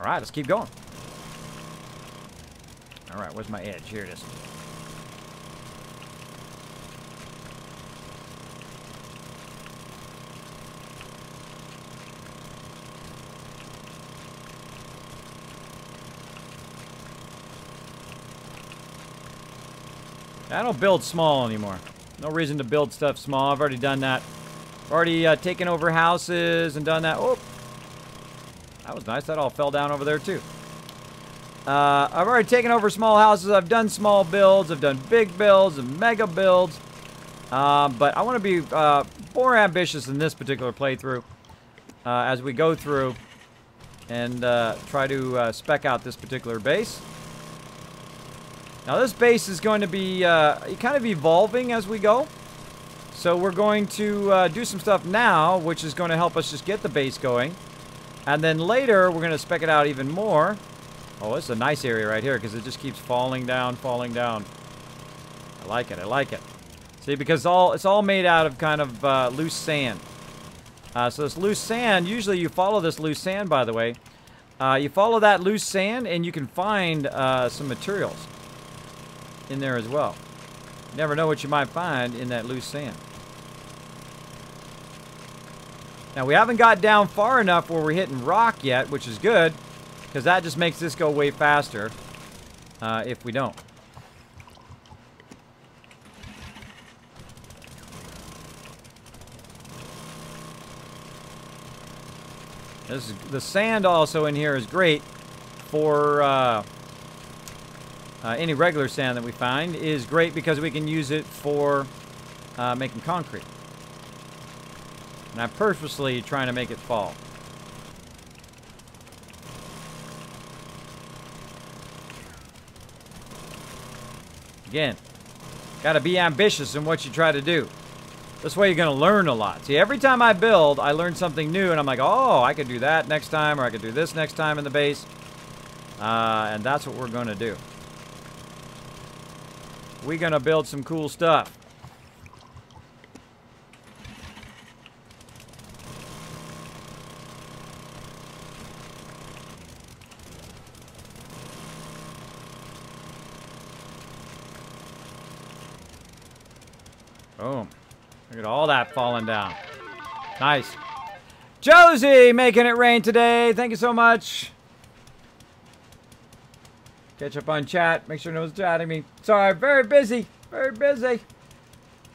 Alright, let's keep going. Alright, where's my edge? Here it is. I don't build small anymore. No reason to build stuff small. I've already done that. I've already taken over houses and done that. Oh, that was nice. That all fell down over there too. I've already taken over small houses. I've done small builds. I've done big builds and mega builds. But I want to be more ambitious in this particular playthrough as we go through and try to spec out this particular base. Now this base is going to be kind of evolving as we go. So we're going to do some stuff now, which is going to help us just get the base going. And then later, we're going to spec it out even more. Oh, this is a nice area right here, because it just keeps falling down, falling down. I like it, I like it. See, because it's all made out of kind of loose sand. So this loose sand, usually you follow this loose sand, by the way. You follow that loose sand, and you can find some materials in there as well. You never know what you might find in that loose sand. Now, we haven't got down far enough where we're hitting rock yet, which is good, because that just makes this go way faster if we don't. The sand also in here is great for any regular sand that we find is great because we can use it for making concrete. And I'm purposely trying to make it fall. Again, got to be ambitious in what you try to do. This way you're going to learn a lot. See, every time I build, I learn something new, and I'm like, oh, I could do that next time, or I could do this next time in the base. And that's what we're going to do. We're going to build some cool stuff. Boom. Look at all that falling down. Nice. Josie making it rain today. Thank you so much. Catch up on chat. Make sure no one's chatting me. Sorry, very busy. Very busy.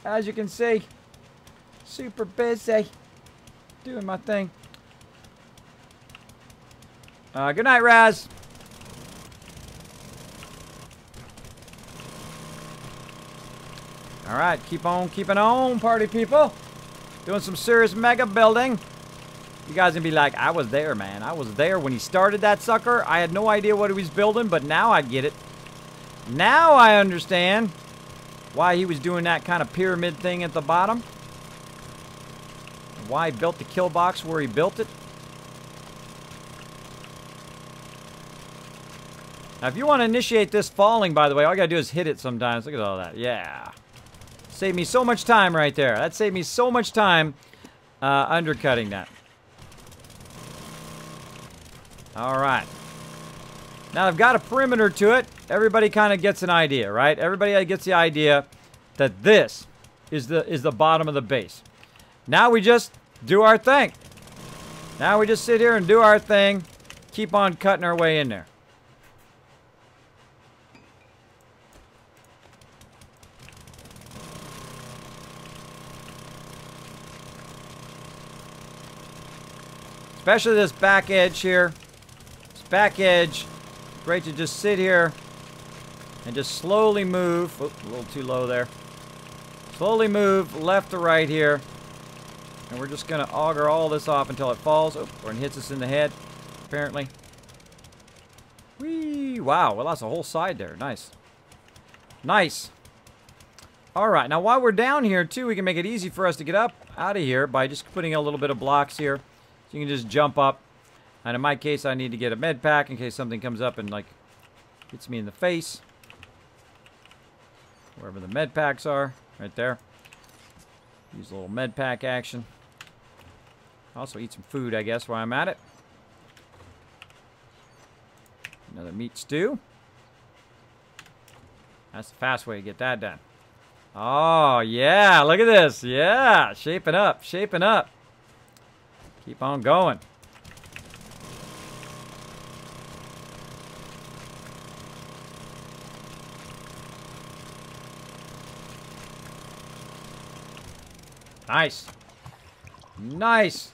As you can see. Super busy. Doing my thing. Good night, Raz. Alright, keep on keeping on, party people. Doing some serious mega building. You guys gonna be like, I was there, man. I was there when he started that sucker. I had no idea what he was building, but now I get it. Now I understand why he was doing that kind of pyramid thing at the bottom. Why he built the kill box where he built it. Now, if you want to initiate this falling, by the way, all you gotta do is hit it sometimes. Look at all that. Yeah. Saved me so much time right there. That saved me so much time undercutting that. Alright. Now I've got a perimeter to it. Everybody kind of gets an idea, right? Everybody gets the idea that this is the bottom of the base. Now we just do our thing. Now we just sit here and do our thing. Keep on cutting our way in there. Especially this back edge here. This back edge. Great to just sit here and just slowly move. Oops, a little too low there. Slowly move left to right here. And we're just going to auger all this off until it falls. Oh, or it hits us in the head, apparently. Whee! Wow, well, that's a whole side there. Nice. Nice. All right, now while we're down here, too, we can make it easy for us to get up out of here by just putting a little bit of blocks here. So you can just jump up. And in my case, I need to get a med pack in case something comes up and, like, hits me in the face. Wherever the med packs are. Right there. Use a little med pack action. Also eat some food, I guess, while I'm at it. Another meat stew. That's the fast way to get that done. Oh, yeah. Look at this. Yeah. Shaping up. Shaping up. Keep on going. Nice. Nice.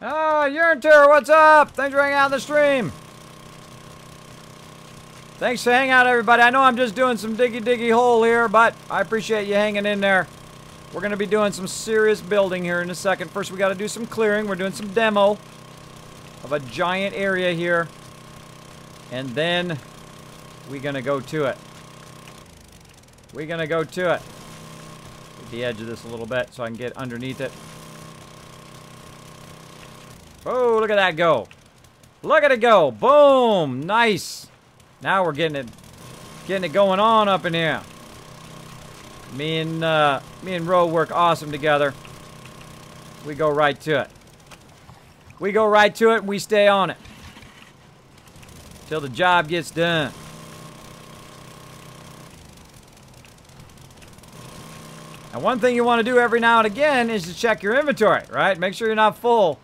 Oh, Yearnter, what's up? Thanks for hanging out on the stream. Thanks for hanging out, everybody. I know I'm just doing some diggy hole here, but I appreciate you hanging in there. We're going to be doing some serious building here in a second. First, we got to do some clearing. We're doing some demo of a giant area here. And then we're going to go to it. We're going to go to it. Get the edge of this a little bit so I can get underneath it. Oh, look at that go. Look at it go. Boom. Nice. Now we're getting it going on up in here. Me and Ro work awesome together. We go right to it. We go right to it and we stay on it. Till the job gets done. And one thing you want to do every now and again is to check your inventory, right? Make sure you're not full.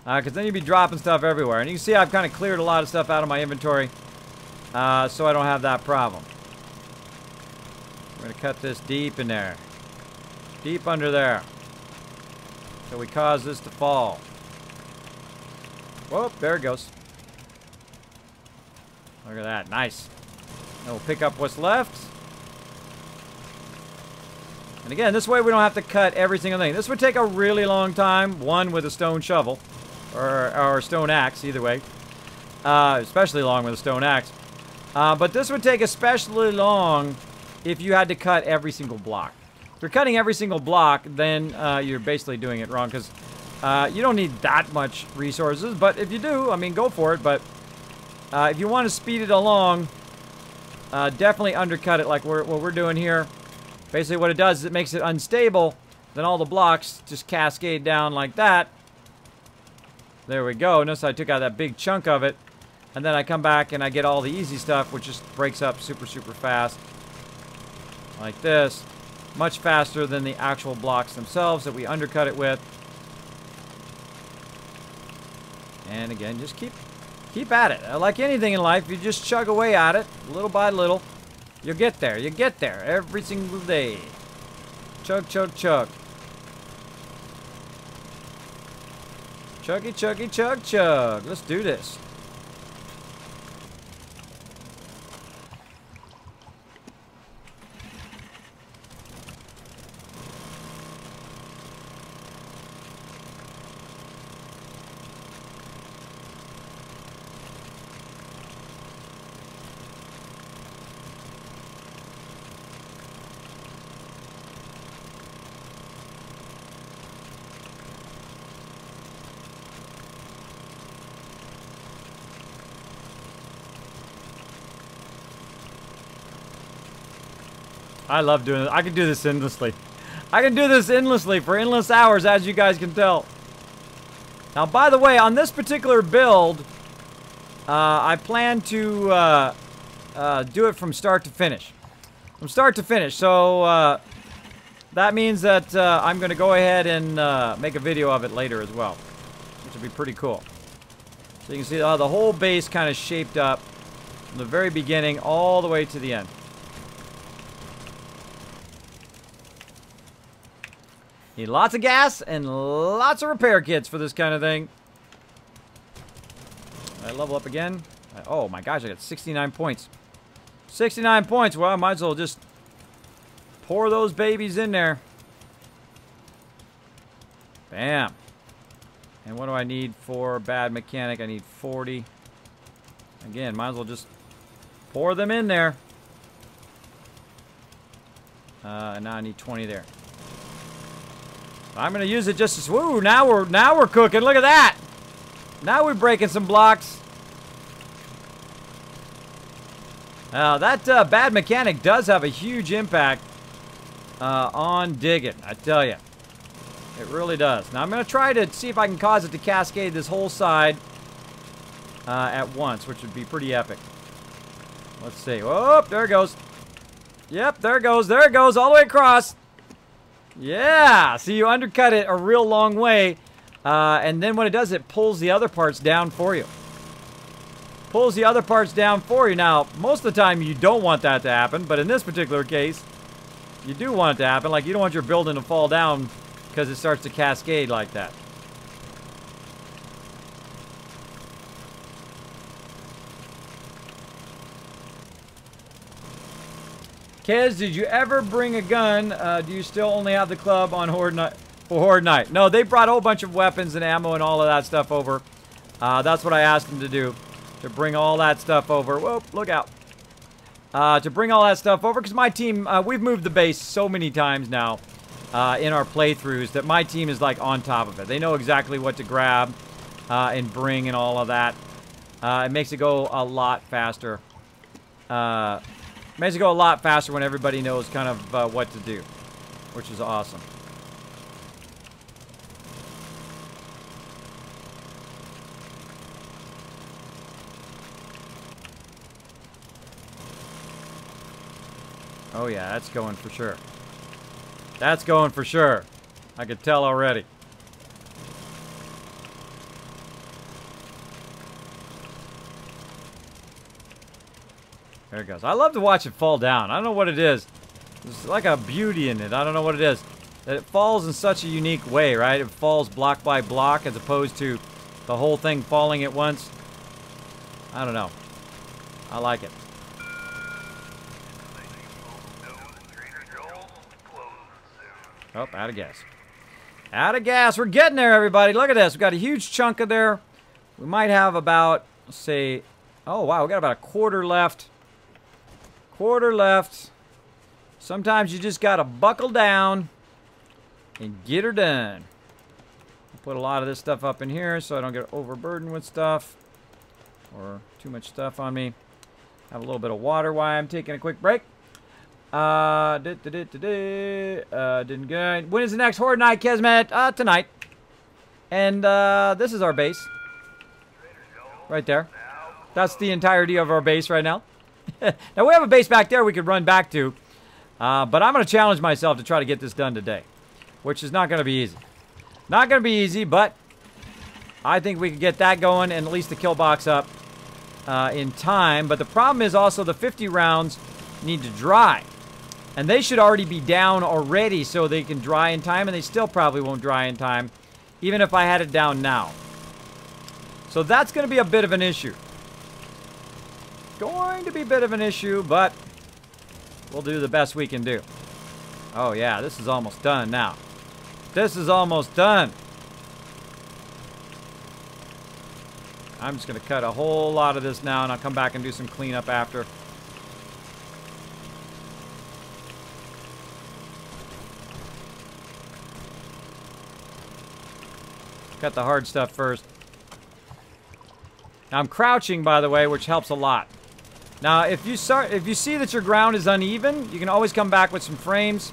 Because then you'd be dropping stuff everywhere. And you can see I've kind of cleared a lot of stuff out of my inventory. So I don't have that problem. We're going to cut this deep in there. Deep under there. So we cause this to fall. Whoop, there it goes. Look at that, nice. Now we'll pick up what's left. And again, this way we don't have to cut every single thing. This would take a really long time. One, with a stone shovel. Or stone axe, either way. Especially long with a stone axe. But this would take especially long if you had to cut every single block. If you're cutting every single block, then you're basically doing it wrong. Because you don't need that much resources. But if you do, I mean, go for it. But if you want to speed it along, definitely undercut it like what we're doing here. Basically what it does is it makes it unstable. Then all the blocks just cascade down like that. There we go. Notice I took out that big chunk of it. And then I come back and I get all the easy stuff, which just breaks up super fast. Like this. Much faster than the actual blocks themselves that we undercut it with. And again, just keep at it. Like anything in life, you just chug away at it, little by little. You'll get there. You get there every single day. Chug, chug, chug. Chuggy, chuggy, chug, chug. Let's do this. I love doing it. I can do this endlessly. I can do this endlessly for endless hours, as you guys can tell. Now, by the way, on this particular build, I plan to do it from start to finish. From start to finish. So, that means that I'm going to go ahead and make a video of it later as well. Which will be pretty cool. So you can see the whole base kind of shaped up from the very beginning all the way to the end. Need lots of gas and lots of repair kits for this kind of thing. I level up again. Oh my gosh, I got 69 points. 69 points. Well, I might as well just pour those babies in there. Bam. And what do I need for bad mechanic? I need 40. Again, might as well just pour them in there. And now I need 20 there. I'm gonna use it just as woo. Now we're cooking. Look at that. Now we're breaking some blocks. Now that bad mechanic does have a huge impact on digging, I tell you. It really does. Now I'm going to try to see if I can cause it to cascade this whole side at once, which would be pretty epic. Let's see. Oh, there it goes. Yep, there it goes. There it goes, all the way across. Yeah, see, you undercut it a real long way, and then what it does, it pulls the other parts down for you. Pulls the other parts down for you. Now, most of the time you don't want that to happen, but in this particular case, you do want it to happen. Like, you don't want your building to fall down because it starts to cascade like that. Kez, did you ever bring a gun? Do you still only have the club on Horde Night? For Horde Night? No, they brought a whole bunch of weapons and ammo and all of that stuff over. That's what I asked them to do. To bring all that stuff over. Whoa, look out. To bring all that stuff over. Because my team, we've moved the base so many times now in our playthroughs that my team is like on top of it. They know exactly what to grab and bring and all of that. It makes it go a lot faster. Makes it go a lot faster when everybody knows kind of what to do, which is awesome. Oh yeah, that's going for sure. That's going for sure. I could tell already. There it goes. I love to watch it fall down. I don't know what it is. There's like a beauty in it. I don't know what it is. That it falls in such a unique way, right? It falls block by block as opposed to the whole thing falling at once. I don't know. I like it. Oh, out of gas. Out of gas. We're getting there, everybody. Look at this. We've got a huge chunk of there. We might have about, let's say, oh, wow. We got about a quarter left. Quarter left. Sometimes you just got to buckle down and get her done. I'll put a lot of this stuff up in here so I don't get overburdened with stuff or too much stuff on me. Have a little bit of water while I'm taking a quick break. Didn't go. When is the next Horde Night, Kismet? Tonight. And this is our base. Right there. That's the entirety of our base right now. Now, we have a base back there we could run back to. But I'm going to challenge myself to try to get this done today. Which is not going to be easy. Not going to be easy, but I think we could get that going and at least the kill box up in time. But the problem is also the 50 rounds need to dry. And they should already be down already so they can dry in time. And they still probably won't dry in time, even if I had it down now. So that's going to be a bit of an issue. Going to be a bit of an issue, but we'll do the best we can do. Oh yeah, this is almost done now. This is almost done. I'm just going to cut a whole lot of this now, and I'll come back and do some cleanup after. Cut the hard stuff first. Now I'm crouching, by the way, which helps a lot. Now, if you see that your ground is uneven, you can always come back with some frames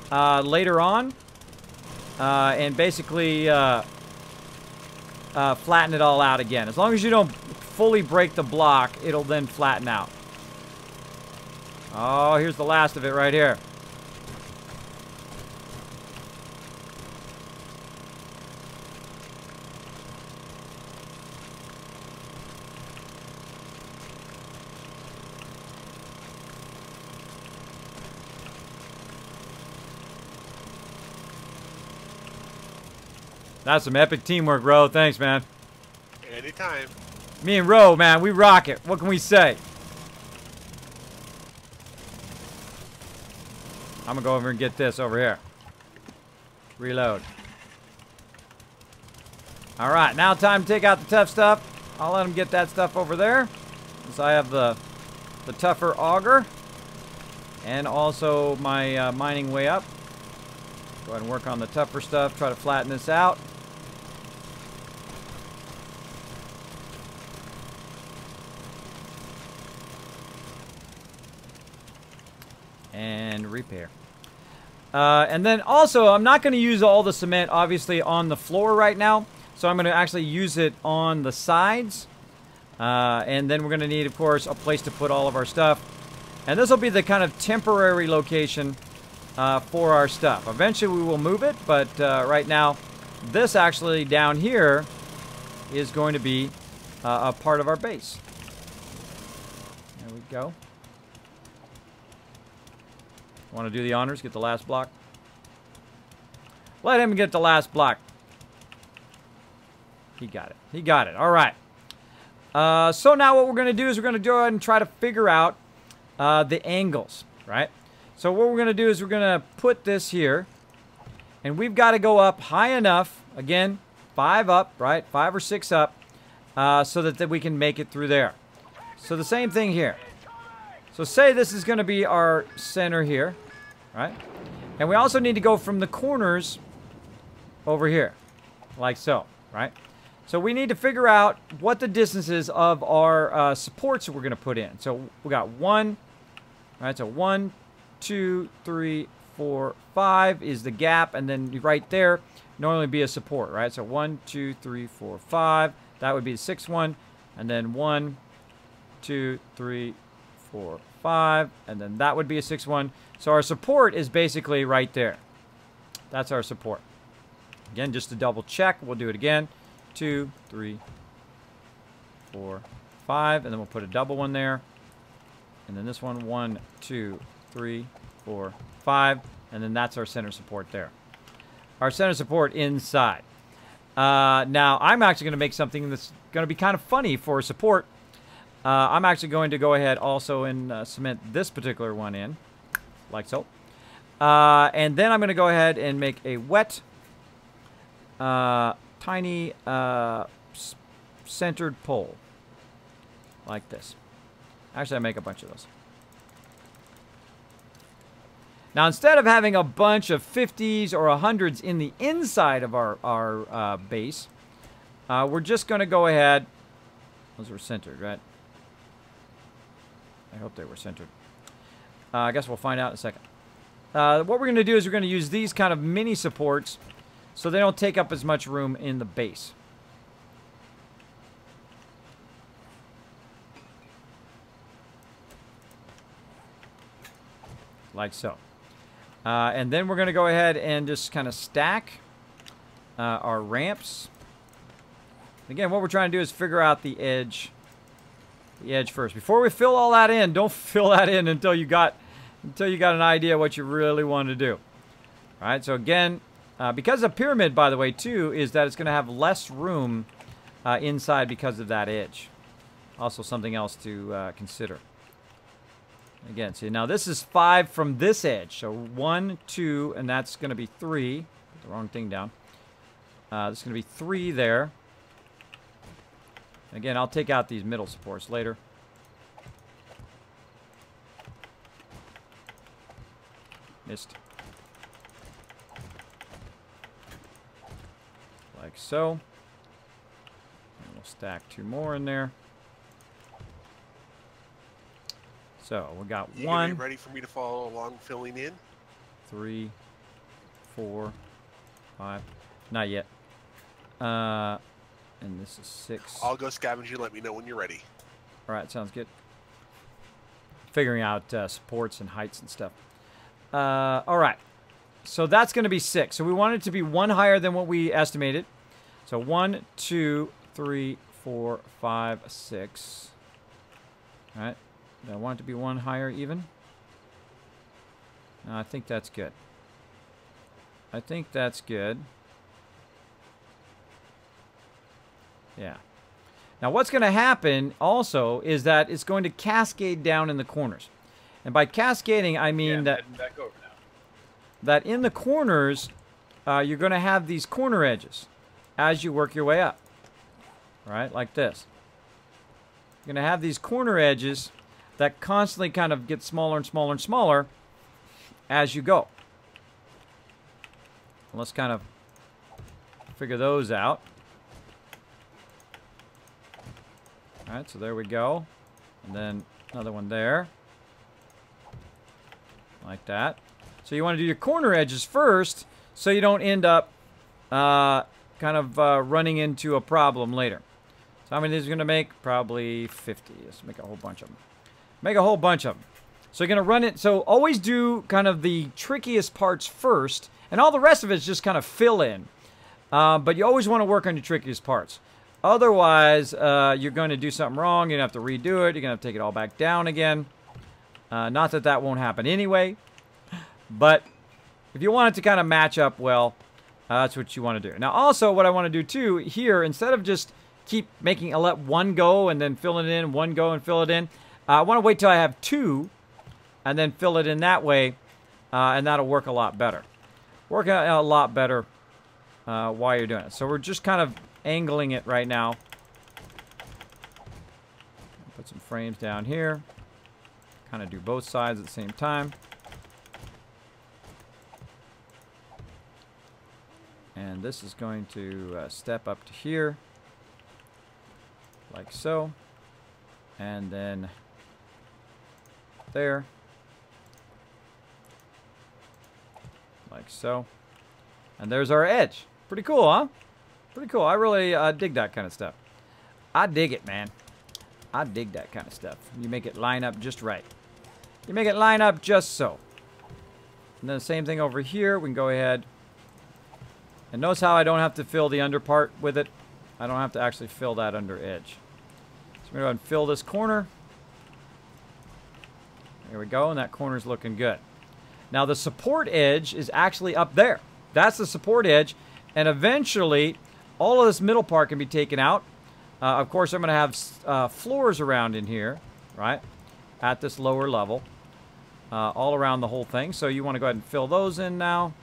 later on and basically flatten it all out again. As long as you don't fully break the block, it'll then flatten out. Oh, here's the last of it right here. That's some epic teamwork, Ro. Thanks, man. Anytime. Me and Ro, man, we rock it. What can we say? I'm gonna go over and get this over here. Reload. Alright, now time to take out the tough stuff. I'll let him get that stuff over there. Since I have the tougher auger. And also my mining way up. Go ahead and work on the tougher stuff. Try to flatten this out. And repair. And then also, I'm not going to use all the cement, obviously, on the floor right now. So I'm going to actually use it on the sides. And then we're going to need, of course, a place to put all of our stuff. And this will be the kind of temporary location for our stuff. Eventually, we will move it. But right now, this actually down here is going to be a part of our base. There we go. Want to do the honors? Get the last block? Let him get the last block. He got it. He got it. All right. So now what we're going to do is we're going to go ahead and try to figure out the angles, right? So what we're going to do is we're going to put this here. And we've got to go up high enough. Again, 5 up, right? 5 or 6 up. So that we can make it through there. So the same thing here. So say this is going to be our center here, right? And we also need to go from the corners over here, like so, right? So we need to figure out what the distance is of our supports that we're going to put in. So we got 1, right? So 1, 2, 3, 4, 5 is the gap, and then right there normally be a support, right? So 1, 2, 3, 4, 5. That would be the 6th one, and then 1, 2, 3, 4, 5, and then that would be a 6th one. So our support is basically right there. That's our support. Again, just to double check, we'll do it again. 2, 3, 4, 5, and then we'll put a double one there. And then this one, 1, 2, 3, 4, 5, and then that's our center support there. Our center support inside. Now, I'm actually going to make something that's going to be kind of funny for support. I'm actually going to go ahead also and cement this particular one in, like so. And then I'm going to go ahead and make a wet, tiny, centered pole, like this. Actually, I make a bunch of those. Now, instead of having a bunch of 50s or 100s in the inside of our base, we're just going to go ahead. Those were centered, right? I hope they were centered. I guess we'll find out in a second. What we're going to do is we're going to use these kind of mini supports so they don't take up as much room in the base. Like so. And then we're going to go ahead and just kind of stack our ramps. Again, what we're trying to do is figure out the edge first. Before we fill all that in, don't fill that in until you got an idea what you really want to do. All right, so again, because a pyramid, by the way, too, is that it's going to have less room inside because of that edge. Also something else to consider. Again, see, now this is 5 from this edge. So 1, 2, and that's going to be 3. Put the wrong thing down. This is going to be 3 there. Again, I'll take out these middle supports later. Missed. Like so. And we'll stack 2 more in there. So we got You 1. ready for me to follow along, filling in? 3, 4, 5. Not yet. And this is 6. I'll go scavenge you. Let me know when you're ready. All right, sounds good. Figuring out supports and heights and stuff. All right. So that's going to be 6. So we want it to be 1 higher than what we estimated. So 1, 2, 3, 4, 5, 6. All right. Do I want it to be 1 higher even? No, I think that's good. I think that's good. Yeah. Now what's going to happen also is that it's going to cascade down in the corners. And by cascading, I mean that in the corners, you're going to have these corner edges as you work your way up. All right, like this. You're going to have these corner edges that constantly kind of get smaller and smaller and smaller as you go. Let's kind of figure those out. All right, so there we go. And then another one there. Like that. So you want to do your corner edges first so you don't end up running into a problem later. So how many of these are going to make? Probably 50. Let's make a whole bunch of them. Make a whole bunch of them. So you're going to run it. So always do kind of the trickiest parts first, and all the rest of it is just kind of fill in. But you always want to work on your trickiest parts. Otherwise, you're going to do something wrong. You're going to have to redo it. You're going to have to take it all back down again. Not that that won't happen anyway. But if you want it to kind of match up well, that's what you want to do. Now, also, what I want to do, too, here, instead of just keep making, let one go and then fill it in, one go and fill it in, I want to wait till I have two and then fill it in that way, and that'll work a lot better. Work a lot better while you're doing it. So we're just kind of angling it right now. Put some frames down here. Kind of do both sides at the same time. And this is going to step up to here, like so. And then there, like so. And there's our edge. Pretty cool, huh? Pretty cool. I really dig that kind of stuff. I dig it, man. I dig that kind of stuff. You make it line up just right. You make it line up just so. And then the same thing over here. We can go ahead. And notice how I don't have to fill the under part with it. I don't have to actually fill that under edge. So I'm going to go ahead and fill this corner. There we go. And that corner's looking good. Now the support edge is actually up there. That's the support edge. And eventually, all of this middle part can be taken out. Of course, I'm going to have floors around in here, right? At this lower level. All around the whole thing. So you want to go ahead and fill those in now.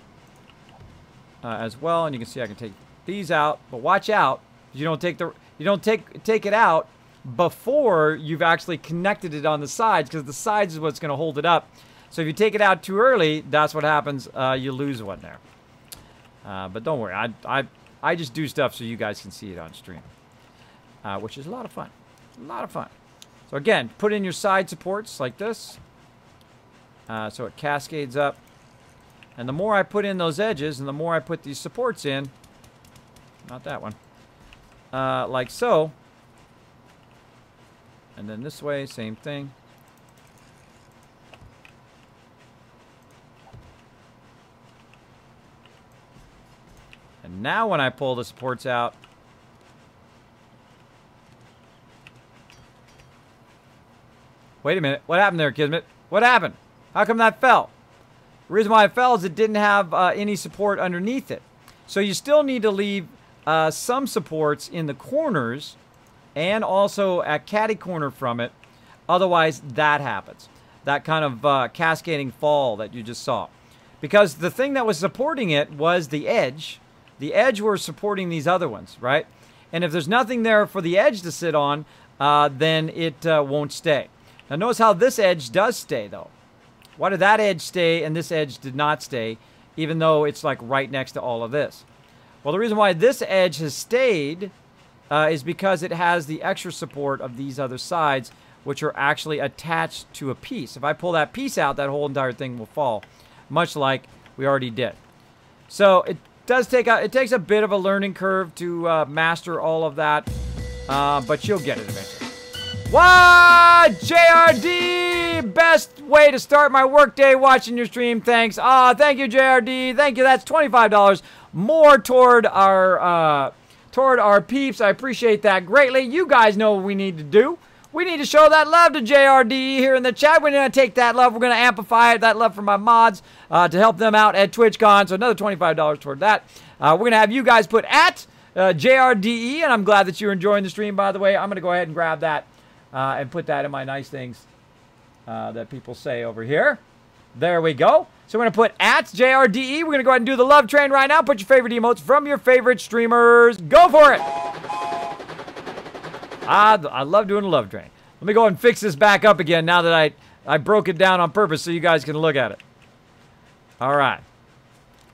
As well, and you can see I can take these out, but watch out. You don't take it out before you've actually connected it on the sides, because the sides is what's going to hold it up. So if you take it out too early, that's what happens. You lose one there. But don't worry, I just do stuff so you guys can see it on stream, which is a lot of fun. A lot of fun. So again, put in your side supports like this, so it cascades up. And the more I put in those edges, and the more I put these supports in, not that one, like so, and then this way, same thing. And now when I pull the supports out, wait a minute, what happened there, Kismet? What happened? How come that fell? The reason why it fell is it didn't have any support underneath it. So you still need to leave some supports in the corners and also at catty corner from it. Otherwise, that happens. That kind of cascading fall that you just saw. Because the thing that was supporting it was the edge. The edge were supporting these other ones, right? And if there's nothing there for the edge to sit on, then it won't stay. Now notice how this edge does stay, though. Why did that edge stay and this edge did not stay, even though it's like right next to all of this? Well, the reason why this edge has stayed is because it has the extra support of these other sides, which are actually attached to a piece. If I pull that piece out, that whole entire thing will fall, much like we already did. So it does take it takes a bit of a learning curve to master all of that, but you'll get it eventually. What? JRD! Best way to start my workday watching your stream. Thanks. Thank you, JRD. Thank you. That's $25 more toward our peeps. I appreciate that greatly. You guys know what we need to do. We need to show that love to JRD here in the chat. We're going to take that love. We're going to amplify it, that love from my mods to help them out at TwitchCon. So another $25 toward that. We're going to have you guys put at JRDE, and I'm glad that you're enjoying the stream, by the way. I'm going to go ahead and grab that. And put that in my nice things that people say over here. There we go. So we're going to put at JRDE. We're going to go ahead and do the love train right now. Put your favorite emotes from your favorite streamers. Go for it. I love doing the love train. Let me go ahead and fix this back up again now that I broke it down on purpose so you guys can look at it. All right.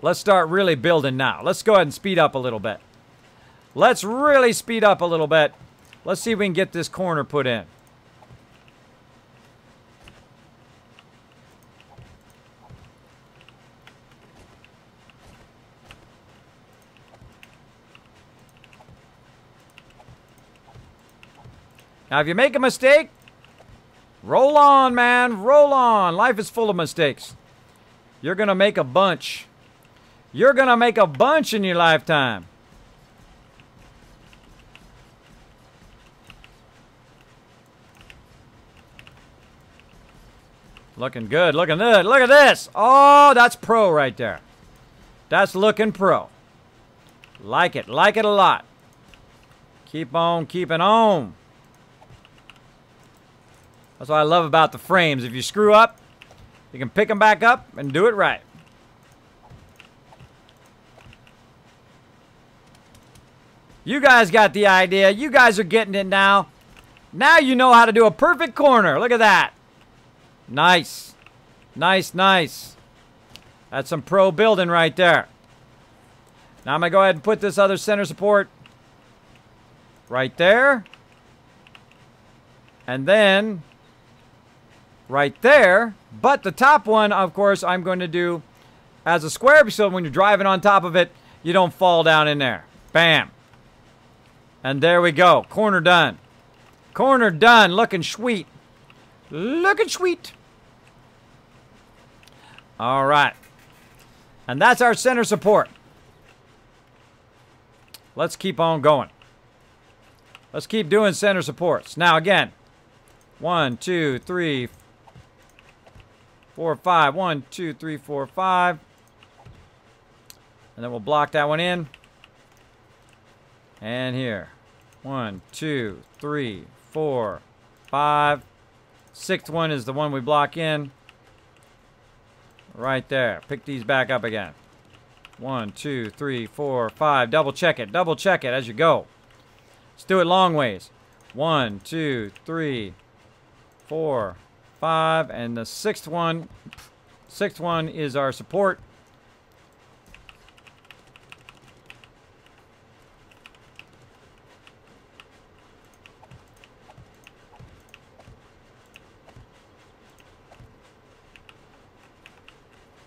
Let's start really building now. Let's go ahead and speed up a little bit. Let's really speed up a little bit. Let's see if we can get this corner put in. Now, if you make a mistake, roll on, man. Roll on. Life is full of mistakes. You're going to make a bunch. You're going to make a bunch in your lifetime. Looking good. Looking good. Look at this. Oh, that's pro right there. That's looking pro. Like it. Like it a lot. Keep on keeping on. That's what I love about the frames. If you screw up, you can pick them back up and do it right. You guys got the idea. You guys are getting it now. Now you know how to do a perfect corner. Look at that. Nice. Nice, nice. That's some pro building right there. Now I'm going to go ahead and put this other center support right there. And then right there. But the top one, of course, I'm going to do as a square so when you're driving on top of it, you don't fall down in there. Bam. And there we go. Corner done. Corner done. Looking sweet. Looking sweet. All right. And that's our center support. Let's keep on going. Let's keep doing center supports. Now again. 1, 2, 3, 4, 5. 1, 2, 3, 4, 5. And then we'll block that one in. And here. 1, 2, 3, 4, 5. Sixth one is the one we block in. Right there. Pick these back up again. 1, 2, 3, 4, 5. Double check it. Double check it as you go. Let's do it long ways. 1, 2, 3, 4, 5. And the sixth one is our support.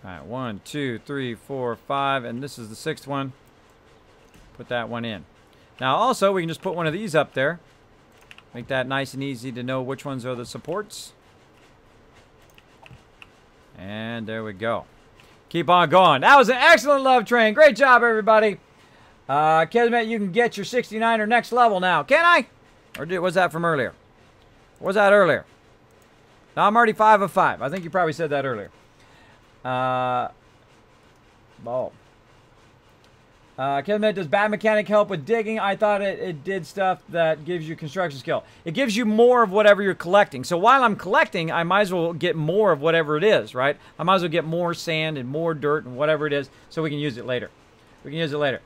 All right, 1, 2, 3, 4, 5, and this is the sixth one. Put that one in. Now also, we can just put one of these up there. Make that nice and easy to know which ones are the supports. And there we go. Keep on going. That was an excellent love train. Great job, everybody. Kismet, you can get your 69er next level now. Can I? Or was that from earlier? Or was that earlier? No, I'm already 5 of 5. I think you probably said that earlier. Kismet, does Bad Mechanic help with digging? I thought it did stuff that gives you construction skill. It gives you more of whatever you're collecting. So while I'm collecting, I might as well get more of whatever it is, right? I might as well get more sand and more dirt and whatever it is so we can use it later. We can use it later.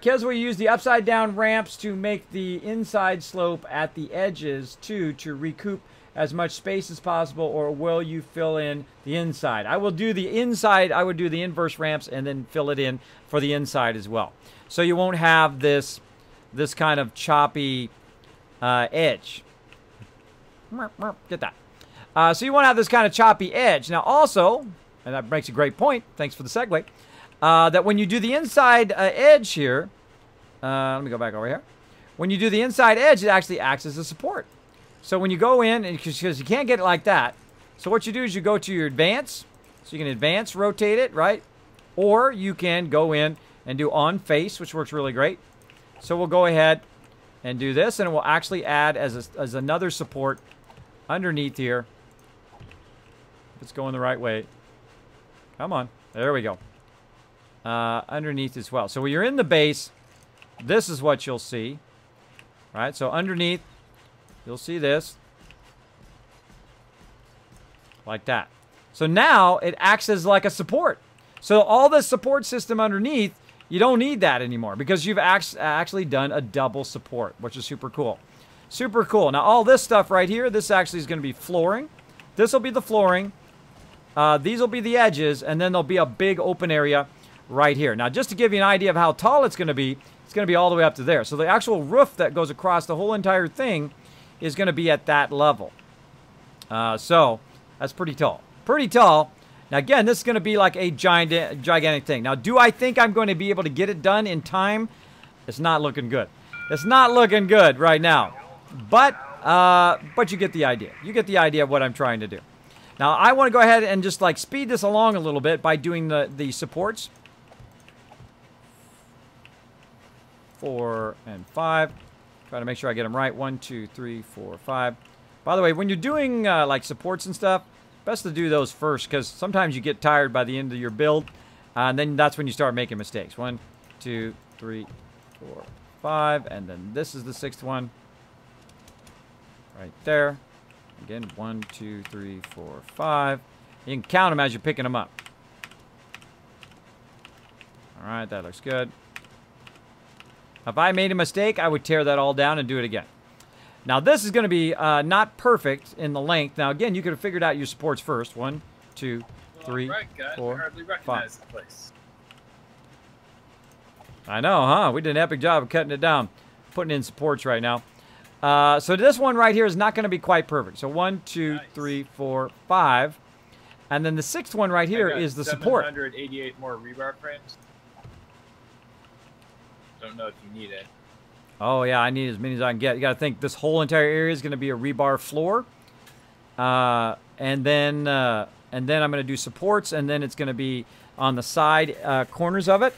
Kids will use the upside down ramps to make the inside slope at the edges too to recoup as much space as possible, or will you fill in the inside? I will do the inside. I would do the inverse ramps and then fill it in for the inside as well. So you won't have this kind of choppy edge. Get that. So you won't have this kind of choppy edge. Now also, and that makes a great point. Thanks for the segue. That when you do the inside edge here, let me go back over here. When you do the inside edge, it actually acts as a support. So when you go in, because you can't get it like that, so what you do is you go to your advance. So you can advance, rotate it, right? Or you can go in and do on face, which works really great. So we'll go ahead and do this, and it will actually add as another support underneath here. If it's going the right way. Come on. There we go. Underneath as well. So when you're in the base, this is what you'll see. Right? So underneath, you'll see this. Like that. So now it acts as like a support. So all this support system underneath, you don't need that anymore because you've actually done a double support, which is super cool. Super cool. Now all this stuff right here, this actually is going to be flooring. This will be the flooring. These will be the edges, and then there'll be a big open area right here. Now just to give you an idea of how tall it's going to be all the way up to there. So the actual roof that goes across the whole entire thing is going to be at that level. So that's pretty tall. Pretty tall. Now again, this is going to be like a gigantic thing. Now do I think I'm going to be able to get it done in time? It's not looking good. It's not looking good right now. But but you get the idea. You get the idea of what I'm trying to do. Now, I want to go ahead and just like speed this along a little bit by doing the supports. 4 and 5. Try to make sure I get them right. 1, 2, 3, 4, 5. By the way, when you're doing like supports and stuff, best to do those first because sometimes you get tired by the end of your build, and then that's when you start making mistakes. 1, 2, 3, 4, 5, and then this is the 6th one. Right there. Again, 1, 2, 3, 4, 5. You can count them as you're picking them up. All right, that looks good. If I made a mistake, I would tear that all down and do it again. Now, this is going to be not perfect in the length. Now, again, you could have figured out your supports first. 1, 2, 3, 4, I hardly recognize the place. I know, huh? We did an epic job of cutting it down. Putting in supports right now. So this one right here is not going to be quite perfect. So 1, 2, 3, 4, 5. And then the 6th one right here is the support. 788 more rebar frames. Don't know if you need it. Oh, yeah, I need as many as I can get. You got to think this whole entire area is going to be a rebar floor. And then I'm going to do supports, and then it's going to be on the side corners of it.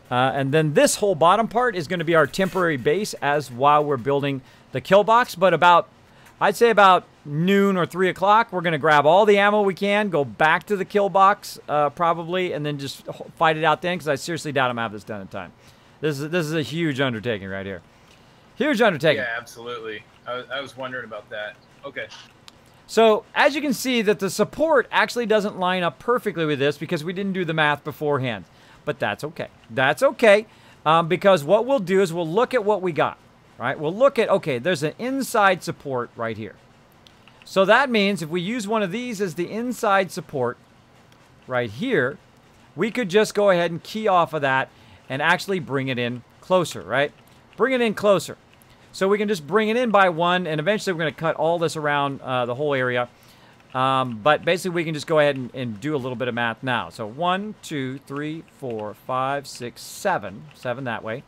And then this whole bottom part is going to be our temporary base as while we're building the kill box. But I'd say about noon or 3 o'clock, we're going to grab all the ammo we can, go back to the kill box probably, and then just fight it out then because I seriously doubt I'm going to have this done in time. This is a huge undertaking right here. Huge undertaking. Yeah, absolutely. I was wondering about that. Okay. So, as you can see that the support actually doesn't line up perfectly with this because we didn't do the math beforehand. But that's okay. That's okay because what we'll do is we'll look at what we got. Right? We'll look at, okay, there's an inside support right here. So that means if we use one of these as the inside support right here, we could just go ahead and key off of that and actually bring it in closer, right? Bring it in closer. So we can just bring it in by 1, and eventually we're going to cut all this around the whole area. But basically we can just go ahead and do a little bit of math now. So 1, 2, 3, 4, 5, 6, 7. 7 that way.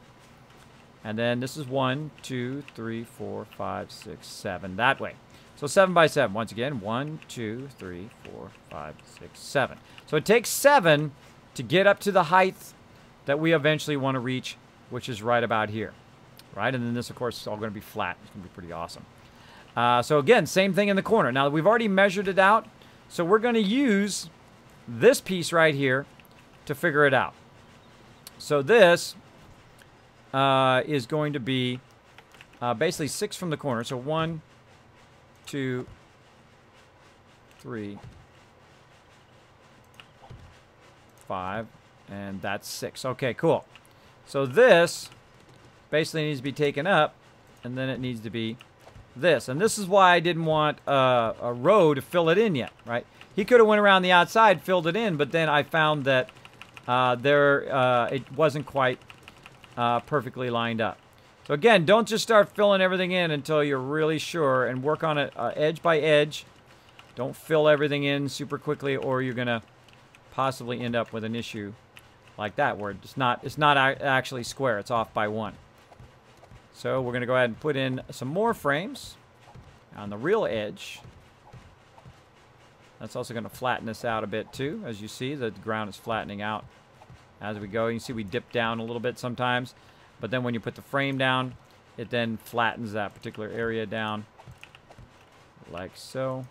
And then this is 1, 2, 3, 4, 5, 6, 7 that way. So 7 by 7. Once again, 1, 2, 3, 4, 5, 6, 7. So it takes 7 to get up to the height that we eventually want to reach, which is right about here. Right? And then this, of course, is all going to be flat. It's going to be pretty awesome. So again, same thing in the corner. Now, we've already measured it out. So we're going to use this piece right here to figure it out. So this is going to be basically 6 from the corner. So 1, 2, 3, 5, and that's 6. Okay, cool. So this basically needs to be taken up, and then it needs to be this. And this is why I didn't want a row to fill it in yet, right? He could have went around the outside, filled it in, but then I found that it wasn't quite perfectly lined up. So again, don't just start filling everything in until you're really sure, and work on it edge by edge. Don't fill everything in super quickly, or you're gonna possibly end up with an issue like that where it's not actually square. It's off by 1. So we're gonna go ahead and put in some more frames on the real edge. That's also gonna flatten this out a bit too. As you see, the ground is flattening out as we go. You can see we dip down a little bit sometimes, but then when you put the frame down, it then flattens that particular area down like so.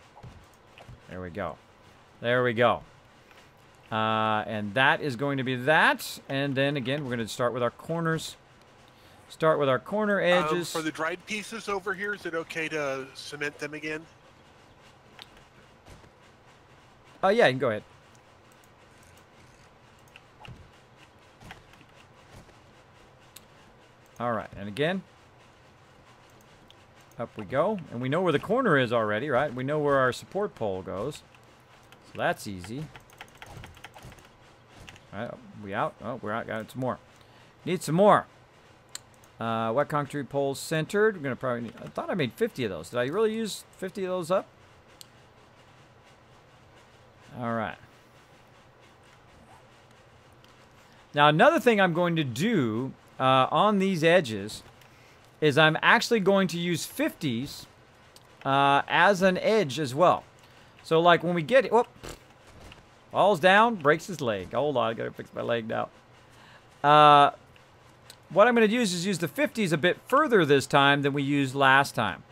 There we go. There we go. And that is going to be that. And then again, we're going to start with our corners. Start with our corner edges. For the dried pieces over here, is it okay to cement them again? Oh, yeah, you can go ahead. All right, and again, up we go. And we know where the corner is already, right? We know where our support pole goes. So that's easy. All right, we out? Oh, we're out. Got some more. Need some more. Wet concrete poles centered. We're going to probably need, I thought I made 50 of those. Did I really use 50 of those up? All right. Now, another thing I'm going to do on these edges is I'm actually going to use 50s as an edge as well. So like when we get it, whoop, falls down, breaks his leg. Hold on, I gotta fix my leg now. What I'm gonna use is use the 50s a bit further this time than we used last time.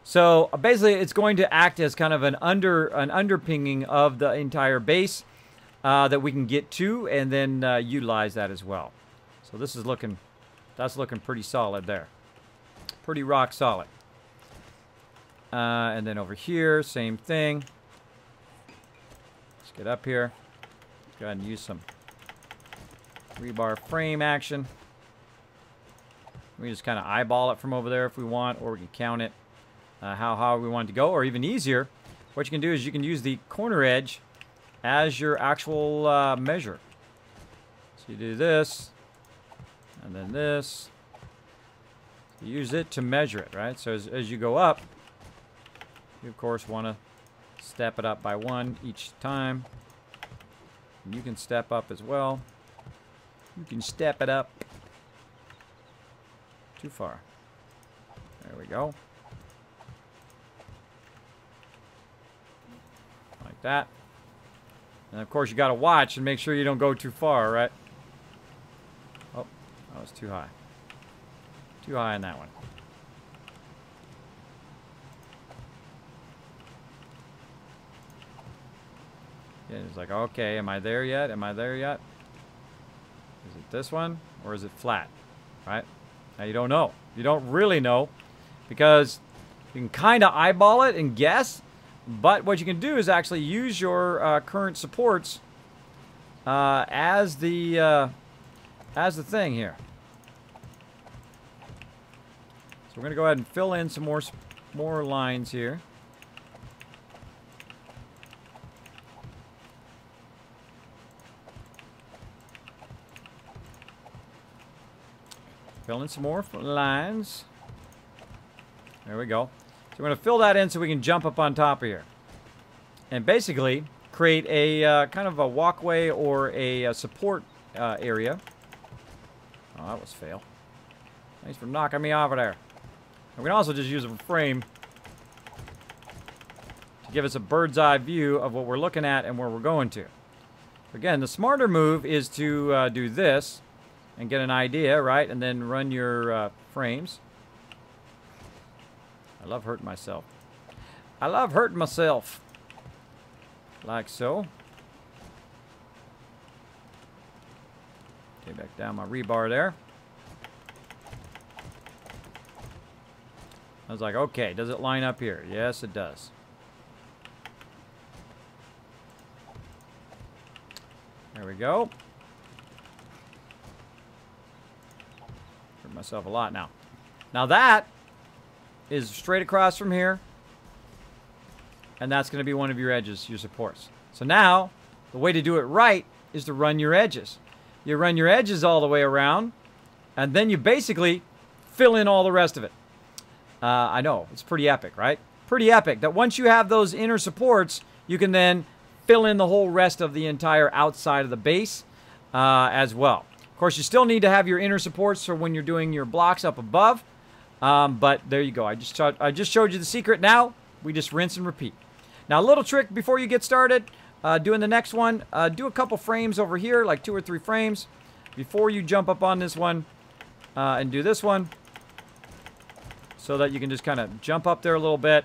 So basically, it's going to act as kind of an underpinning of the entire base that we can get to, and then utilize that as well. So this is looking, that's looking pretty solid there, pretty rock solid. And then over here, same thing. Let's get up here. Go ahead and use some rebar frame action. We just kind of eyeball it from over there if we want, or we can count it. How we want it to go, or even easier, what you can do is you can use the corner edge as your actual measure. So you do this, and then this. You use it to measure it, right? So as you go up, you of course want to step it up by 1 each time. And you can step up as well. You can step it up. Too far. There we go. Like that. And of course you got to watch and make sure you don't go too far, right? Oh, that was too high. Too high on that one. Yeah, it's like, okay, am I there yet? Am I there yet? Is it this one or is it flat? Right? Now you don't know. You don't really know because you can kind of eyeball it and guess. But what you can do is actually use your current supports as the thing here. So we're going to go ahead and fill in some more lines here. Fill in some more lines. There we go. So we're going to fill that in so we can jump up on top of here. And basically create a kind of a walkway or a support area. Oh, that was fail. Thanks for knocking me over there. And we can also just use a frame to give us a bird's eye view of what we're looking at and where we're going to. Again, the smarter move is to do this and get an idea, right? And then run your frames. I love hurting myself. I love hurting myself. Like so. Okay, back down my rebar there. I was like, okay, does it line up here? Yes, it does. There we go. Hurt myself a lot now. Now that is straight across from here. And that's going to be one of your edges, your supports. So now, the way to do it right is to run your edges. You run your edges all the way around, and then you basically fill in all the rest of it. I know, it's pretty epic, right? Pretty epic that once you have those inner supports, you can then fill in the whole rest of the entire outside of the base as well. Of course, you still need to have your inner supports for when you're doing your blocks up above. But there you go. I just showed you the secret. Now we just rinse and repeat. Now a little trick before you get started doing the next one. Do a couple frames over here, like 2 or 3 frames, before you jump up on this one and do this one, so that you can just kind of jump up there a little bit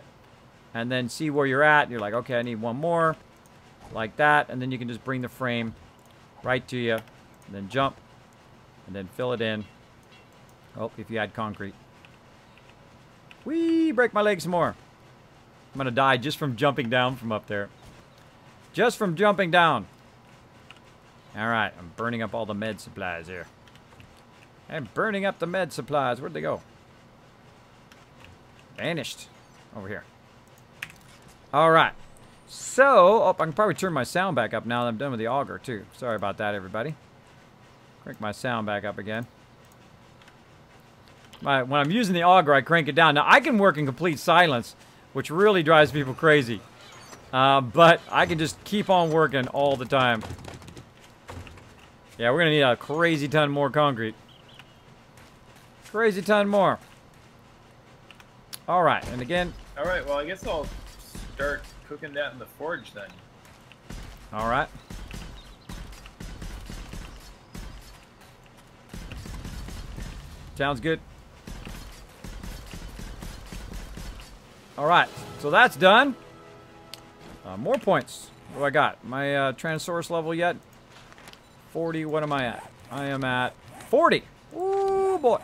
and then see where you're at. You're like, okay, I need one more, like that, and then you can just bring the frame right to you, and then jump, and then fill it in. Oh, if you had concrete. Whee! Break my leg some more. I'm gonna die just from jumping down from up there. Just from jumping down. Alright, I'm burning up all the med supplies here. I'm burning up the med supplies. Where'd they go? Vanished. Over here. Alright. So, oh, I can probably turn my sound back up now that I'm done with the auger, too. Sorry about that, everybody. Crank my sound back up again. When I'm using the auger, I crank it down. Now, I can work in complete silence, which really drives people crazy. But I can just keep on working all the time. Yeah, we're going to need a crazy ton more concrete. Crazy ton more. All right, and again. All right, well, I guess I'll start cooking that in the forge then. All right. Sounds good. All right, so that's done. More points. What do I got? My Transource level yet? 40. What am I at? I am at 40. Ooh, boy.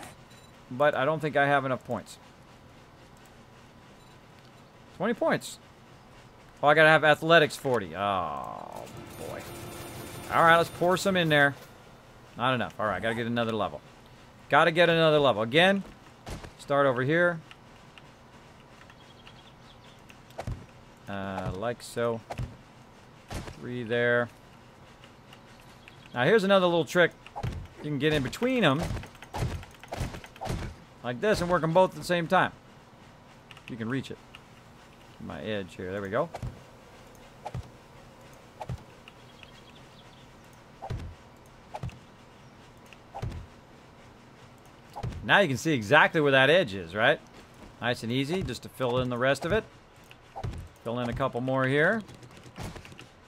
But I don't think I have enough points. 20 points. Oh, I gotta have athletics 40. Oh, boy. All right, let's pour some in there. Not enough. All right, gotta get another level. Gotta get another level. Again, start over here. Like so. 3 there. Now, here's another little trick. You can get in between them. Like this and work them both at the same time. You can reach it. My edge here. There we go. Now you can see exactly where that edge is, right? Nice and easy, just to fill in the rest of it. Fill in a couple more here.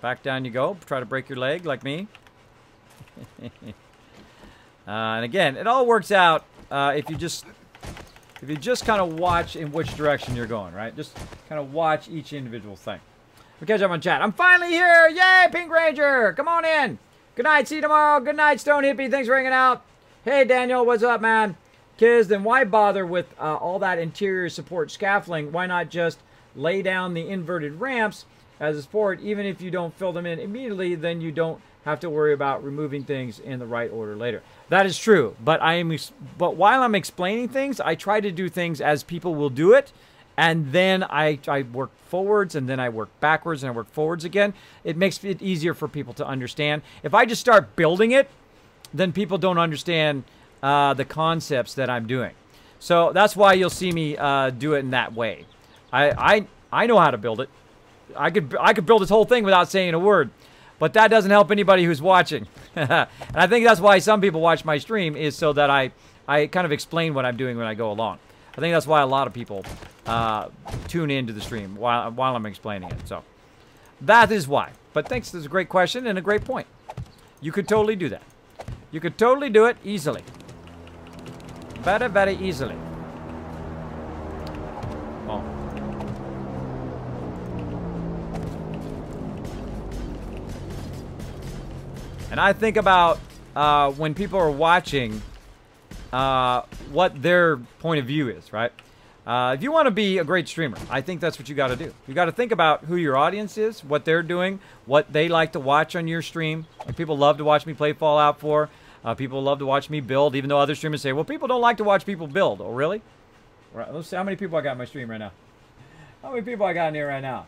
Back down you go. Try to break your leg like me. And again, it all works out if you just kind of watch in which direction you're going, right? Just kind of watch each individual thing. We'll catch up on chat. I'm finally here! Yay, Pink Ranger! Come on in! Good night, see you tomorrow. Good night, Stone Hippie. Thanks for hanging out. Hey, Daniel, what's up, man? Kids, then why bother with all that interior support scaffolding? Why not just lay down the inverted ramps as a support? Even if you don't fill them in immediately, then you don't have to worry about removing things in the right order later. That is true, but while I'm explaining things, I try to do things as people will do it, and then I work forwards, and then I work backwards, and I work forwards again. It makes it easier for people to understand. If I just start building it, then people don't understand the concepts that I'm doing. So that's why you'll see me do it in that way. I know how to build it. I could build this whole thing without saying a word. But that doesn't help anybody who's watching. And I think that's why some people watch my stream, is so that I kind of explain what I'm doing when I go along. I think that's why a lot of people tune into the stream while I'm explaining it. So that is why. But thanks, this is a great question and a great point. You could totally do that. You could totally do it easily. Very, very easily. Oh. And I think about when people are watching what their point of view is, right? If you want to be a great streamer, I think that's what you got to do. You got to think about who your audience is, what they're doing, what they like to watch on your stream. Like, people love to watch me play Fallout 4. People love to watch me build, even though other streamers say, well, people don't like to watch people build. Oh, really? Let's see how many people I got in my stream right now. How many people I got in here right now?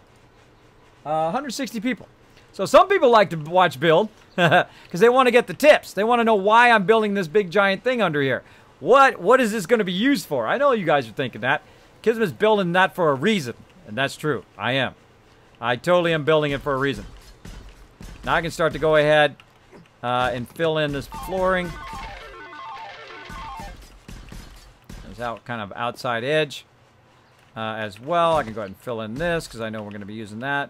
160 people. So some people like to watch build because they want to get the tips. They want to know why I'm building this big giant thing under here. What is this going to be used for? I know you guys are thinking that. Kismet's building that for a reason. And that's true. I am. I totally am building it for a reason. Now I can start to go ahead and fill in this flooring. There's out kind of outside edge as well. I can go ahead and fill in this because I know we're going to be using that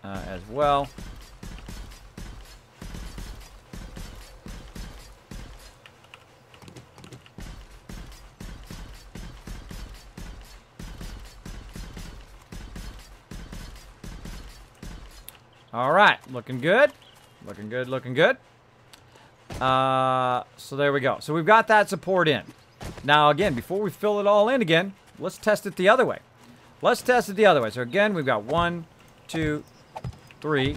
as well. All right, looking good. Looking good, looking good. So there we go. So we've got that support in. Now, again, before we fill it all in again, let's test it the other way. Let's test it the other way. So again, we've got 1, 2, 3,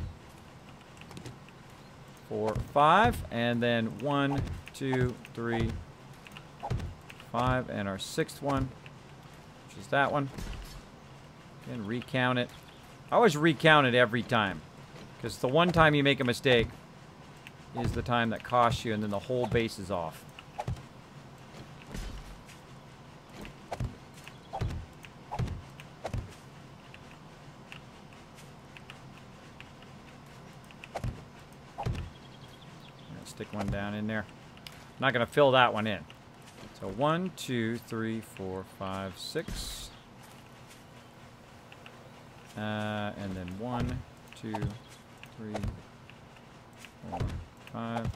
4, 5, and then 1, 2, 3, 5, and our 6th one, which is that one. And recount it. I always recount it every time, because the one time you make a mistake is the time that costs you, and then the whole base is off. Stick one down in there. I'm not going to fill that one in. So So 1, 2, 3, 4, 5, 6. And then 1, 2, 3, 4, 5,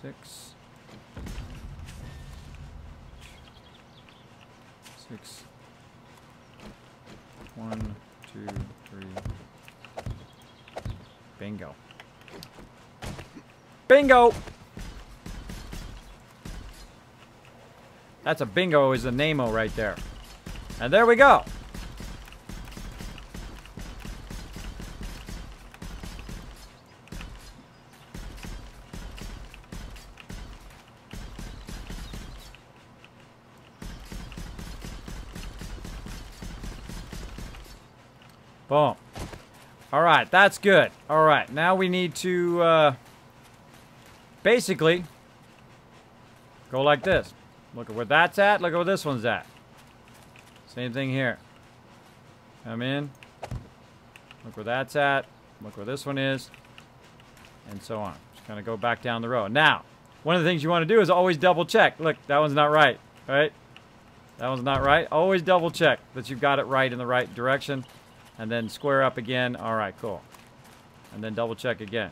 6. 6. 1, 2, 3. Bingo. Bingo! That's a bingo is a name-o right there. And there we go. Boom. All right, that's good. All right, now we need to basically go like this. Look at where that's at. Look at where this one's at. Same thing here. Come in. Look where that's at. Look where this one is. And so on. Just kind of go back down the row. Now, one of the things you want to do is always double check. Look, that one's not right. Right? That one's not right. Always double check that you've got it right in the right direction. And then square up again. All right, cool. And then double check again.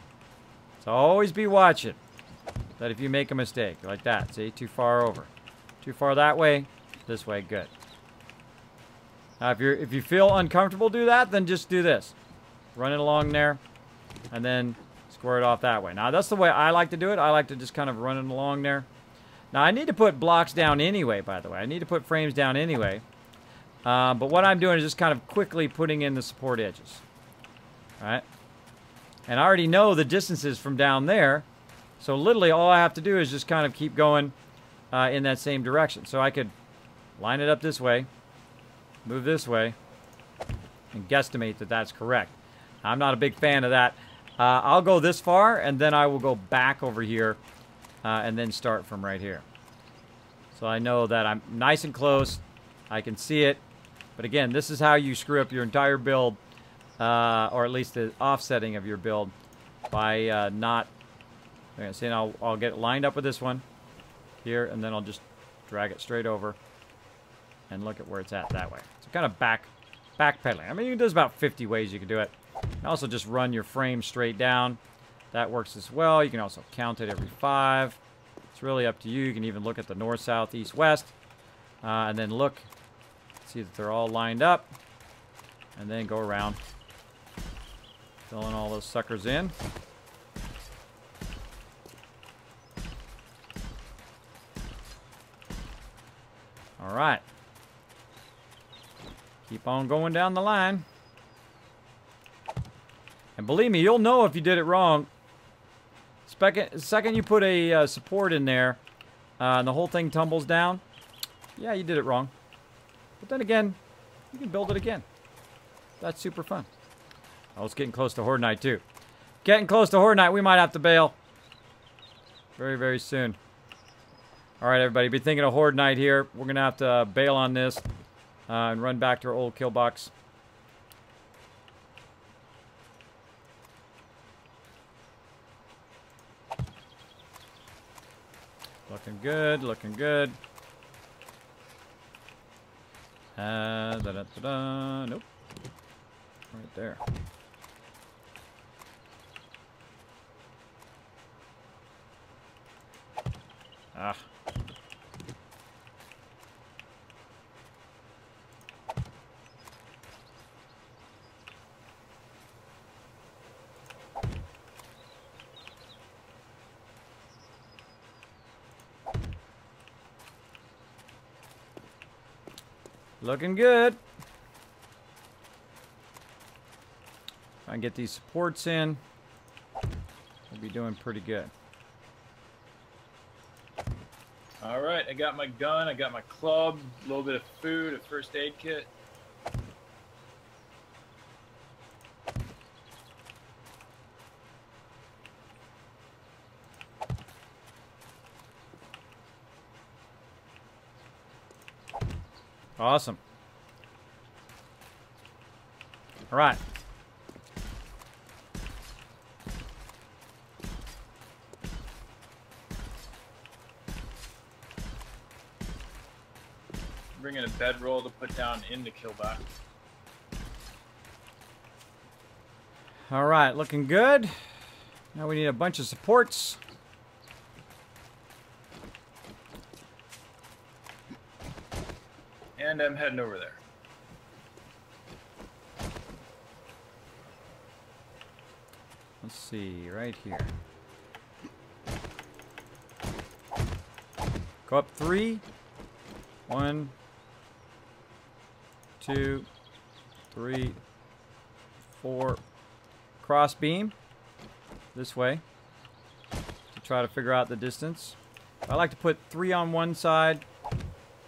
So always be watching that if you make a mistake like that. See, too far over. Too far that way, this way, good. Now, if you feel uncomfortable do that, then just do this. Run it along there, and then square it off that way. Now, that's the way I like to do it. I like to just kind of run it along there. Now, I need to put blocks down anyway, by the way. I need to put frames down anyway. But what I'm doing is just kind of quickly putting in the support edges. All right? And I already know the distances from down there. So literally all I have to do is just kind of keep going in that same direction. So I could line it up this way, move this way, and guesstimate that that's correct. I'm not a big fan of that. I'll go this far, and then I will go back over here and then start from right here. So I know that I'm nice and close. I can see it. But again, this is how you screw up your entire build, or at least the offsetting of your build, by not... Okay, see, now I'll get it lined up with this one here, and then I'll just drag it straight over and look at where it's at that way. So kind of backpedaling. I mean, there's about 50 ways you can do it. You can also just run your frame straight down. That works as well. You can also count it every 5. It's really up to you. You can even look at the north, south, east, west, and then look, see that they're all lined up, and then go around filling all those suckers in. All right. Keep on going down the line. And believe me, you'll know if you did it wrong. Second you put a support in there, and the whole thing tumbles down, yeah, you did it wrong. But then again, you can build it again. That's super fun. Oh, it's getting close to Horde Night, too. Getting close to Horde Night. We might have to bail very, very soon. All right, everybody, be thinking of Horde Night here. We're going to have to bail on this and run back to our old kill box. Looking good, looking good. Nope. Right there. Ah. Looking good. If I can get these supports in, we'll be doing pretty good. All right, I got my gun, I got my club, a little bit of food, a first aid kit. Awesome. All right. bringing a bedroll to put down in the kill box. All right, looking good. Now we need a bunch of supports. And I'm heading over there. Let's see, right here. Go up 3. 1, 2, 3, 4. Cross beam this way to try to figure out the distance. I like to put 3 on one side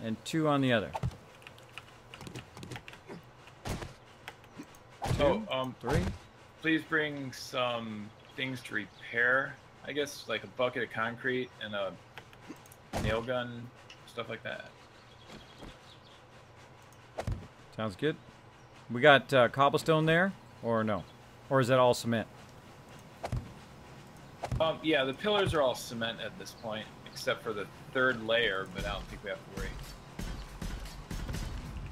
and 2 on the other. 2, 3. Please bring some things to repair. I guess like a bucket of concrete and a nail gun, stuff like that. Sounds good. We got cobblestone there, or no? Or is that all cement? Yeah, the pillars are all cement at this point, except for the 3rd layer, but I don't think we have to worry.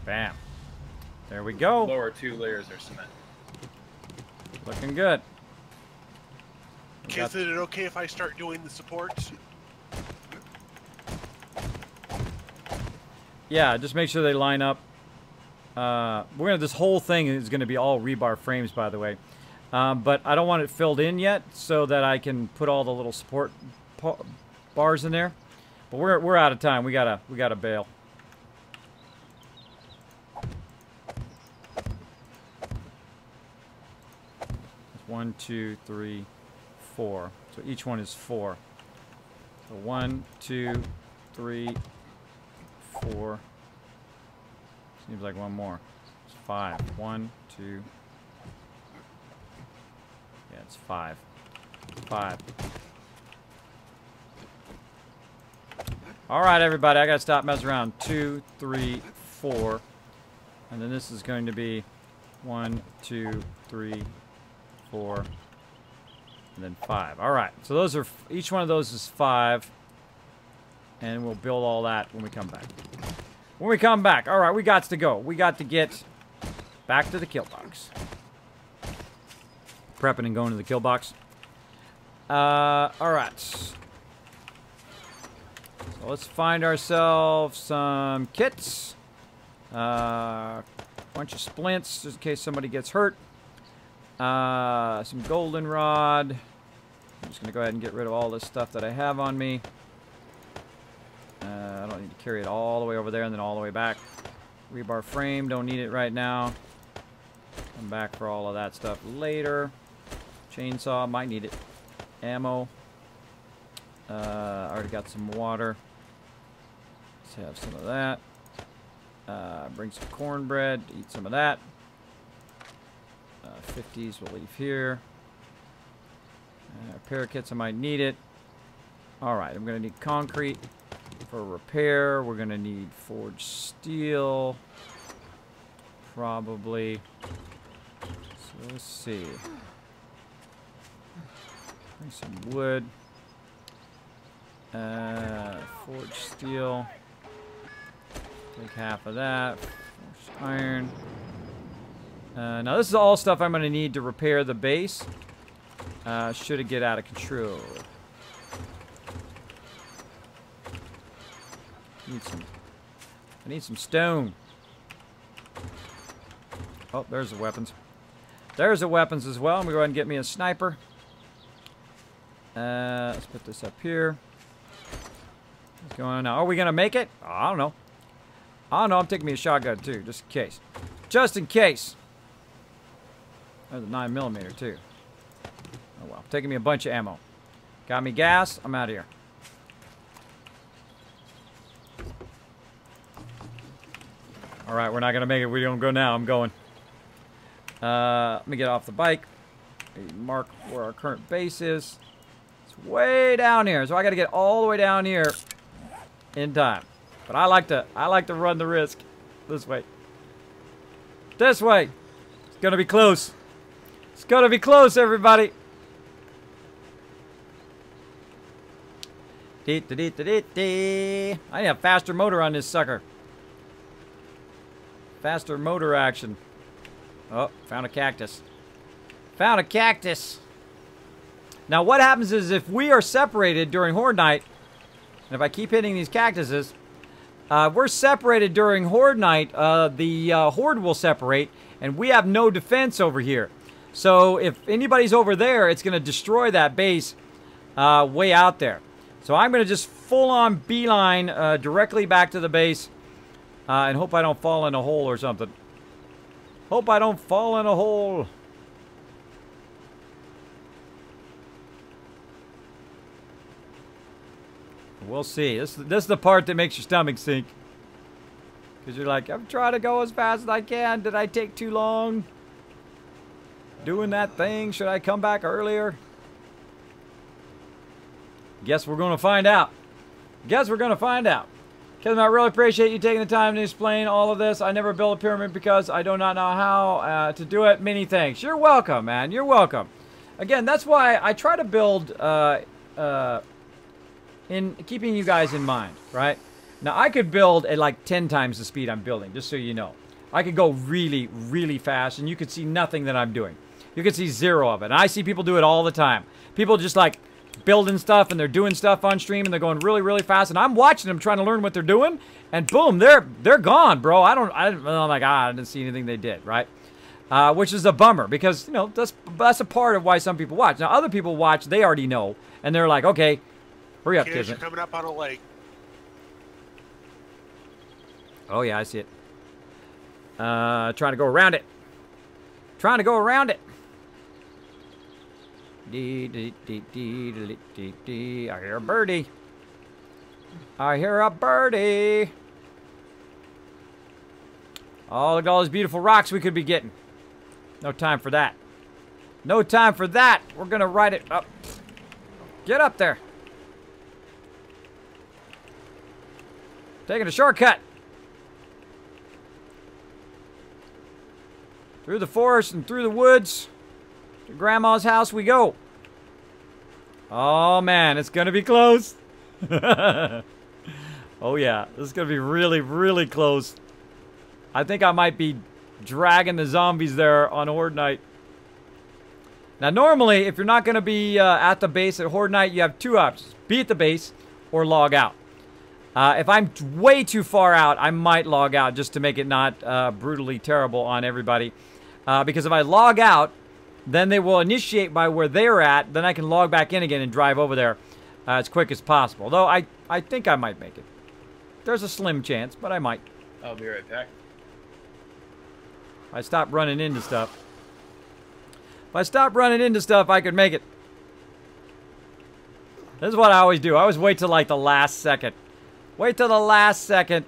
Bam. There we go. Lower 2 layers are cement. Looking good. Okay, is it okay if I start doing the supports? Yeah, just make sure they line up. This whole thing is gonna be all rebar frames, by the way. But I don't want it filled in yet, so that I can put all the little support bars in there. But we're out of time. We gotta bail. That's 1, 2, 3, 4. So each one is 4. So 1, 2, 3, 4. Seems like one more. It's 5. 1, 2. Yeah, it's 5. 5. All right, everybody. I gotta stop messing around. 2, 3, 4, and then this is going to be 1, 2, 3, 4, and then 5. All right. So those are each one of those is 5, and we'll build all that when we come back. When we come back. All right, we got to go. We got to get back to the kill box. Prepping and going to the kill box. All right. So let's find ourselves some kits. Bunch of splints, just in case somebody gets hurt. Some goldenrod. I'm just going to go ahead and get rid of all this stuff that I have on me. I don't need to carry it all the way over there and then all the way back. Rebar frame, don't need it right now. Come back for all of that stuff later. Chainsaw, might need it. Ammo. Already got some water. Let's have some of that. Bring some cornbread, eat some of that. 50s we'll leave here. Repair kits, I might need it. Alright, I'm going to need concrete for repair. We're going to need forged steel. Probably. So let's see. Bring some wood. Forged steel. Take half of that. Forged iron. Now this is all stuff I'm going to need to repair the base. Should it get out of control. I need some stone. Oh, there's the weapons. There's the weapons as well. I'm going to go ahead and get me a sniper. Let's put this up here. What's going on now? Are we going to make it? Oh, I don't know. I don't know. I'm taking me a shotgun too, just in case. Just in case. There's a 9mm too. Oh well. Taking me a bunch of ammo. Got me gas. I'm out of here. Alright, we're not going to make it. We don't go now. I'm going. Let me get off the bike. Mark where our current base is. It's way down here. So I got to get all the way down here in time. But I like to run the risk this way. This way. It's going to be close. It's going to be close, everybody. I need a faster motor on this sucker. Faster motor action. Oh, found a cactus. Found a cactus. Now what happens is if we are separated during Horde Night, and if I keep hitting these cactuses, we're separated during Horde Night, the Horde will separate, and we have no defense over here. So if anybody's over there, it's going to destroy that base way out there. So I'm going to just full-on beeline directly back to the base and hope I don't fall in a hole or something. Hope I don't fall in a hole. We'll see. This is the part that makes your stomach sink. Because you're like, I'm trying to go as fast as I can. Did I take too long doing that thing? Should I come back earlier? Guess we're going to find out. Guess we're going to find out. Kismet, I really appreciate you taking the time to explain all of this. I never built a pyramid because I do not know how to do it. Many thanks. You're welcome, man. You're welcome. Again, that's why I try to build in keeping you guys in mind, right? Now, I could build at like 10 times the speed I'm building, just so you know. I could go really, really fast, and you could see nothing that I'm doing. You could see zero of it. And I see people do it all the time. People just like building stuff, and they're doing stuff on stream, and they're going really, really fast, and I'm watching them trying to learn what they're doing, and boom, they're gone, bro. I'm like, I didn't see anything they did, right? Which is a bummer, because, you know, that's a part of why some people watch. Now, other people watch, they already know, and they're like, okay, hurry up, Kids, Kismet. you're coming up on a lake. Oh, yeah, I see it. Trying to go around it. Trying to go around it. I hear a birdie. I hear a birdie. Oh, look at all those beautiful rocks we could be getting. No time for that. No time for that. We're going to ride it up. Get up there. Taking a shortcut. Through the forest and through the woods. To Grandma's house we go. Oh, man. It's going to be close. Oh, yeah. This is going to be really, really close. I think I might be dragging the zombies there on Horde Night. Now, normally, if you're not going to be at the base at Horde Night, you have two options. Be at the base or log out. If I'm way too far out, I might log out just to make it not brutally terrible on everybody. Because if I log out, then they will initiate by where they're at. Then I can log back in again and drive over there as quick as possible. Though I think I might make it. There's a slim chance, but I might. I'll be right back. If I stop running into stuff. If I stop running into stuff, I could make it. This is what I always do. I always wait till like the last second. Wait till the last second.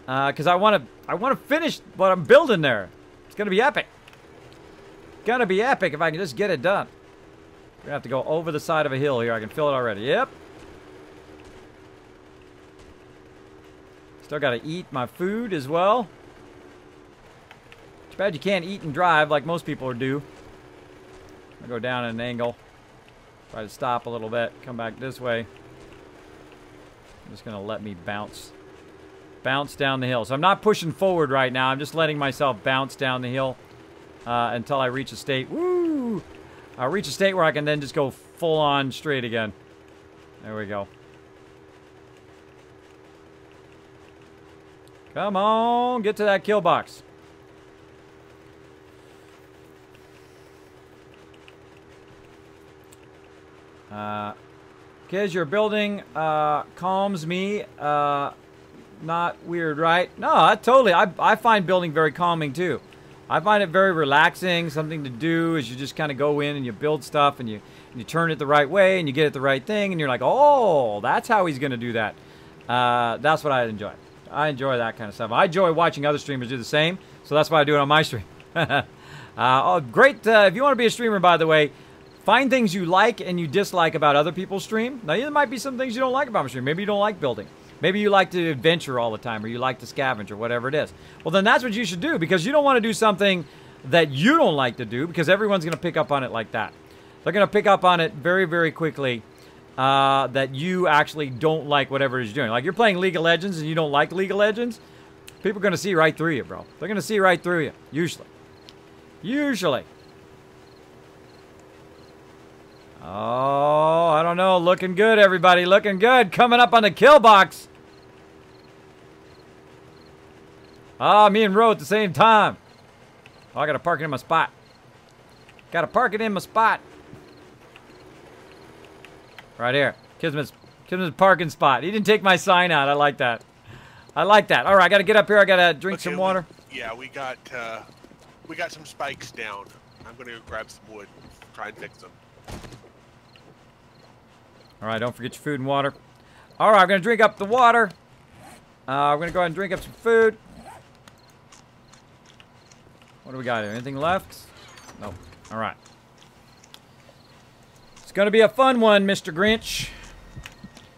Because I want to finish what I'm building there. It's going to be epic. Gonna be epic if I can just get it done. We're gonna have to go over the side of a hill here. I can feel it already. Yep. Still gotta eat my food as well. Too bad you can't eat and drive like most people do. I'll go down at an angle. Try to stop a little bit. Come back this way. I'm just gonna let me bounce. Bounce down the hill. So I'm not pushing forward right now. I'm just letting myself bounce down the hill. Until I reach a state. Woo! I'll reach a state where I can then just go full on straight again. There we go. Come on, get to that kill box. Kids, your building calms me. Not weird, right? No, totally. I find building very calming too. I find it very relaxing, something to do as you just kind of go in and you build stuff and you turn it the right way and you get it the right thing and you're like, oh, that's how he's going to do that. That's what I enjoy. I enjoy that kind of stuff. I enjoy watching other streamers do the same, so that's why I do it on my stream. Oh, great. If you want to be a streamer, by the way, find things you like and you dislike about other people's stream. Now, there might be some things you don't like about my stream. Maybe you don't like building. Maybe you like to adventure all the time, or you like to scavenge, or whatever it is. Well, then that's what you should do, because you don't want to do something that you don't like to do, because everyone's going to pick up on it like that. They're going to pick up on it very, very quickly that you actually don't like whatever it is you're doing. Like, you're playing League of Legends and you don't like League of Legends, People are going to see right through you, bro. They're going to see right through you. Usually. Usually. Oh, I don't know. Looking good, everybody. Looking good. Coming up on the kill box. Ah, me and Ro at the same time. Oh, I got to park it in my spot. Got to park it in my spot. Right here. Kismet's parking spot. He didn't take my sign out. I like that. I like that. All right, I got to get up here. I got to drink some water. Yeah, we got some spikes down. I'm going to go grab some wood. Try and fix them. All right, don't forget your food and water. All right, I'm going to drink up the water. We're going to go ahead and drink up some food. What do we got here? Anything left? Nope. All right. It's going to be a fun one, Mr. Grinch.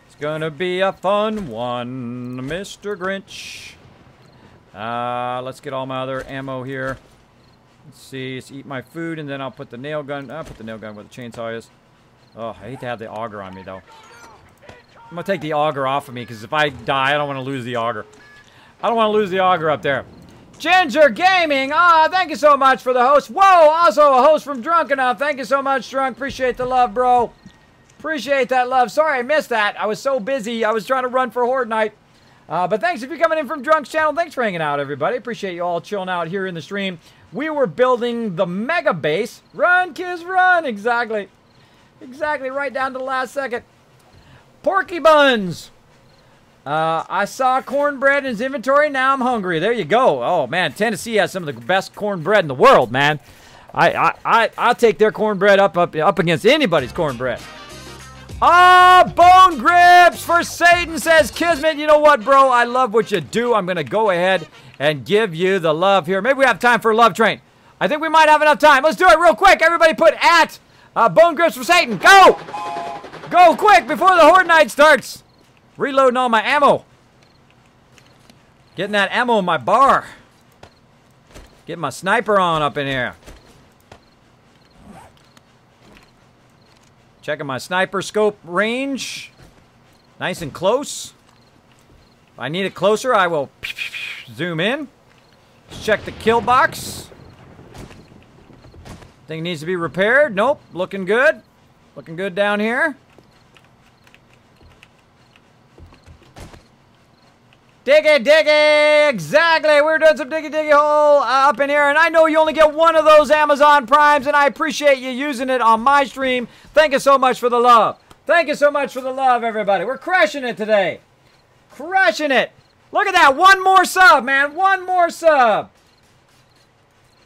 It's going to be a fun one, Mr. Grinch. Let's get all my other ammo here. Let's see. Let's eat my food, and then I'll put the nail gun. I'll put the nail gun where the chainsaw is. Oh, I hate to have the auger on me, though. I'm going to take the auger off of me, because if I die, I don't want to lose the auger. I don't want to lose the auger up there. Ginger Gaming, thank you so much for the host. Whoa, also a host from Drunk Enough. Thank you so much, Drunk. Appreciate the love, bro. Appreciate that love. Sorry I missed that. I was so busy. I was trying to run for Horde Night. But thanks if you're coming in from Drunk's channel. Thanks for hanging out, everybody. Appreciate you all chilling out here in the stream. We were building the mega base. Run, kids, run. Exactly. Exactly, right down to the last second. Porky Buns. I saw cornbread in his inventory. Now I'm hungry. There you go. Oh, man. Tennessee has some of the best cornbread in the world, man. I'll take their cornbread up against anybody's cornbread. Bone grips for Satan, says Kismet. You know what, bro? I love what you do. I'm going to go ahead and give you the love here. Maybe we have time for a love train. I think we might have enough time. Let's do it real quick. Everybody put at Bone grips for Satan. Go! Go quick before the Horde Night starts. Reloading all my ammo. Getting that ammo in my bar. Getting my sniper on up in here. Checking my sniper scope range. Nice and close. If I need it closer, I will zoom in. Let's check the kill box. Thing needs to be repaired. Nope. Looking good. Looking good down here. Diggy, diggy! Exactly! We're doing some diggy, diggy hole up in here. And I know you only get one of those Amazon Primes, and I appreciate you using it on my stream. Thank you so much for the love. Thank you so much for the love, everybody. We're crushing it today. Crushing it. Look at that. One more sub, man. One more sub.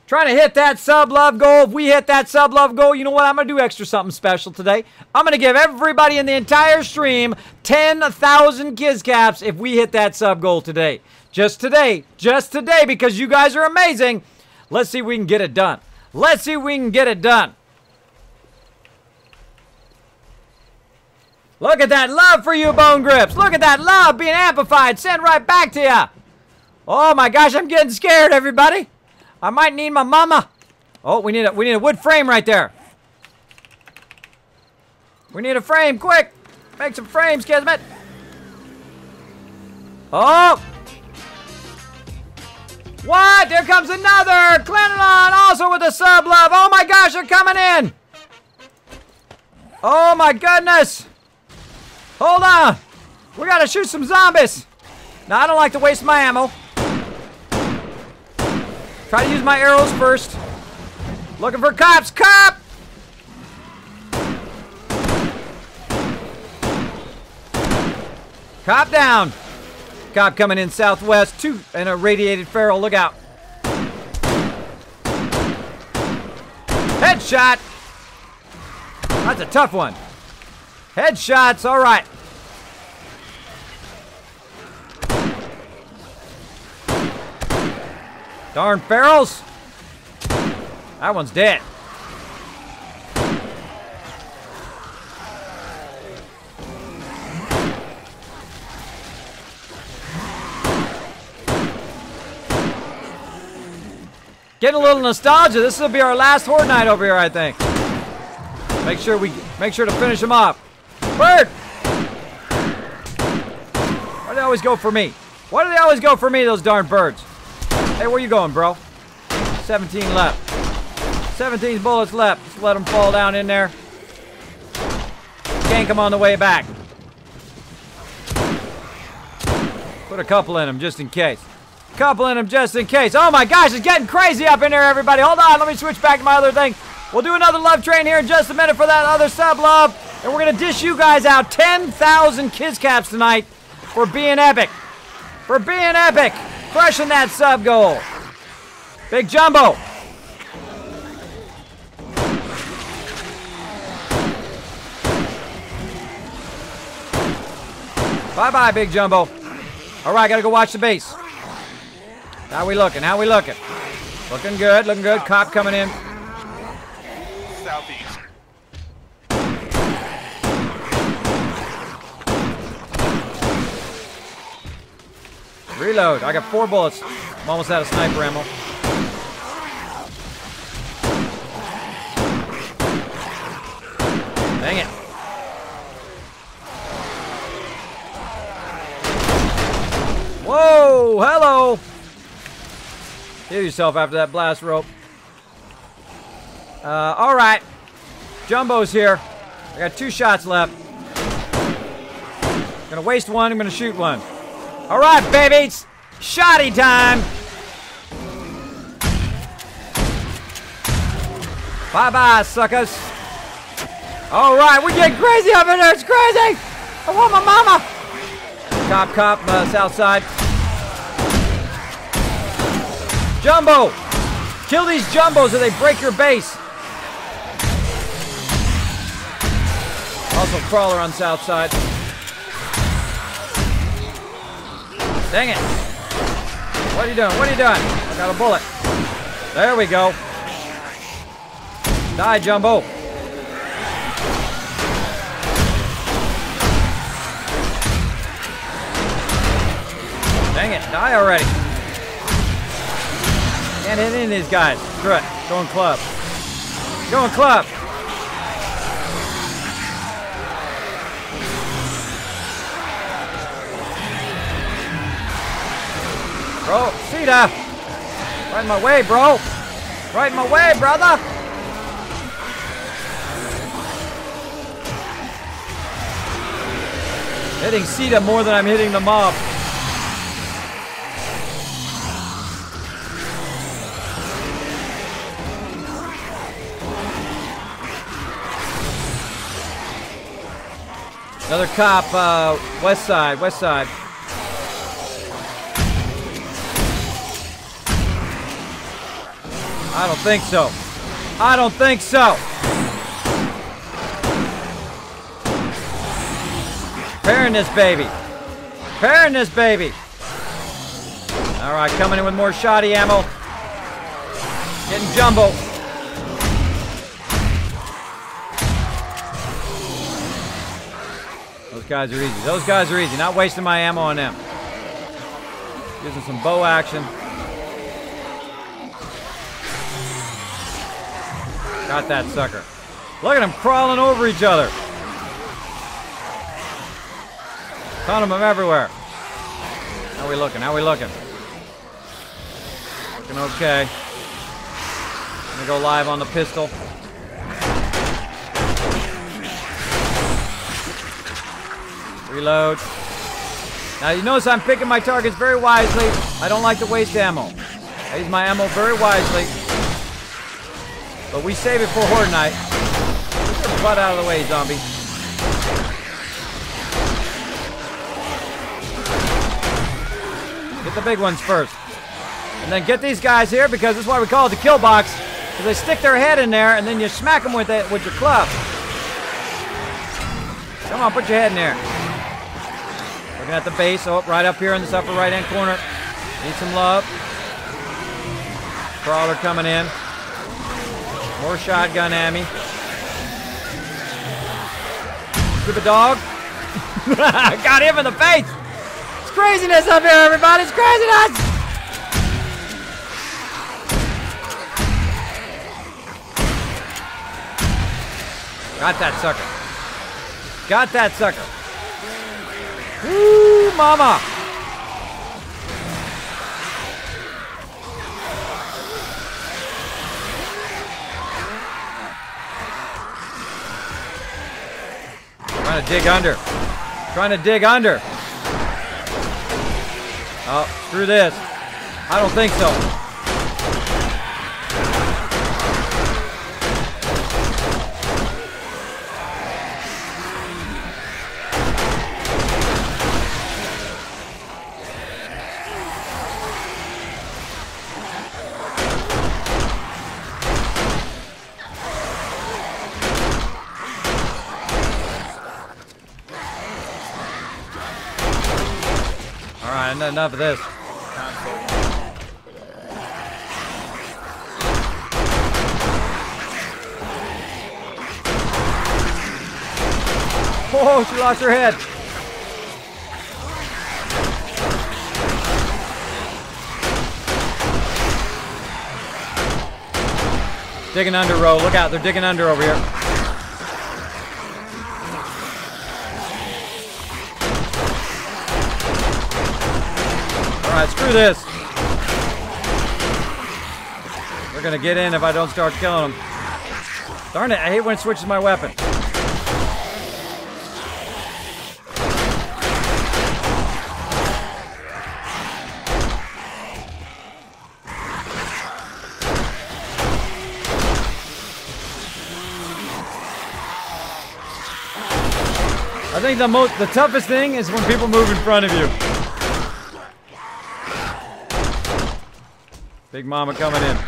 Trying to hit that sub-love goal. If we hit that sub-love goal, you know what? I'm going to do extra something special today. I'm going to give everybody in the entire stream 10,000 Kiz Caps if we hit that sub goal today. Just today. Just today, because you guys are amazing. Let's see if we can get it done. Let's see if we can get it done. Look at that love for you, Bone Grips. Look at that love being amplified. Sent right back to you. Oh, my gosh. I'm getting scared, everybody. I might need my mama. Oh, we need a wood frame right there. We need a frame, quick. Make some frames, Kismet. Oh. What? There comes another. Clenalon also with a sub love. Oh my gosh, they're coming in. Oh my goodness. Hold on. We gotta shoot some zombies. Now, I don't like to waste my ammo. Try to use my arrows first. Looking for cops. Cop! Cop down. Cop coming in southwest. Two and a radiated feral. Look out. Headshot. That's a tough one. Headshots. All right. Darn ferals. That one's dead. Getting a little nostalgia. This will be our last Horde Night over here, I think. Make sure to finish them off. Bird! Why do they always go for me? Why do they always go for me, those darn birds? Hey, where you going, bro? 17 left. 17 bullets left. Just let them fall down in there. Gank them on the way back. Put a couple in them just in case. Couple in them just in case. Oh my gosh, it's getting crazy up in here, everybody. Hold on, let me switch back to my other thing. We'll do another love train here in just a minute for that other sub love. And we're going to dish you guys out 10,000 Kiz Caps tonight for being epic. For being epic. Crushing that sub goal. Big Jumbo. Bye-bye, Big Jumbo. All right, got to go watch the base. How we looking? How we looking? Looking good, looking good. Cop coming in. Southeast. Reload. I got 4 bullets. I'm almost out of sniper ammo. Dang it. Whoa! Hello! Heal yourself after that blast rope. Alright. Jumbo's here. I got 2 shots left. Gonna waste one, I'm gonna shoot one. Alright, babies! Shotty time! Bye-bye, suckers. Alright, we're getting crazy up in there, it's crazy! I want my mama! Cop, south side. Jumbo! Kill these Jumbos or they break your base. Also, crawler on south side. Dang it. What are you doing? What are you doing? I got a bullet. There we go. Die, Jumbo. Dang it. Die already. Can't hit any of these guys. Screw it. Going club. Going club. Bro, Sita! Right in my way, bro! Right in my way, brother! Hitting Sita more than I'm hitting the mob. Another cop, west side, west side. I don't think so. I don't think so. Pairing this baby. Pairing this baby. All right, coming in with more shoddy ammo. Getting Jumbo. Those guys are easy. Those guys are easy. Not wasting my ammo on them. Using some bow action. Got that sucker. Look at them crawling over each other. Ton of them everywhere. How we looking? How we looking? Looking okay. Gonna go live on the pistol. Reload. Now you notice I'm picking my targets very wisely. I don't like to waste ammo. I use my ammo very wisely. But we save it for Horde Night. Get your butt out of the way, zombie. Get the big ones first. And then get these guys here, because this is why we call it the kill box. Because they stick their head in there, and then you smack them with it with your club. Come on, put your head in there. Looking at the base, oh, right up here in this upper right-hand corner. Need some love. Crawler coming in. More shotgun ammo. Stupid dog. Got him in the face. It's craziness up here, everybody. It's craziness. Got that sucker. Got that sucker. Woo, mama. Trying to dig under. Trying to dig under. Oh, screw this. I don't think so. Alright, enough of this. Oh, she lost her head. Digging under, Ro. Look out, they're digging under over here. Alright, screw this. They're gonna get in if I don't start killing them. Darn it, I hate when it switches my weapon. I think the toughest thing is when people move in front of you. Big Mama coming in.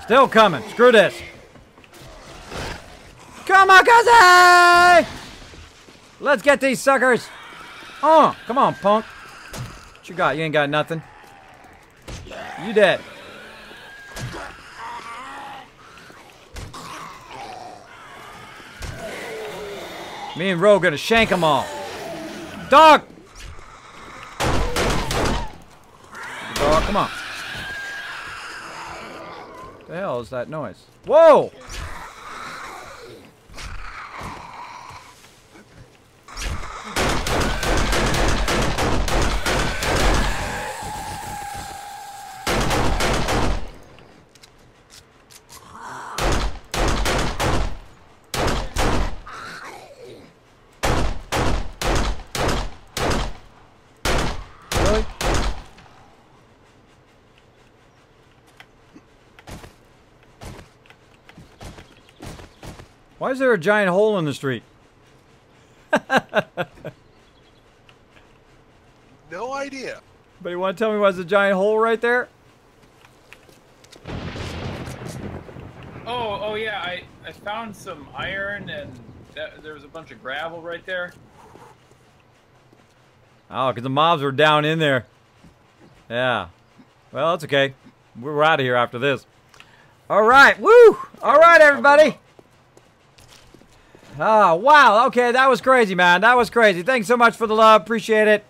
Still coming. Screw this. Come on, Kaze! Let's get these suckers. Oh, come on, punk. What you got? You ain't got nothing. You dead. Me and Ro gonna shank them all. Dog! Dog, come on. What the hell is that noise? Whoa! Really? Why is there a giant hole in the street? No idea. But you want to tell me why there's a giant hole right there? Oh yeah, I found some iron and there was a bunch of gravel right there. Oh, because the mobs were down in there. Yeah. Well, that's okay. We're out of here after this. All right. Woo! All right, everybody. Oh, wow. Okay, that was crazy, man. That was crazy. Thanks so much for the love. Appreciate it.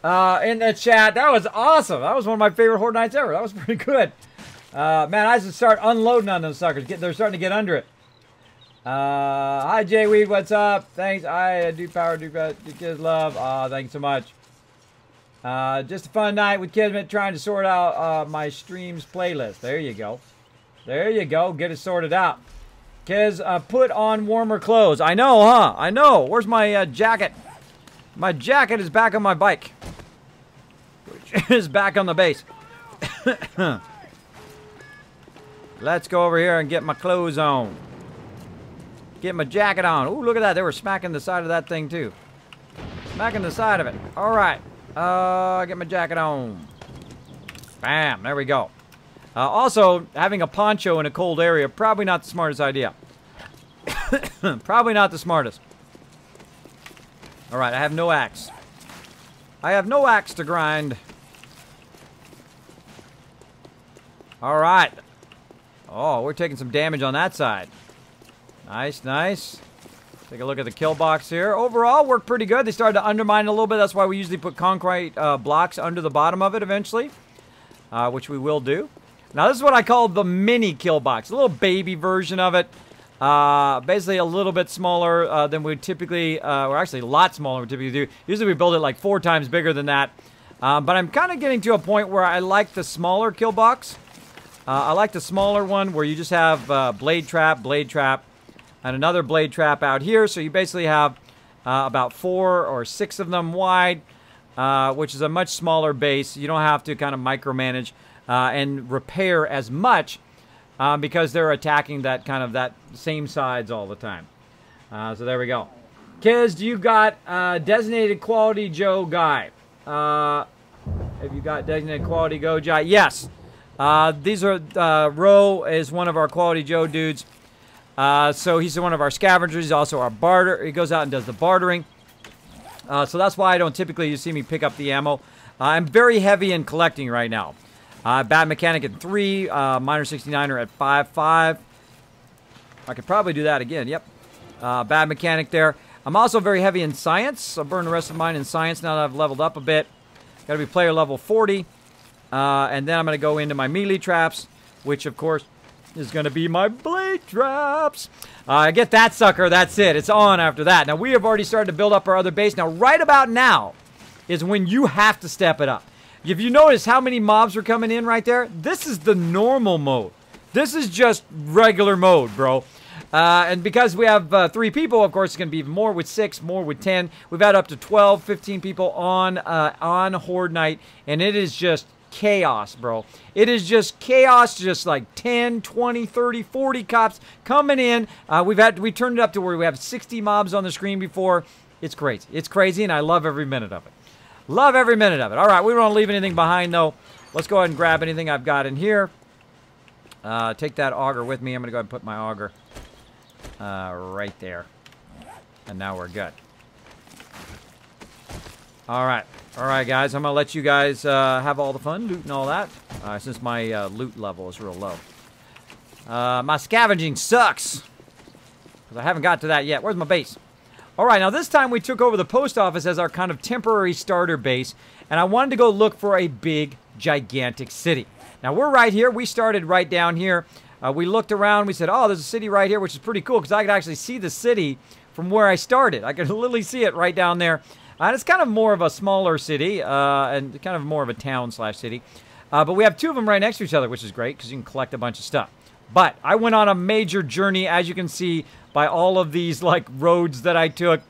In the chat. That was awesome. That was one of my favorite Horde nights ever. That was pretty good. Man, I just start unloading on those suckers. They're starting to get under it. Hi, Jay Weed. What's up? Thanks. I do power, do kids love. Thanks so much. Just a fun night with Kismet trying to sort out my streams playlist. There you go. There you go. Get it sorted out. Kiz, put on warmer clothes. I know, huh? I know. Where's my jacket? My jacket is back on my bike. Which is back on the base. Let's go over here and get my clothes on. Get my jacket on. Ooh, look at that. They were smacking the side of that thing, too. Smacking the side of it. All right. Get my jacket on. Bam. There we go. Also, having a poncho in a cold area, probably not the smartest idea. Probably not the smartest. All right, I have no axe. I have no axe to grind. All right. Oh, we're taking some damage on that side. Nice, nice. Take a look at the kill box here. Overall, worked pretty good. They started to undermine a little bit. That's why we usually put concrete blocks under the bottom of it eventually, which we will do. Now, this is what I call the mini kill box. A little baby version of it. Basically a little bit smaller than we typically, or actually a lot smaller than we typically do. Usually we build it like 4 times bigger than that. But I'm kind of getting to a point where I like the smaller kill box. I like the smaller one where you just have blade trap, and another blade trap out here. So you basically have about 4 or 6 of them wide, which is a much smaller base. You don't have to kind of micromanage and repair as much because they're attacking that kind of that same sides all the time. So there we go. Kids, do you got designated quality Joe guy? Have you got designated quality Go guy? Yes. These are Ro is one of our quality Joe dudes. So he's one of our scavengers. He's also our barter. He goes out and does the bartering. So that's why I don't typically you see me pick up the ammo. I'm very heavy in collecting right now. Bad Mechanic at 3, Miner 69er at 5.5. I could probably do that again. Yep. Bad Mechanic there. I'm also very heavy in science. I'll burn the rest of mine in science now that I've leveled up a bit. Got to be player level 40. And then I'm going to go into my melee traps, which of course is going to be my blade traps. Get that sucker. That's it. It's on after that. Now we have already started to build up our other base. Now right about now is when you have to step it up. If you notice how many mobs are coming in right there, this is the normal mode. This is just regular mode, bro. And because we have 3 people, of course, it's going to be even more with 6, more with 10. We've had up to 12, 15 people on Horde Night, and it is just chaos, bro. It is just chaos, just like 10, 20, 30, 40 cops coming in. We turned it up to where we have 60 mobs on the screen before. It's crazy. It's crazy, and I love every minute of it. Love every minute of it. All right, we don't want to leave anything behind, though. Let's go ahead and grab anything I've got in here. Take that auger with me. I'm going to go ahead and put my auger right there. And now we're good. All right. All right, guys. I'm going to let you guys have all the fun, loot and all that, since my loot level is real low. My scavenging sucks, because I haven't got to that yet. Where's my base? All right, now this time we took over the post office as our kind of temporary starter base, and I wanted to go look for a big, gigantic city. Now, we're right here. We started right down here. We looked around. We said, oh, there's a city right here, which is pretty cool because I could actually see the city from where I started. I could literally see it right down there. And it's kind of more of a smaller city and kind of more of a town/city. But we have 2 of them right next to each other, which is great because you can collect a bunch of stuff. But I went on a major journey, as you can see, by all of these like roads that I took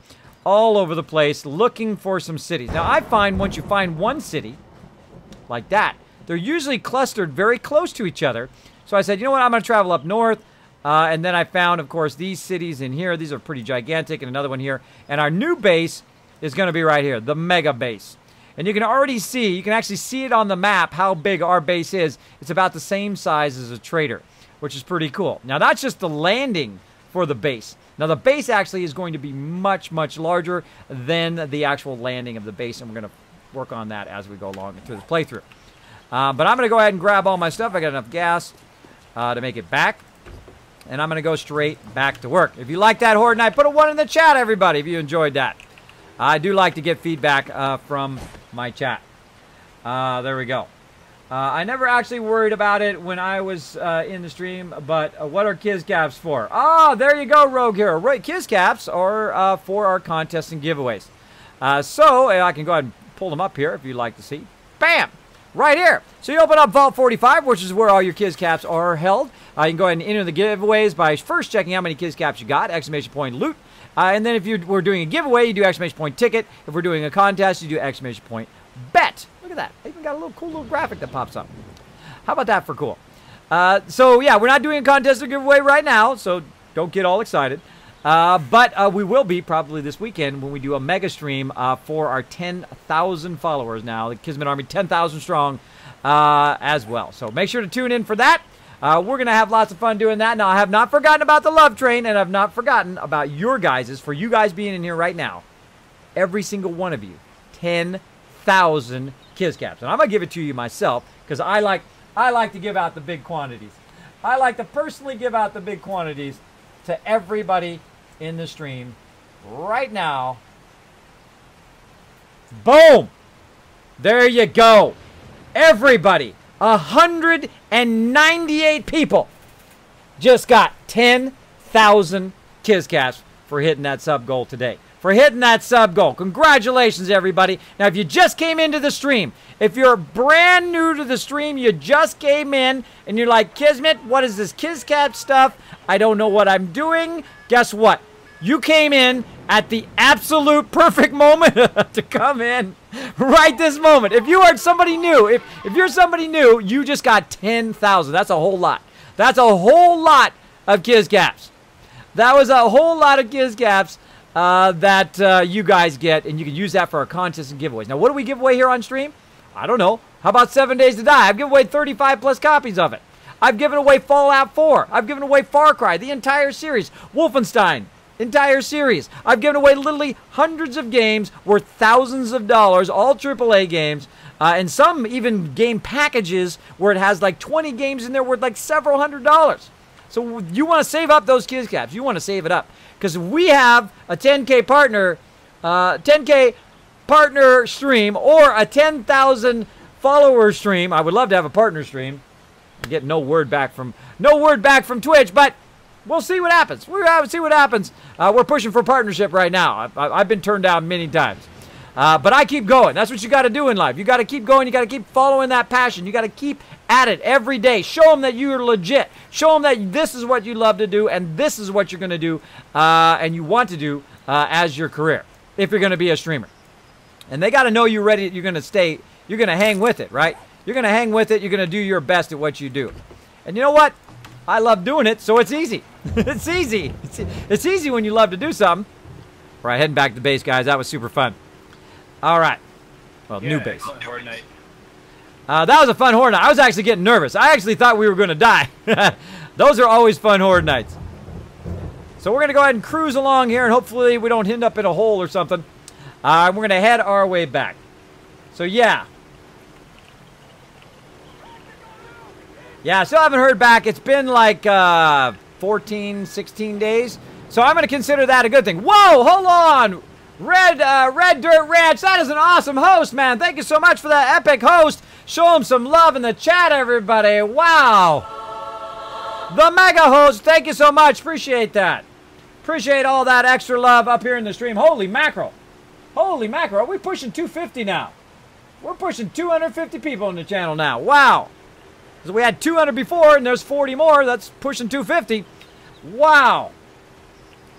all over the place looking for some cities. Now, I find once you find one city like that, they're usually clustered very close to each other. So I said, you know what, I'm going to travel up north. And then I found, of course, these cities in here. These are pretty gigantic, and another one here. And our new base is going to be right here, the mega base. And you can already see, you can actually see it on the map how big our base is. It's about the same size as a trader, which is pretty cool. Now, that's just the landing for the base. Now, the base actually is going to be much, much larger than the actual landing of the base, and we're going to work on that as we go along through this playthrough. But I'm going to go ahead and grab all my stuff. I got enough gas to make it back, and I'm going to go straight back to work. If you like that Horde Night, put a 1 in the chat, everybody, if you enjoyed that. I do like to get feedback from my chat. There we go. I never actually worried about it when I was in the stream, but what are Kiz Caps for? Ah, there you go, Rogue Hero. Right, Kiz Caps are for our contests and giveaways. So I can go ahead and pull them up here if you'd like to see. Bam! Right here. So you open up Vault 45, which is where all your Kiz Caps are held. You can go ahead and enter the giveaways by first checking how many Kiz Caps you got, exclamation point loot. And then if we're doing a giveaway, you do exclamation point ticket. If we're doing a contest, you do exclamation point bet. Look at that. I even got a cool little graphic that pops up. How about that for cool? So, yeah, we're not doing a contest or giveaway right now, so don't get all excited. But we will be probably this weekend when we do a mega stream for our 10,000 followers now. The Kismet Army, 10,000 strong as well. So make sure to tune in for that. We're going to have lots of fun doing that. Now, I have not forgotten about the love train, and I've not forgotten about your guys's, for you guys being in here right now. Every single one of you. 10,000 Kiz Caps. And I'm going to give it to you myself because I like to give out the big quantities. I like to personally give out the big quantities to everybody in the stream right now. Boom! There you go. Everybody, 198 people just got 10,000 Kiscaps for hitting that sub goal today. For hitting that sub goal. Congratulations, everybody. Now, if you just came into the stream, if you're brand new to the stream, you just came in, and you're like, Kismet, what is this Kiscap stuff? I don't know what I'm doing. Guess what? You came in at the absolute perfect moment to come in right this moment. If you are somebody new, if you're somebody new, you just got 10,000. That's a whole lot. That's a whole lot of Kiscaps. That was a whole lot of Kiscaps that you guys get, and you can use that for our contests and giveaways. Now, what do we give away here on stream? I don't know. How about 7 Days to Die? I've given away 35 plus copies of it. I've given away Fallout 4. I've given away Far Cry, the entire series. Wolfenstein, entire series. I've given away literally hundreds of games worth thousands of dollars, all AAA games, and some even game packages where it has like 20 games in there worth like several $100s. So you want to save up those Kiscaps. You want to save it up. Because we have a 10K partner stream or a 10,000 follower stream. I would love to have a partner stream. I get no word back from Twitch, but we'll see what happens. We'll see what happens. We're pushing for partnership right now. I've been turned down many times. But I keep going. That's what you got to do in life. You got to keep going. You got to keep following that passion. You got to keep at it every day. Show them that you're legit. Show them that this is what you love to do, and this is what you're going to do, and you want to do as your career, if you're going to be a streamer. And they got to know you're ready. You're going to stay. You're going to hang with it, right? You're going to hang with it. You're going to do your best at what you do. And you know what? I love doing it, so it's easy. It's easy. It's easy when you love to do something. All right, heading back to base, guys. That was super fun. All right. Well, Yeah, new base. Horde night. That was a fun horde night. I was actually getting nervous. I actually thought we were going to die. Those are always fun horde nights. So we're going to go ahead and cruise along here, and hopefully we don't end up in a hole or something. We're going to head our way back. So, yeah. Yeah, I still haven't heard back. It's been like 14, 16 days. So I'm going to consider that a good thing. Whoa, hold on. Red Dirt Ranch, that is an awesome host, man. Thank you so much for that epic host. Show him some love in the chat, everybody. Wow. The mega host, thank you so much. Appreciate that. Appreciate all that extra love up here in the stream. Holy mackerel. Holy mackerel. We're pushing 250 now. We're pushing 250 people on the channel now. Wow. So we had 200 before, and there's 40 more. That's pushing 250. Wow.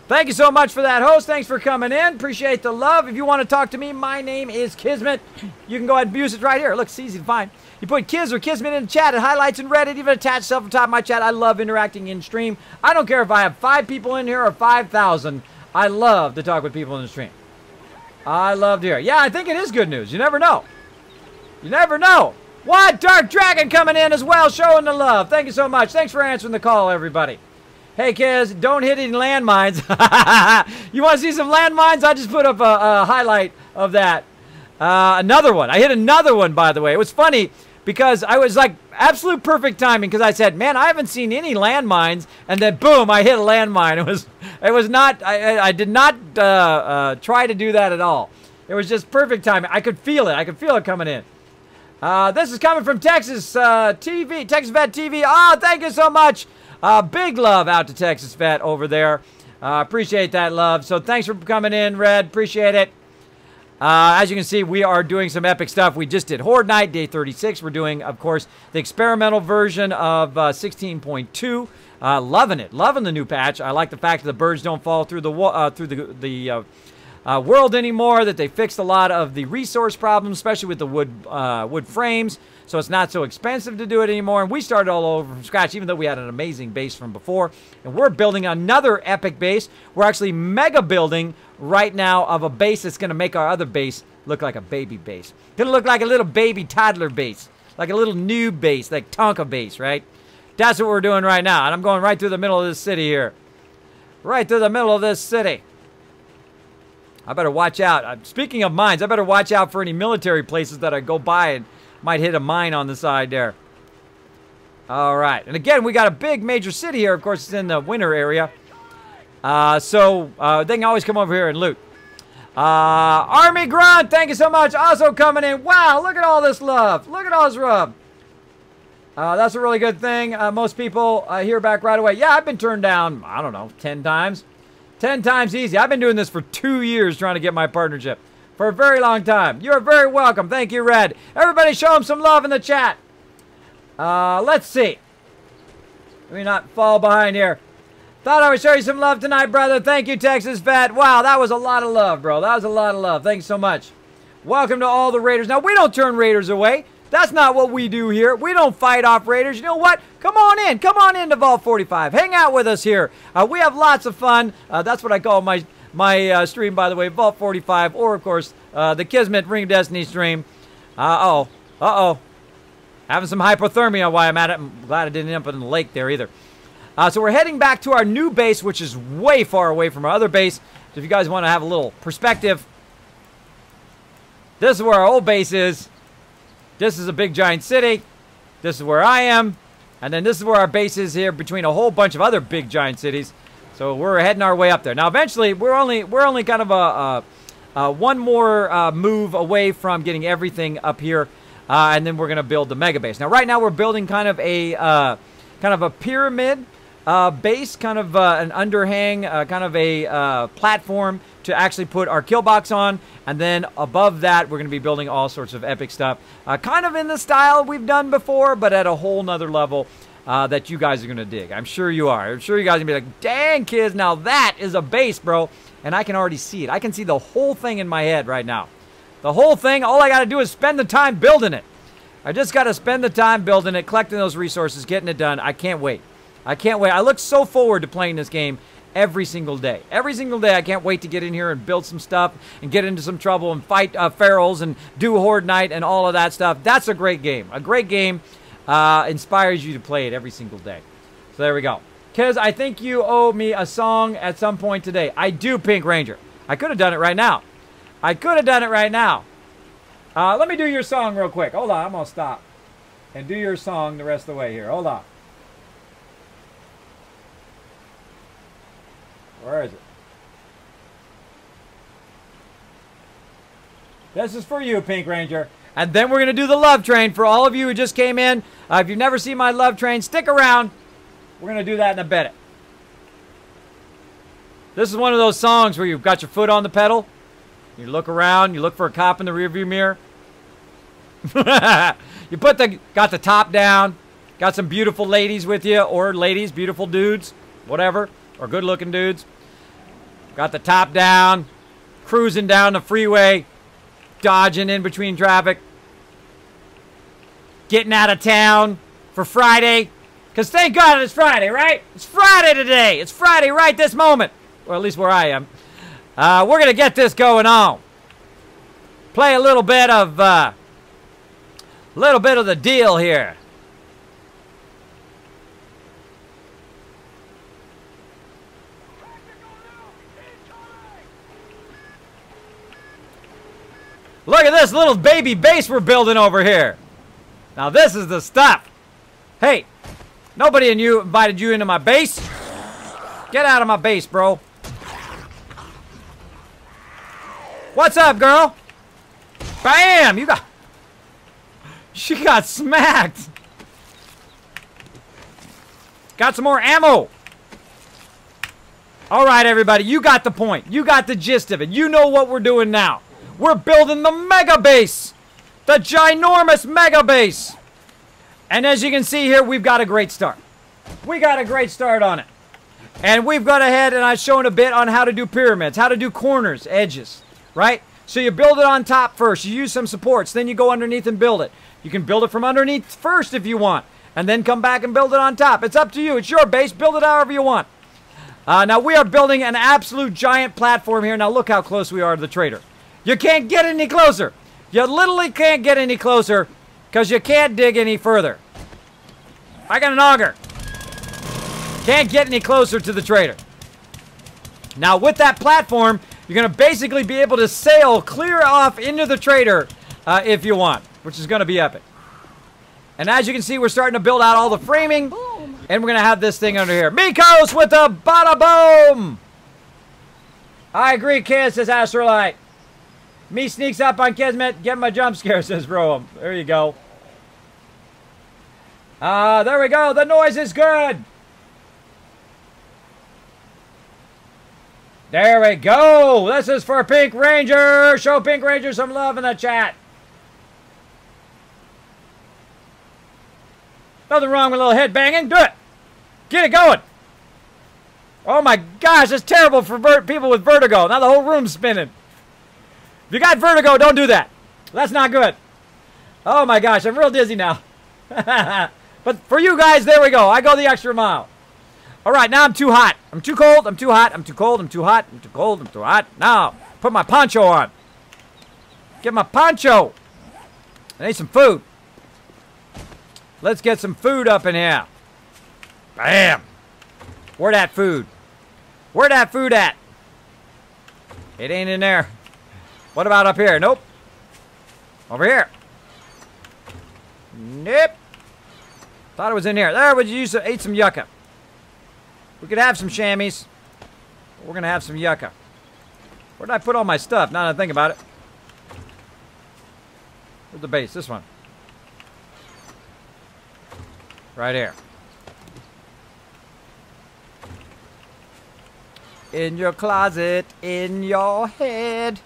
Thank you so much for that, host. Thanks for coming in. Appreciate the love. If you want to talk to me, my name is Kismet. You can go ahead and use it right here. Look, it's easy to find. You put Kiz or Kismet in the chat. It highlights and Reddit. Even attach stuff on top of my chat. I love interacting in stream. I don't care if I have 5 people in here or 5,000. I love to talk with people in the stream. I love to hear it. Yeah, I think it is good news. You never know. You never know. What? Dark Dragon coming in as well, showing the love. Thank you so much. Thanks for answering the call, everybody. Hey, kids, don't hit any landmines. You want to see some landmines? I just put up a highlight of that. Another one. I hit another one, by the way. It was funny because I was like absolute perfect timing because I said, man, I haven't seen any landmines. And then, boom, I hit a landmine. It was not, I did not try to do that at all. It was just perfect timing. I could feel it. I could feel it coming in. This is coming from Texas TV, Texas Vet TV. Oh, thank you so much. Big love out to Texas Vet over there. Appreciate that love. So thanks for coming in, Red. Appreciate it. As you can see, we are doing some epic stuff. We just did Horde Night, day 36. We're doing, of course, the experimental version of 16.2. Loving it. Loving the new patch. I like the fact that the birds don't fall through the world anymore, that they fixed a lot of the resource problems, especially with the wood frames, so it's not so expensive to do it anymore. And we started all over from scratch, even though we had an amazing base from before. And we're building another epic base. We're actually mega building right now of a base that's going to make our other base look like a baby base. Going to look like a little baby toddler base, like a little noob base, like Tonka base, right? That's what we're doing right now. And I'm going right through the middle of this city here. Right through the middle of this city. I better watch out. Speaking of mines, I better watch out for any military places that I go by and might hit a mine on the side there. All right. And again, we got a big major city here. Of course, it's in the winter area. So they can always come over here and loot. Army Grunt, thank you so much. Also coming in. Wow, look at all this love. Look at all this rub. That's a really good thing. Most people hear back right away. Yeah, I've been turned down, I don't know, 10 times. 10 times easy. I've been doing this for 2 years trying to get my partnership. For a very long time. You're very welcome. Thank you, Red. Everybody show him some love in the chat. Let's see. Let me not fall behind here. Thought I would show you some love tonight, brother. Thank you, Texas Vet. Wow, that was a lot of love, bro. That was a lot of love. Thanks so much. Welcome to all the Raiders. Now, we don't turn Raiders away. That's not what we do here. We don't fight off Raiders. You know what? Come on in. Come on into Vault 45. Hang out with us here. We have lots of fun. That's what I call my stream, by the way, Vault 45, or, of course, the Kismet Ring of Destiny stream. Uh-oh. Having some hypothermia while I'm at it. I'm glad I didn't end up in the lake there either. So we're heading back to our new base, which is way far away from our other base. So if you guys want to have a little perspective, this is where our old base is. This is a big giant city. This is where I am. And then this is where our base is here between a whole bunch of other big giant cities. So we're heading our way up there. Now eventually we're only kind of one more move away from getting everything up here. And then we're going to build the mega base. Now right now we're building kind of a pyramid base, kind of an underhang, kind of a platform to actually put our kill box on, and then above that we're going to be building all sorts of epic stuff, kind of in the style we've done before, but at a whole nother level that you guys are going to dig. I'm sure you are. I'm sure you guys are going to be like, dang kids, now that is a base, bro. And I can already see it. I can see the whole thing in my head right now. The whole thing, all I got to do is spend the time building it. I just got to spend the time building it, collecting those resources, getting it done. I can't wait. I can't wait. I look so forward to playing this game every single day. Every single day I can't wait to get in here and build some stuff and get into some trouble and fight ferals and do Horde Night and all of that stuff. That's a great game. A great game inspires you to play it every single day. So there we go. Kiz, I think you owe me a song at some point today. I do, Pink Ranger. I could have done it right now. I could have done it right now. Let me do your song real quick. Hold on, I'm going to stop and do your song the rest of the way here. Hold on. Where is it? This is for you, Pink Ranger. And then we're going to do the love train for all of you who just came in. If you've never seen my love train, stick around. We're going to do that in a bit. This is one of those songs where you've got your foot on the pedal. You look around, you look for a cop in the rearview mirror. You got the top down, got some beautiful ladies with you, or ladies, beautiful dudes, whatever, or good looking dudes. Got the top down, cruising down the freeway, dodging in between traffic, getting out of town for Friday, because thank God it's Friday, right? It's Friday today. It's Friday right this moment, or at least where I am. We're going to get this going on. Play a little bit of the deal here. Look at this little baby base we're building over here. Now this is the stuff. Hey, nobody invited you into my base. Get out of my base, bro. What's up, girl? Bam! She got smacked. Got some more ammo. All right, everybody, you got the point. You got the gist of it. You know what we're doing now. We're building the mega base. The ginormous mega base. And as you can see here, we've got a great start. We got a great start on it. And we've gone ahead and I've shown a bit on how to do pyramids, how to do corners, edges. Right? So you build it on top first. You use some supports. Then you go underneath and build it. You can build it from underneath first if you want. And then come back and build it on top. It's up to you. It's your base. Build it however you want. Now we are building an absolute giant platform here. Now look how close we are to the trader. You can't get any closer. You literally can't get any closer because you can't dig any further. I got an auger. Can't get any closer to the trader. Now with that platform, you're going to basically be able to sail clear off into the trader if you want, which is going to be epic. And as you can see, we're starting to build out all the framing. And we're going to have this thing under here. Mikos with a bada boom! I agree, Kiz, says Astrolite. Me sneaks up on Kismet, get my jump scare, says Bro. There you go. There we go. The noise is good. There we go. This is for Pink Ranger. Show Pink Ranger some love in the chat. Nothing wrong with a little head banging. Do it. Get it going. Oh my gosh, it's terrible for people with vertigo. Now the whole room's spinning. If you got vertigo, don't do that. That's not good. Oh my gosh, I'm real dizzy now. But for you guys, there we go. I go the extra mile. All right, now I'm too hot. I'm too cold. I'm too hot. I'm too cold. I'm too hot. I'm too cold. I'm too hot. Now, put my poncho on. Get my poncho. I need some food. Let's get some food up in here. Bam. Where that food? Where that food at? It ain't in there. What about up here? Nope. Over here. Nope. Thought it was in here. There, we used to ate some yucca. We could have some chamois. We're gonna have some yucca. Where did I put all my stuff? Now that I think about it. Where's the base? This one. Right here. In your closet, in your head.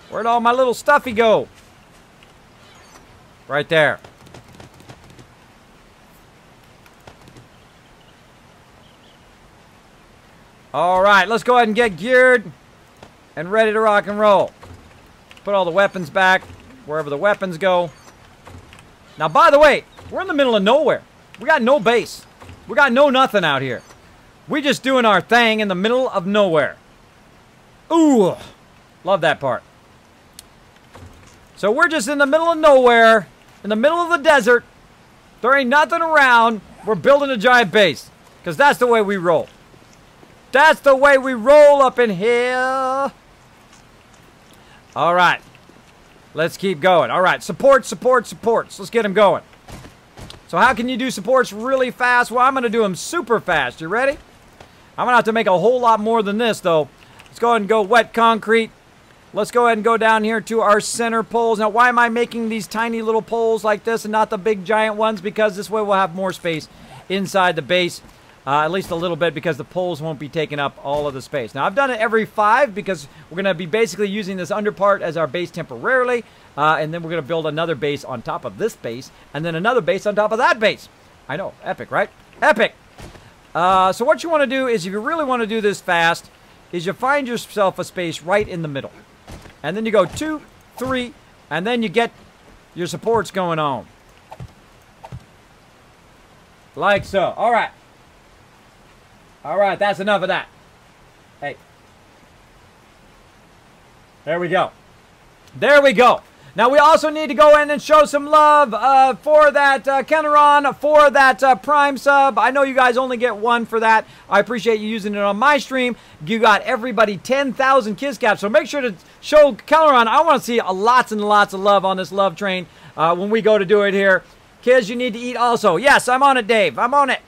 Where'd all my little stuffy go? Right there. All right, let's go ahead and get geared and ready to rock and roll. Put all the weapons back wherever the weapons go. Now, by the way, we're in the middle of nowhere. We got no base. We got no nothing out here. We just doing our thing in the middle of nowhere. Ooh, love that part. So we're just in the middle of nowhere, in the middle of the desert. There ain't nothing around. We're building a giant base because that's the way we roll. That's the way we roll up in here. All right. Let's keep going. All right. Support, support, supports. Let's get them going. So how can you do supports really fast? Well, I'm going to do them super fast. You ready? I'm going to have to make a whole lot more than this, though. Let's go ahead and go wet concrete. Let's go ahead and go down here to our center poles. Now, why am I making these tiny little poles like this and not the big giant ones? Because this way we'll have more space inside the base. At least a little bit, because the poles won't be taking up all of the space. Now, I've done it every 5 because we're going to be basically using this under part as our base temporarily. And then we're going to build another base on top of this base. And then another base on top of that base. I know. Epic, right? Epic. So what you want to do is, if you really want to do this fast, is you find yourself a space right in the middle. And then you go 2, 3, and then you get your supports going on. Like so. All right. All right, that's enough of that. Hey. There we go. There we go. Now, we also need to go in and show some love for that Kenneron, for that Prime sub. I know you guys only get 1 for that. I appreciate you using it on my stream. You got everybody 10,000 kiss caps, so make sure to show Kenneron. I want to see lots and lots of love on this love train when we go to do it here. Kids, you need to eat also. Yes, I'm on it, Dave. I'm on it.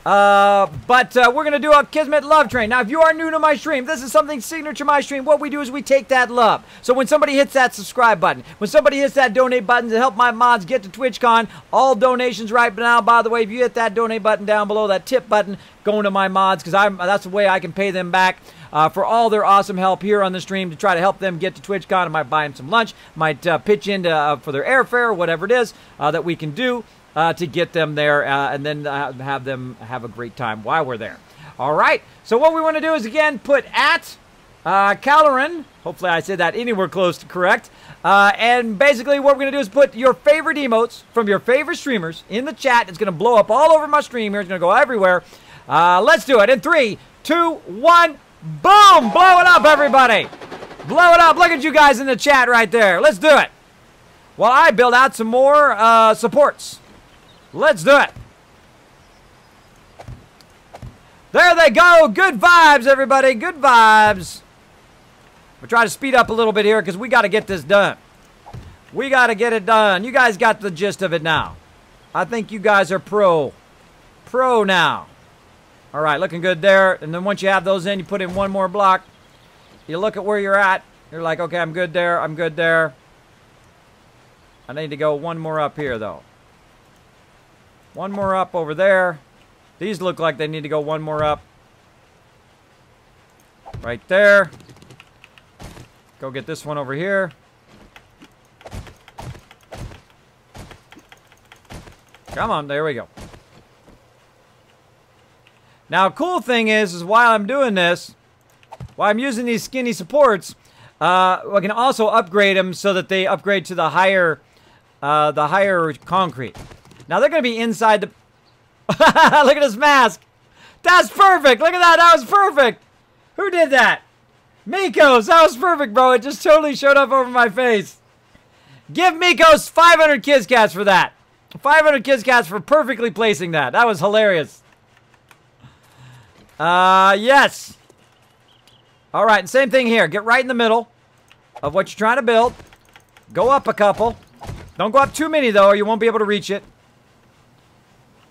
But we're going to do a Kismet love train. Now, if you are new to my stream, this is something signature to my stream. What we do is we take that love. So when somebody hits that subscribe button, when somebody hits that donate button to help my mods get to TwitchCon, all donations right now, by the way, if you hit that donate button down below, that tip button, going to my mods, because that's the way I can pay them back for all their awesome help here on the stream to try to help them get to TwitchCon. I might buy them some lunch, might pitch in for their airfare, whatever it is that we can do. To get them there and then have them have a great time while we're there. All right. So what we want to do is, again, put at Caloran. Hopefully I said that anywhere close to correct. And basically what we're going to do is put your favorite emotes from your favorite streamers in the chat. It's going to blow up all over my stream here. It's going to go everywhere. Let's do it. In 3, 2, 1. Boom! Blow it up, everybody. Blow it up. Look at you guys in the chat right there. Let's do it. While I build out some more supports. Let's do it. There they go. Good vibes, everybody. Good vibes. We'll try to speed up a little bit here because we got to get this done. We got to get it done. You guys got the gist of it now. I think you guys are pro now. All right, looking good there. And then once you have those in, you put in one more block. You look at where you're at. You're like, okay, I'm good there. I'm good there. I need to go one more up here, though. One more up over there. These look like they need to go one more up. Right there. Go get this one over here. Come on, there we go. Now, cool thing is while I'm doing this, while I'm using these skinny supports, we can also upgrade them so that they upgrade to the higher concrete. Now they're going to be inside the... Look at this mask. That's perfect. Look at that. That was perfect. Who did that? Mikos. That was perfect, bro. It just totally showed up over my face. Give Mikos 500 Kiss Cats for that. 500 Kiss Cats for perfectly placing that. That was hilarious. Yes. All right, and same thing here. Get right in the middle of what you're trying to build. Go up a couple. Don't go up too many, though, or you won't be able to reach it.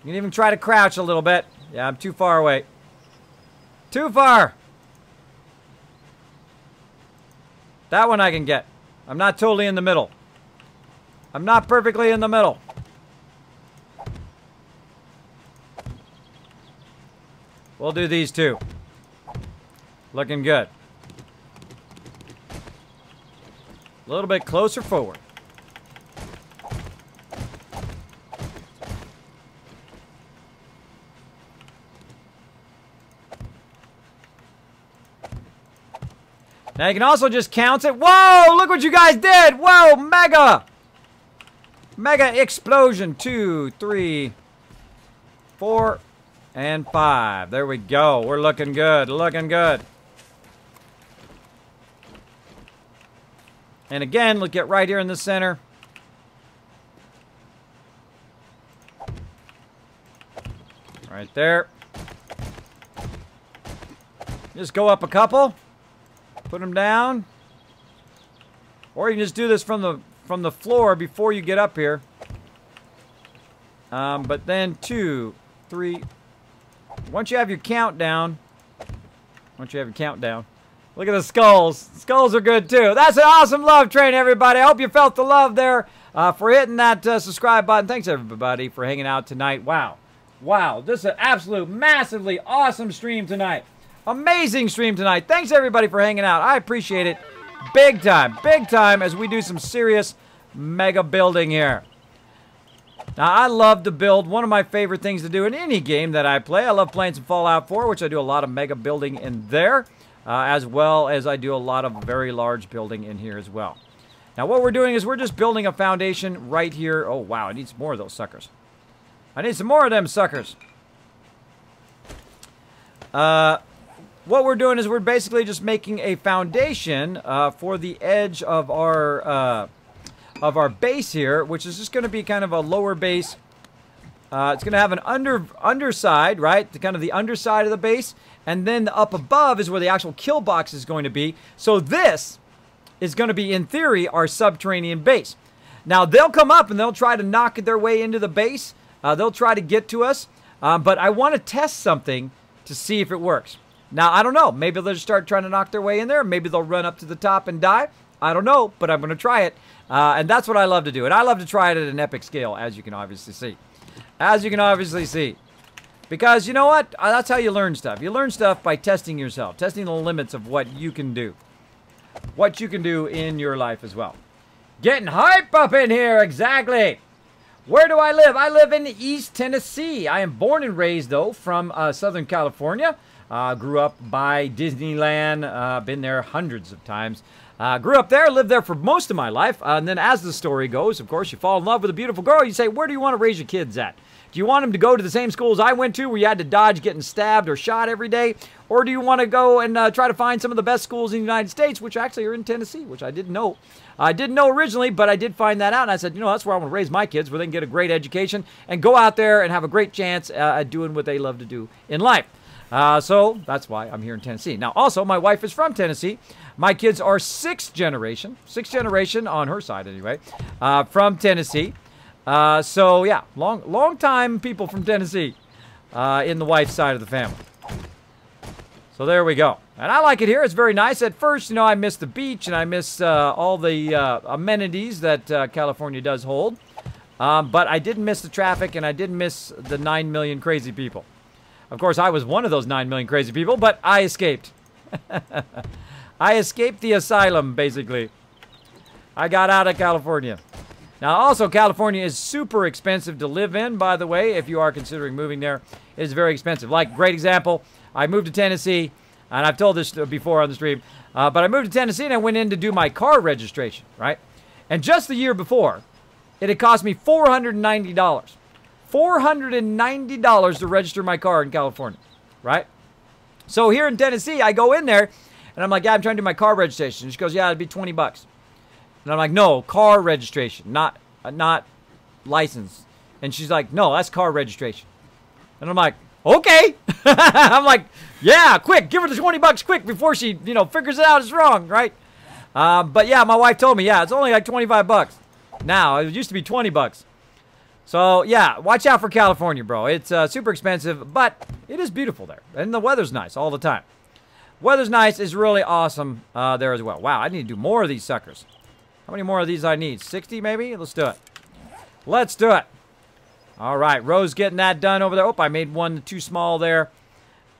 You can even try to crouch a little bit. Yeah, I'm too far away. Too far. That one I can get. I'm not totally in the middle. I'm not perfectly in the middle. We'll do these two. Looking good. A little bit closer forward. Now you can also just count it. Whoa, look what you guys did. Whoa, mega. Mega explosion. 2, 3, 4, and 5. There we go. We're looking good. Looking good. And again, look at right here in the center. Right there. Just go up a couple. Put them down. Or you can just do this from the floor before you get up here. But then 2, 3. Once you have your countdown. Look at the skulls. Skulls are good too. That's an awesome love train, everybody. I hope you felt the love there for hitting that subscribe button. Thanks, everybody, for hanging out tonight. Wow. Wow. This is an absolute, massively awesome stream tonight. Amazing stream tonight. Thanks, everybody, for hanging out. I appreciate it big time as we do some serious mega building here. Now, I love to build. One of my favorite things to do in any game that I play. I love playing some Fallout 4, which I do a lot of mega building in there, as well as I do a lot of very large building in here as well. Now, what we're doing is we're just building a foundation right here. Oh, wow, I need some more of those suckers. I need some more of them suckers. What we're doing is we're basically just making a foundation for the edge of our base here, which is just going to be kind of a lower base. It's going to have an underside, right? Kind of the underside of the base, and then the up above is where the actual kill box is going to be. So this is going to be, in theory, our subterranean base. Now they'll come up and they'll try to knock their way into the base. They'll try to get to us, but I want to test something to see if it works. Now, I don't know. Maybe they'll just start trying to knock their way in there. Maybe they'll run up to the top and die. I don't know, but I'm going to try it. And that's what I love to do. And I love to try it at an epic scale, as you can obviously see. Because, you know what? That's how you learn stuff. You learn stuff by testing yourself. Testing the limits of what you can do. What you can do in your life as well. Getting hype up in here, exactly. Where do I live? I live in East Tennessee. I am born and raised, though, from Southern California. Grew up by Disneyland. Been there hundreds of times. Grew up there, lived there for most of my life. And then as the story goes, of course, you fall in love with a beautiful girl. You say, where do you want to raise your kids at? Do you want them to go to the same schools I went to where you had to dodge getting stabbed or shot every day? Or do you want to go and try to find some of the best schools in the United States, which actually are in Tennessee, which I didn't know. I didn't know originally, but I did find that out. And I said, you know, that's where I want to raise my kids, where they can get a great education and go out there and have a great chance at doing what they love to do in life. So that's why I'm here in Tennessee. Now, also, my wife is from Tennessee. My kids are sixth generation on her side anyway, from Tennessee. So yeah, long time people from Tennessee. in the wife's side of the family. So there we go. And I like it here. It's very nice. At first, you know, I miss the beach and I miss all the amenities that California does hold. But I didn't miss the traffic and I didn't miss the 9 million crazy people. Of course, I was one of those 9 million crazy people, but I escaped. I escaped the asylum, basically. I got out of California. Now, also, California is super expensive to live in, by the way, if you are considering moving there. It is very expensive. Like, great example, I moved to Tennessee, and I've told this before on the stream, but I moved to Tennessee and I went in to do my car registration, right? And just the year before, it had cost me $490. $490 to register my car in California, right? So here in Tennessee, I go in there, and I'm like, yeah, I'm trying to do my car registration. She goes, yeah, it'd be 20 bucks. And I'm like, no, car registration, not license. And she's like, no, that's car registration. And I'm like, okay. I'm like, yeah, quick, give her the 20 bucks quick before she, you know, figures it out it's wrong, right? But yeah, my wife told me, yeah, it's only like 25 bucks. Now, it used to be 20 bucks. So, yeah, watch out for California, bro. It's super expensive, but it is beautiful there. And the weather's nice all the time. Weather's nice is really awesome there as well. Wow, I need to do more of these suckers. How many more of these I need? 60 maybe? Let's do it. Let's do it. All right, Rose getting that done over there. Oh, I made one too small there.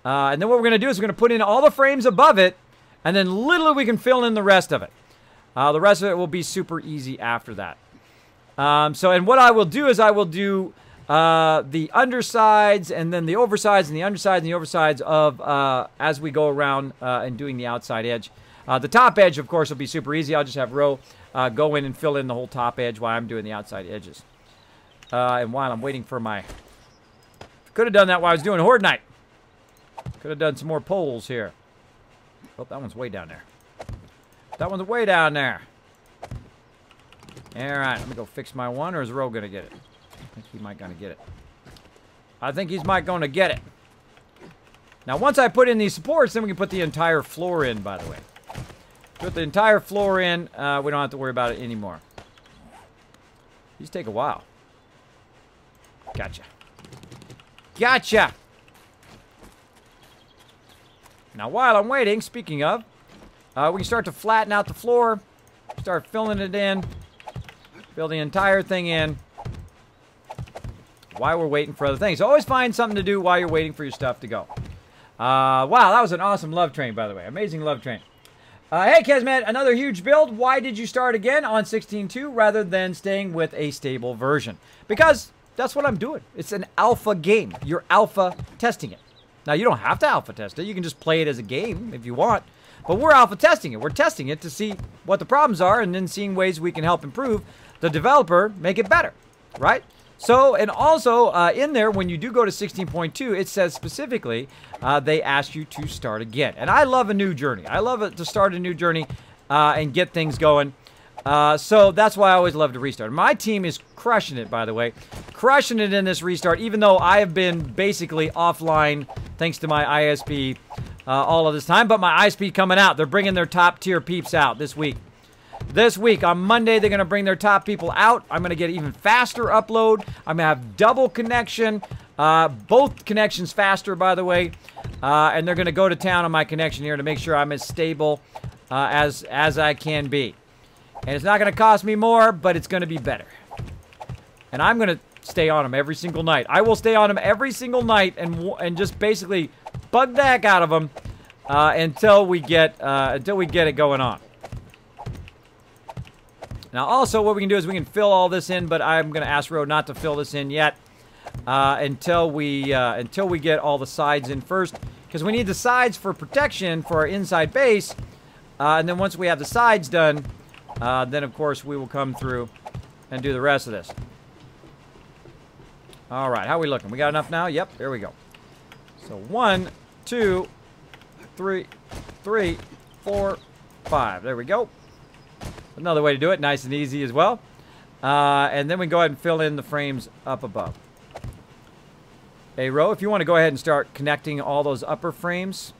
And then what we're going to do is we're going to put in all the frames above it, and then literally we can fill in the rest of it. The rest of it will be super easy after that. And what I will do is I will do the undersides and then the oversides and the undersides and the oversides of as we go around and doing the outside edge. The top edge, of course, will be super easy. I'll just have Ro go in and fill in the whole top edge while I'm doing the outside edges. And while I'm waiting for my... Could have done that while I was doing Horde Night. Could have done some more poles here. Oh, that one's way down there. That one's way down there. Alright, let me go fix my one, or is Ro going to get it? I think he might going to get it. I think he's might going to get it. Now, once I put in these supports, then we can put the entire floor in, by the way. Put the entire floor in, we don't have to worry about it anymore. These take a while. Gotcha. Gotcha! Now, while I'm waiting, speaking of, we can start to flatten out the floor, start filling it in, fill the entire thing in while we're waiting for other things. Always find something to do while you're waiting for your stuff to go. Wow, that was an awesome love train, by the way. Amazing love train. Hey, Kismet, another huge build. Why did you start again on 16.2 rather than staying with a stable version? Because that's what I'm doing. It's an alpha game. You're alpha testing it. Now, you don't have to alpha test it. You can just play it as a game if you want. But we're alpha testing it. We're testing it to see what the problems are and then seeing ways we can help improve the developer, make it better, right? So, and also in there, when you do go to 16.2, it says specifically they ask you to start again. And I love a new journey. I love it to start a new journey and get things going. So that's why I always love to restart. My team is crushing it, by the way. Crushing it in this restart, even though I have been basically offline thanks to my ISP all of this time. But my ISP coming out. They're bringing their top tier peeps out this week. This week, on Monday, they're going to bring their top people out. I'm going to get even faster upload. I'm going to have double connection. Both connections faster, by the way. And they're going to go to town on my connection here to make sure I'm as stable as I can be. And it's not going to cost me more, but it's going to be better. And I'm going to stay on them every single night. I will stay on them every single night and just basically bug the heck out of them until we get it going on. Now, also, what we can do is we can fill all this in, but I'm going to ask Ro not to fill this in yet until we get all the sides in first, because we need the sides for protection for our inside base. And then once we have the sides done, then of course we will come through and do the rest of this. All right, how are we looking? We got enough now? Yep, there we go. So 1, 2, 3, 4, 5. There we go. Another way to do it, nice and easy as well. And then we can go ahead and fill in the frames up above. Hey, Ro, if you want to go ahead and start connecting all those upper frames,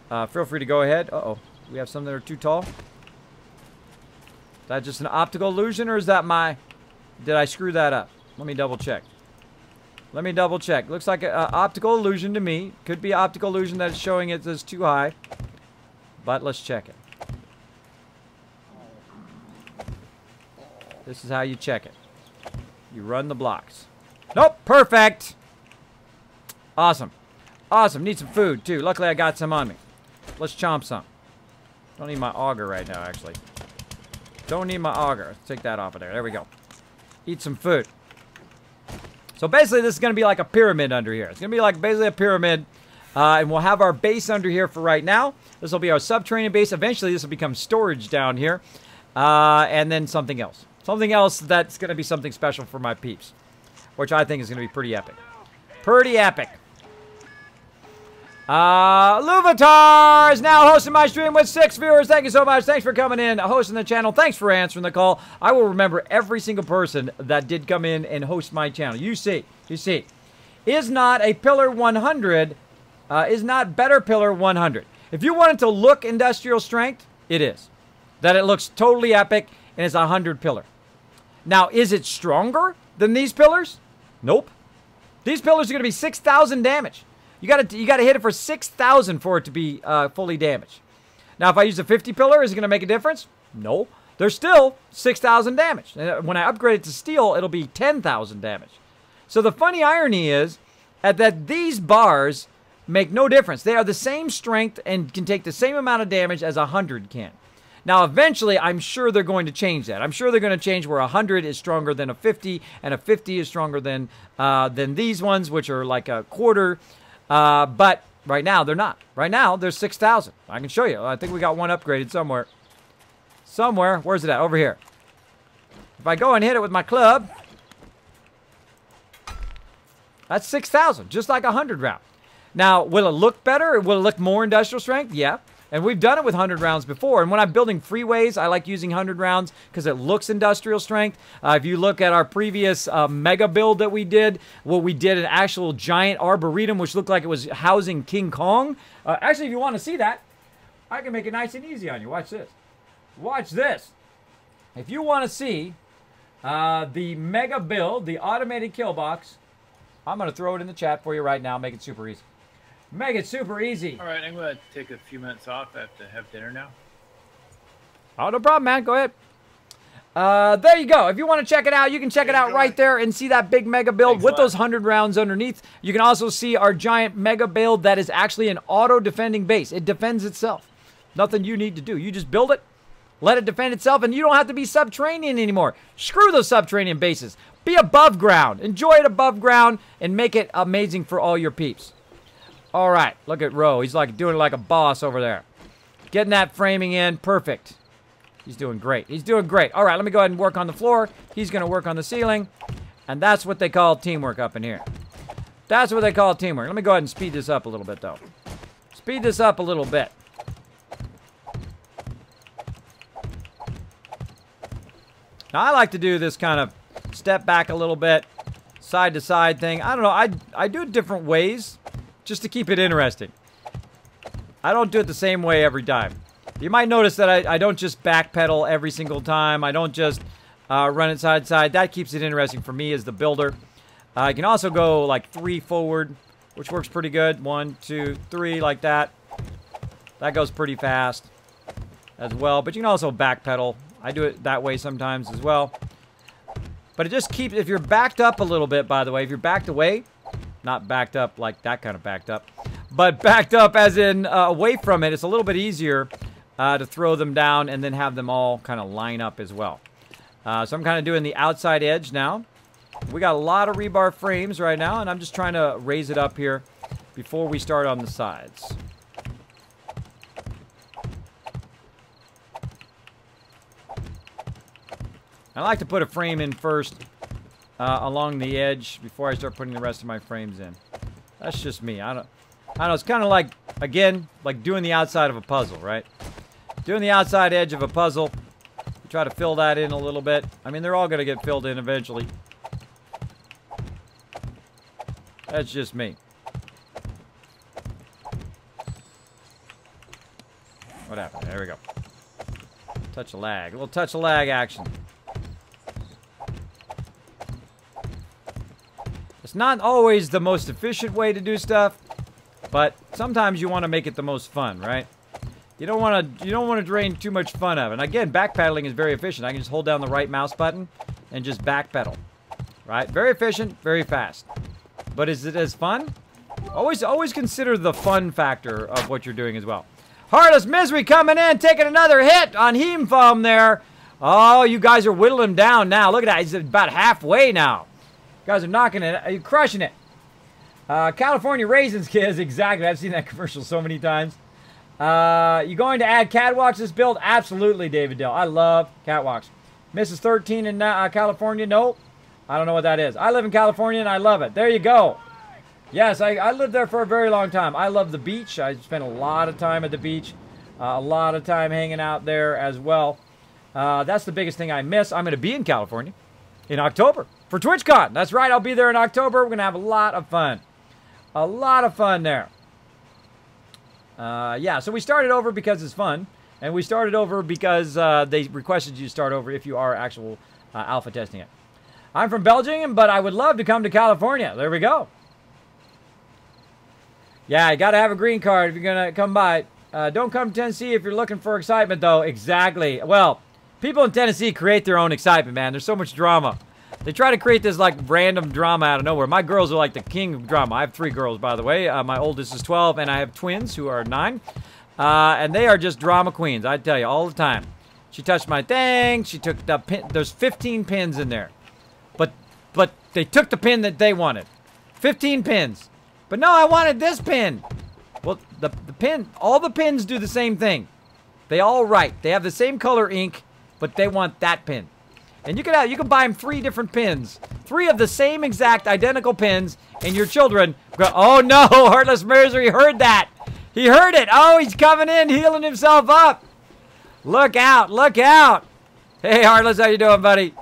feel free to go ahead. Uh-oh, we have some that are too tall. Is that just an optical illusion, or is that did I screw that up? Let me double check. Let me double check. Looks like an optical illusion to me. Could be optical illusion that's showing it as too high. But let's check it. This is how you check it. You run the blocks. Nope, perfect. Awesome. Awesome. Need some food, too. Luckily, I got some on me. Let's chomp some. Don't need my auger right now, actually. Don't need my auger. Let's take that off of there. There we go. Eat some food. So basically, this is going to be like a pyramid under here. It's going to be like basically a pyramid. And we'll have our base under here for right now. This will be our subterranean base. Eventually, this will become storage down here. And then something else. Something else that's going to be something special for my peeps. Which I think is going to be pretty epic. Pretty epic. Luvatar is now hosting my stream with 6 viewers. Thank you so much. Thanks for coming in, hosting the channel. Thanks for answering the call. I will remember every single person that did come in and host my channel. You see. You see. Is not a pillar 100, is not better pillar 100. If you want it to look industrial strength, it is. That it looks totally epic and it's a 100 pillar. Now, is it stronger than these pillars? Nope. These pillars are going to be 6,000 damage. You gotta hit it for 6,000 for it to be fully damaged. Now, if I use a 50 pillar, is it gonna make a difference? No. There's still 6,000 damage. And when I upgrade it to steel, it'll be 10,000 damage. So the funny irony is that these bars make no difference. They are the same strength and can take the same amount of damage as 100 can. Now, eventually, I'm sure they're going to change that. I'm sure they're going to change where 100 is stronger than a 50, and a 50 is stronger than these ones, which are like a quarter. But right now, they're not. Right now, there's 6,000. I can show you. I think we got one upgraded somewhere. Somewhere. Where's it at? Over here. If I go and hit it with my club, that's 6,000, just like a 100 round. Now, will it look better? Will it look more industrial strength? Yeah. And we've done it with 100 rounds before. And when I'm building freeways, I like using 100 rounds because it looks industrial strength. If you look at our previous mega build that we did, well, we did an actual giant arboretum, which looked like it was housing King Kong. Actually, if you want to see that, I can make it nice and easy on you. Watch this. Watch this. If you want to see the mega build, the automated kill box, I'm going to throw it in the chat for you right now. Make it super easy. Make it super easy. All right, I'm going to take a few minutes off. I have to have dinner now. Oh, no problem, man. Go ahead. There you go. If you want to check it out, you can check it out right there and see that big mega build with those 100 rounds underneath. You can also see our giant mega build that is actually an auto-defending base. It defends itself. Nothing you need to do. You just build it, let it defend itself, and you don't have to be subterranean anymore. Screw those subterranean bases. Be above ground. Enjoy it above ground and make it amazing for all your peeps. All right, look at Ro. He's like doing it like a boss over there. Getting that framing in. Perfect. He's doing great. He's doing great. All right, let me go ahead and work on the floor. He's going to work on the ceiling. And that's what they call teamwork up in here. That's what they call teamwork. Let me go ahead and speed this up a little bit, though. Speed this up a little bit. Now, I like to do this kind of step back a little bit, side to side thing. I don't know. I do it different ways just to keep it interesting. I don't do it the same way every time. You might notice that I don't just backpedal every single time. I don't just run it side to side. That keeps it interesting for me as the builder. I can also go like 3 forward, which works pretty good. 1, 2, 3, like that. That goes pretty fast as well. But you can also backpedal. I do it that way sometimes as well. But it just keeps, if you're backed up a little bit, by the way, if you're backed away, not backed up like that kind of backed up, but backed up as in away from it, it's a little bit easier to throw them down and then have them all kind of line up as well. So I'm kind of doing the outside edge now. We got a lot of rebar frames right now, and I'm just trying to raise it up here before we start on the sides. I like to put a frame in first along the edge before I start putting the rest of my frames in. That's just me. I don't know. It's kind of like, again, like doing the outside of a puzzle, right? Doing the outside edge of a puzzle. You try to fill that in a little bit. I mean, they're all going to get filled in eventually. That's just me. What happened? There we go. Touch of lag. A little touch of lag action. It's not always the most efficient way to do stuff, but sometimes you want to make it the most fun, right? You don't want to drain too much fun out of it. And again, backpedaling is very efficient. I can just hold down the right mouse button and just backpedal. Right? Very efficient, very fast. But is it as fun? Always consider the fun factor of what you're doing as well. Heartless Misery coming in, taking another hit on Heme Foam there. Oh, you guys are whittling him down now. Look at that. He's about halfway now. You guys are knocking it. You're crushing it. California Raisins, kids. Exactly. I've seen that commercial so many times. You going to add catwalks to this build? Absolutely, David Dell. I love catwalks. Mrs. 13 in California? Nope. I don't know what that is. I live in California and I love it. There you go. Yes, I lived there for a very long time. I love the beach. I spent a lot of time at the beach. A lot of time hanging out there as well. That's the biggest thing I miss. I'm going to be in California in October for TwitchCon. That's right. I'll be there in October. We're going to have a lot of fun. A lot of fun there. Yeah, so we started over because it's fun. And we started over because they requested you to start over if you are actual alpha testing it. I'm from Belgium, but I would love to come to California. There we go. Yeah, you got to have a green card if you're going to come by. Don't come to Tennessee if you're looking for excitement, though. Exactly. Well, people in Tennessee create their own excitement, man. There's so much drama. They try to create this, like, random drama out of nowhere. My girls are like the king of drama. I have 3 girls, by the way. My oldest is 12, and I have twins who are 9. And they are just drama queens, I tell you, all the time. She touched my thing. She took the pin. There's 15 pins in there. But they took the pin that they wanted. 15 pins. But no, I wanted this pin. Well, the pin, all the pins do the same thing. They all write. They have the same color ink, but they want that pin. And you can buy them 3 different pins. 3 of the same exact identical pins, and your children go, oh no, Heartless Misery heard that. He heard it. Oh, he's coming in, healing himself up. Look out, look out. Hey, Heartless, how you doing, buddy?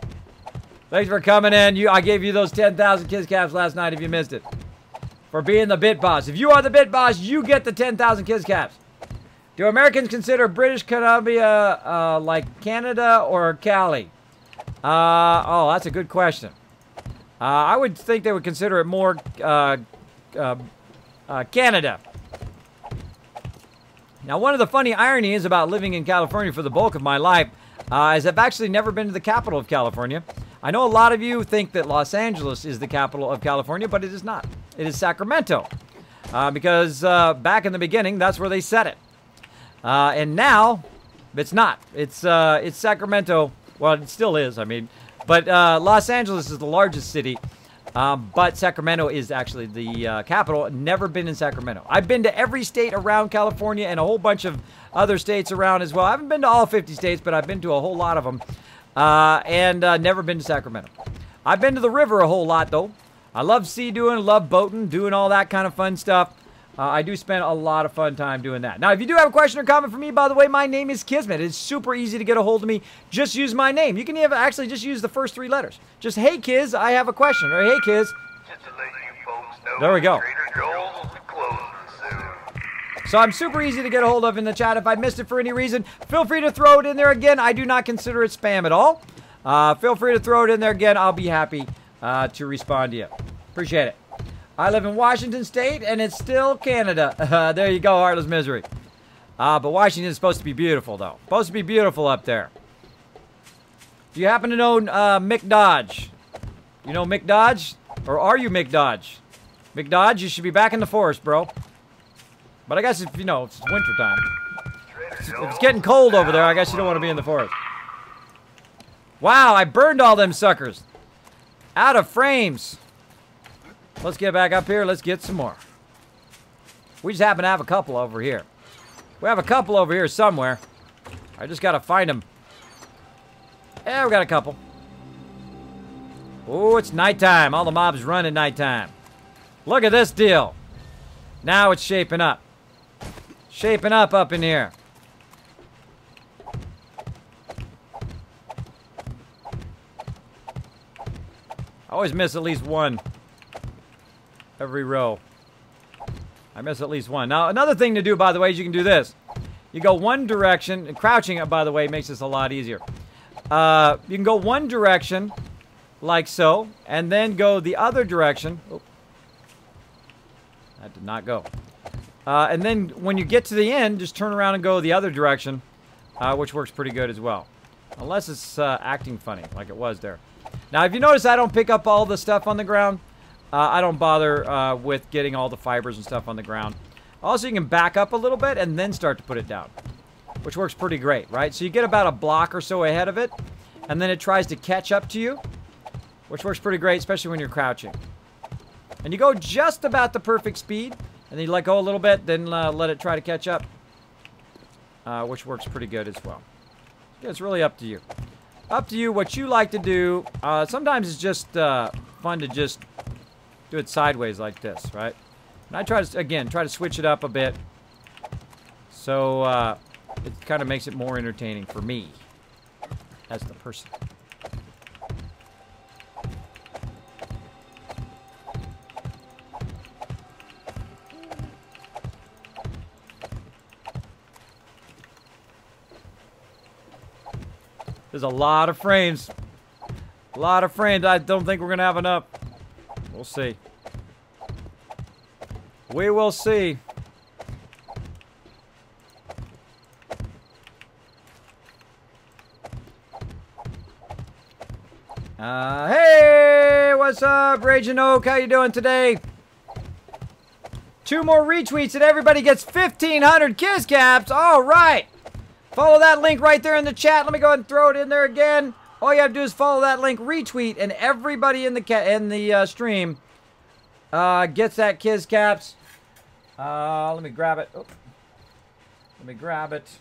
Thanks for coming in. I gave you those 10,000 kiss caps last night if you missed it. For being the bit boss. If you are the bit boss, you get the 10,000 kiss caps. Do Americans consider British Columbia like Canada or Cali? Oh, that's a good question. I would think they would consider it more Canada. Now, one of the funny ironies about living in California for the bulk of my life is I've actually never been to the capital of California. I know a lot of you think that Los Angeles is the capital of California, but it is not. It is Sacramento. Because back in the beginning, that's where they set it. And now, it's not. It's Sacramento. Well, it still is, I mean. But Los Angeles is the largest city. But Sacramento is actually the capital. Never been in Sacramento. I've been to every state around California and a whole bunch of other states around as well. I haven't been to all 50 states, but I've been to a whole lot of them. And never been to Sacramento. I've been to the river a whole lot, though. I love sea-doing, love boating, doing all that kind of fun stuff. I do spend a lot of fun time doing that. Now, if you do have a question or comment for me, by the way, my name is Kismet. It's super easy to get a hold of me. Just use my name. You can even actually just use the first 3 letters. Just, hey, Kiz, I have a question. Or, hey, Kiz. Just to let you folks know, there we go. Trader Joel's will be closing soon. So I'm super easy to get a hold of in the chat. If I missed it for any reason, feel free to throw it in there again. I do not consider it spam at all. Feel free to throw it in there again. I'll be happy to respond to you. Appreciate it. I live in Washington State, and it's still Canada. There you go, Heartless Misery. But Washington is supposed to be beautiful, though. Supposed to be beautiful up there. Do you happen to know Mick Dodge? You know Mick Dodge? Or are you Mick Dodge? Mick Dodge, you should be back in the forest, bro. But I guess if, you know, it's wintertime. If it's getting cold over there, I guess you don't want to be in the forest. Wow, I burned all them suckers. Out of frames. Let's get back up here. Let's get some more. We just happen to have a couple over here. We have a couple over here somewhere. I just got to find them. Yeah, we got a couple. Oh, it's nighttime. All the mobs run at nighttime. Look at this deal. Now it's shaping up. Shaping up in here. I always miss at least one. Every row. I miss at least one. Now, another thing to do, by the way, is you can do this. You go one direction. And crouching, by the way, makes this a lot easier. You can go one direction like so, and then go the other direction. Oh, that did not go. And then when you get to the end, just turn around and go the other direction, which works pretty good as well. Unless it's acting funny, like it was there. Now, if you notice, I don't pick up all the stuff on the ground. I don't bother with getting all the fibers and stuff on the ground. Also, you can back up a little bit and then start to put it down, which works pretty great, right? So you get about a block or so ahead of it, and then it tries to catch up to you, which works pretty great, especially when you're crouching. And you go just about the perfect speed, and then you let go a little bit, then let it try to catch up, which works pretty good as well. It's really up to you. Up to you what you like to do. Sometimes it's just fun to just do it sideways like this, right? And I try to, again, try to switch it up a bit. So it kind of makes it more entertaining for me as the person. There's a lot of frames. A lot of frames. I don't think we're going to have enough. We'll see. We will see. Hey, what's up, Raging Oak? How you doing today? 2 more retweets and everybody gets 1,500 Kiss Caps. All right. Follow that link right there in the chat. Let me go ahead and throw it in there again. All you have to do is follow that link, retweet, and everybody in the stream gets that Kiss Caps. Let me grab it. Oh. Let me grab it.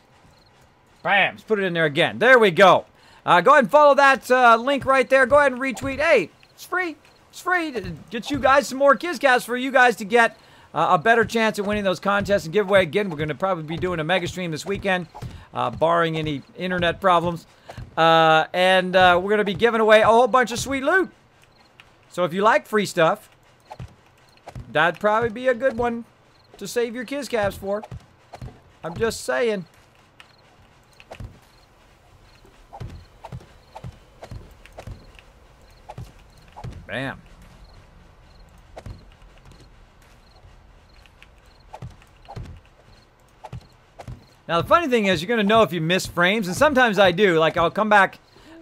Bam! Let's put it in there again. There we go. Go ahead and follow that link right there. Go ahead and retweet. Hey, it's free. It's free to get you guys some more Kiss Caps for you guys to get a better chance at winning those contests and giveaway. Again, we're going to probably be doing a mega stream this weekend. Barring any internet problems. And we're going to be giving away a whole bunch of sweet loot. So if you like free stuff, that'd probably be a good one to save your Kiss Caps for. I'm just saying. Bam. Now, the funny thing is, you're going to know if you miss frames, and sometimes I do. Like, I'll come back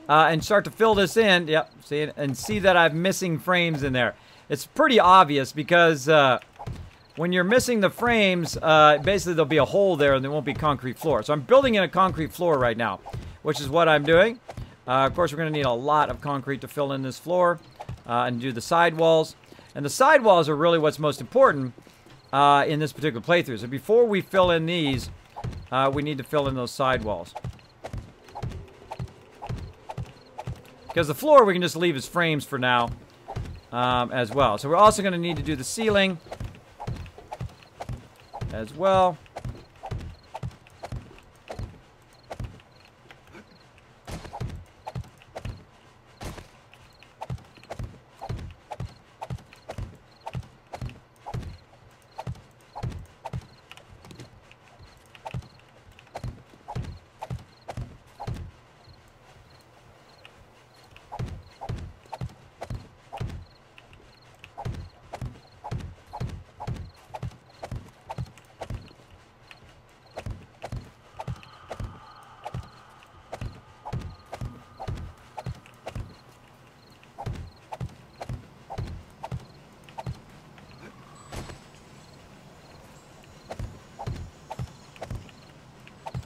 and start to fill this in, yep, see it, and see that I'm missing frames in there. It's pretty obvious because when you're missing the frames, basically there'll be a hole there and there won't be concrete floor. So I'm building in a concrete floor right now, which is what I'm doing. Of course, we're going to need a lot of concrete to fill in this floor and do the sidewalls. And the sidewalls are really what's most important in this particular playthrough. So before we fill in these, we need to fill in those sidewalls. Because the floor we can just leave as frames for now as well. So we're also going to need to do the ceiling as well.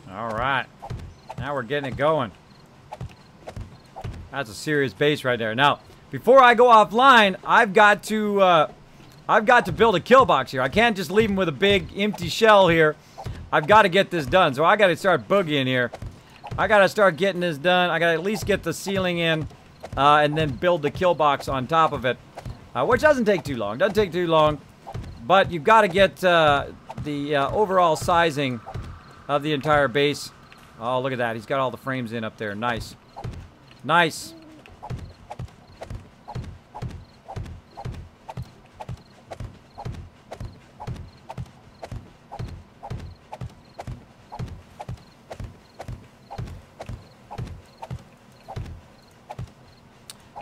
All right, now we're getting it going. That's a serious base right there. Now, before I go offline, I've got to build a kill box here. I can't just leave them with a big empty shell here. I've got to get this done. So I got to start boogieing here. I got to start getting this done. I got to at least get the ceiling in and then build the kill box on top of it, which doesn't take too long. Doesn't take too long, but you've got to get the overall sizing of the entire base. Oh, look at that. He's got all the frames in up there. Nice. Nice.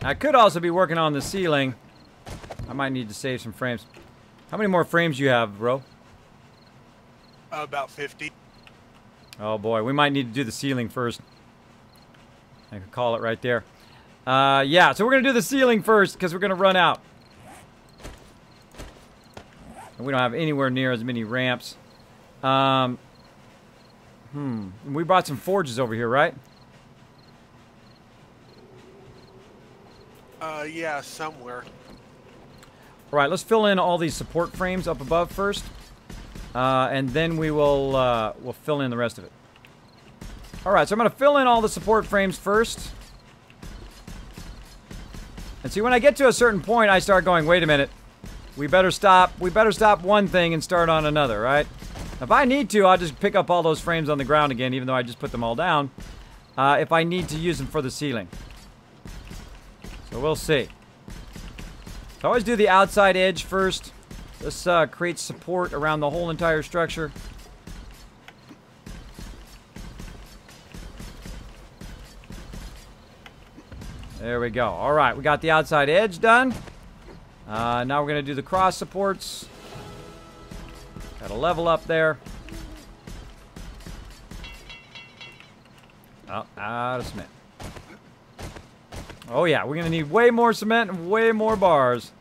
I could also be working on the ceiling. I might need to save some frames. How many more frames do you have, bro? About 50. Oh boy, we might need to do the ceiling first. I could call it right there. Yeah, so we're gonna do the ceiling first because we're gonna run out. And we don't have anywhere near as many ramps. We brought some forges over here, right? Yeah, somewhere. All right, let's fill in all these support frames up above first. And then we'll fill in the rest of it. All right, so I'm going to fill in all the support frames first. And see, when I get to a certain point, I start going, wait a minute. We better stop one thing and start on another, right? If I need to, I'll just pick up all those frames on the ground again, even though I just put them all down. If I need to use them for the ceiling. So we'll see. So always do the outside edge first. This creates support around the whole entire structure. There we go. All right, we got the outside edge done. Now we're going to do the cross supports. Got a level up there. Oh, out of cement. Oh yeah, we're going to need way more cement and way more bars.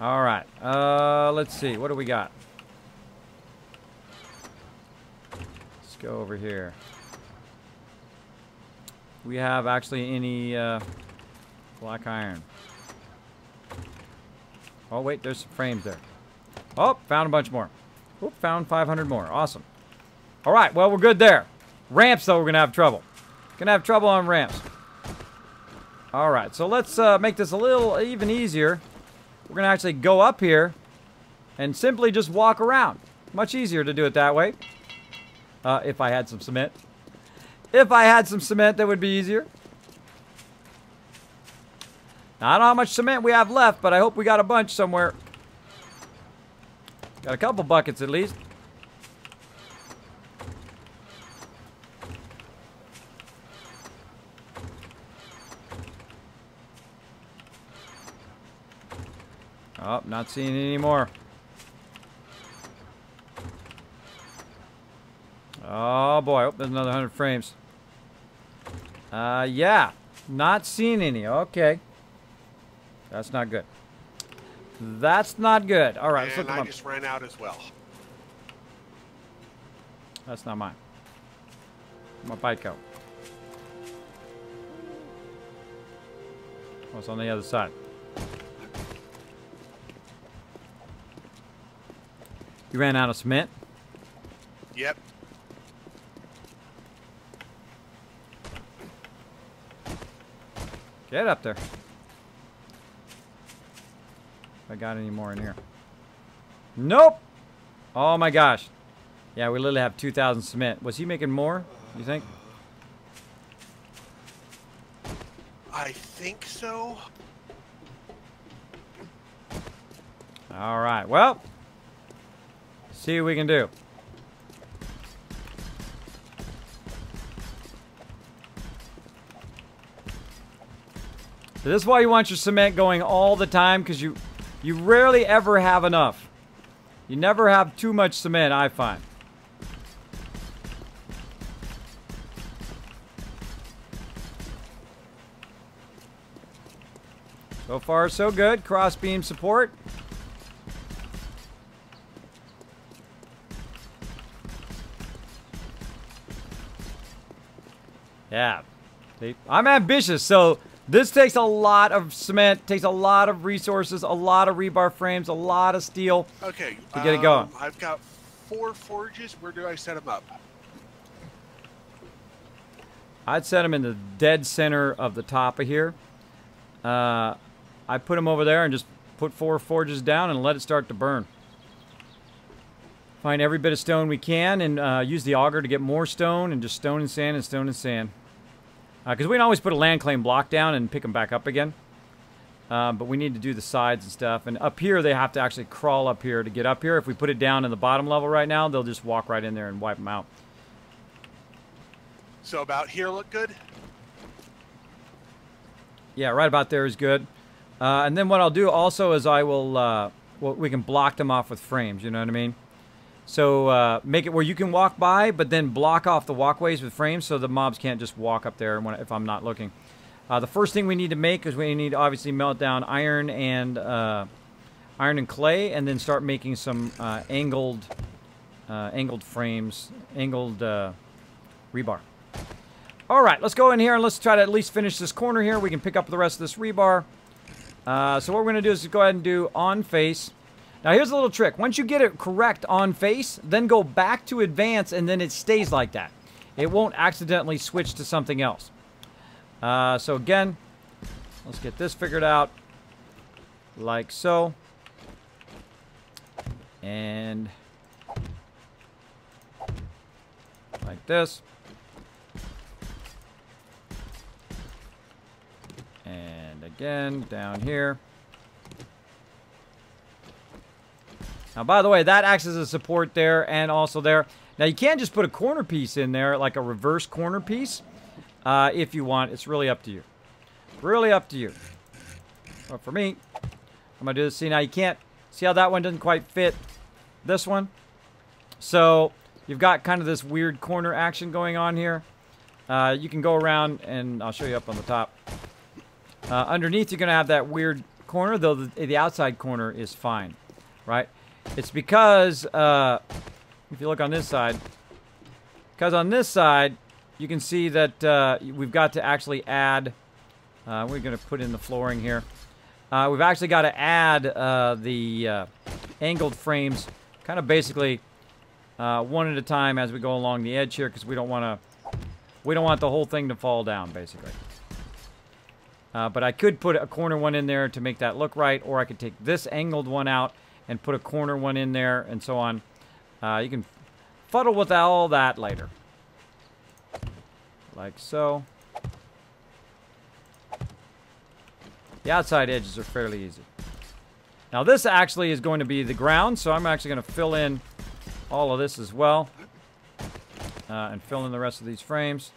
All right, let's see. What do we got? Let's go over here. We have actually any black iron. Oh wait, there's some frames there. Oh, found a bunch more. Oop, found 500 more. Awesome. All right, well, we're good there. Ramps, though, we're going to have trouble. Going to have trouble on ramps. All right, so let's make this a little even easier. We're going to actually go up here and simply just walk around. Much easier to do it that way. If I had some cement. If I had some cement, that would be easier. Now, I don't know how much cement we have left, but I hope we got a bunch somewhere. Got a couple buckets at least. Oh, not seeing any more. Oh boy, oh, there's another 100 frames. Yeah, not seeing any. Okay. That's not good. That's not good. All right, let's look And them I up. just ran out as well. That's not mine. My bike out. What's on the other side? You ran out of cement? Yep. Get up there. If I got any more in here. Nope! Oh my gosh. Yeah, we literally have 2,000 cement. Was he making more, you think? I think so. Alright, well. See what we can do. So this is why you want your cement going all the time, because you rarely ever have enough. You never have too much cement, I find. So far, so good. Cross beam support. Yeah. See, I'm ambitious, so this takes a lot of cement, takes a lot of resources, a lot of rebar frames, a lot of steel. Okay. To get it going. I've got 4 forges. Where do I set them up? I'd set them in the dead center of the top of here. I put them over there and just put 4 forges down and let it start to burn. Find every bit of stone we can and use the auger to get more stone and just stone and sand and stone and sand. Because we can always put a land claim block down and pick them back up again. But we need to do the sides and stuff. And up here, they have to actually crawl up here to get up here. If we put it down in the bottom level right now, they'll just walk right in there and wipe them out. So about here look good? Yeah, right about there is good. And then what I'll do also is I will, well, we can block them off with frames, you know what I mean? So make it where you can walk by, but then block off the walkways with frames so the mobs can't just walk up there if I'm not looking. The first thing we need to make is we need to obviously melt down iron and clay, and then start making some angled frames, angled rebar. All right, let's go in here and let's try to at least finish this corner here. We can pick up the rest of this rebar. So what we're going to do is go ahead and do on face. Now here's a little trick. Once you get it correct on face, then go back to advance, and then it stays like that. It won't accidentally switch to something else. So again, let's get this figured out. Like so. And like this. And again, down here. Now, by the way, that acts as a support there and also there. Now, you can just put a corner piece in there, like a reverse corner piece, if you want. It's really up to you. Really up to you. But for me, I'm going to do this. See, now you can't see how that one doesn't quite fit this one. So, you've got kind of this weird corner action going on here. You can go around, and I'll show you up on the top. Underneath, you're going to have that weird corner, though the outside corner is fine, right? It's because, if you look on this side, because on this side, you can see that we've got to actually add, we're going to put in the flooring here. We've actually got to add the angled frames kind of basically one at a time as we go along the edge here, because we don't want the whole thing to fall down, basically. But I could put a corner one in there to make that look right, or I could take this angled one out and put a corner one in there, and so on. You can fuddle with all that later. Like so. The outside edges are fairly easy. Now this actually is going to be the ground, so I'm actually going to fill in all of this as well. And fill in the rest of these frames.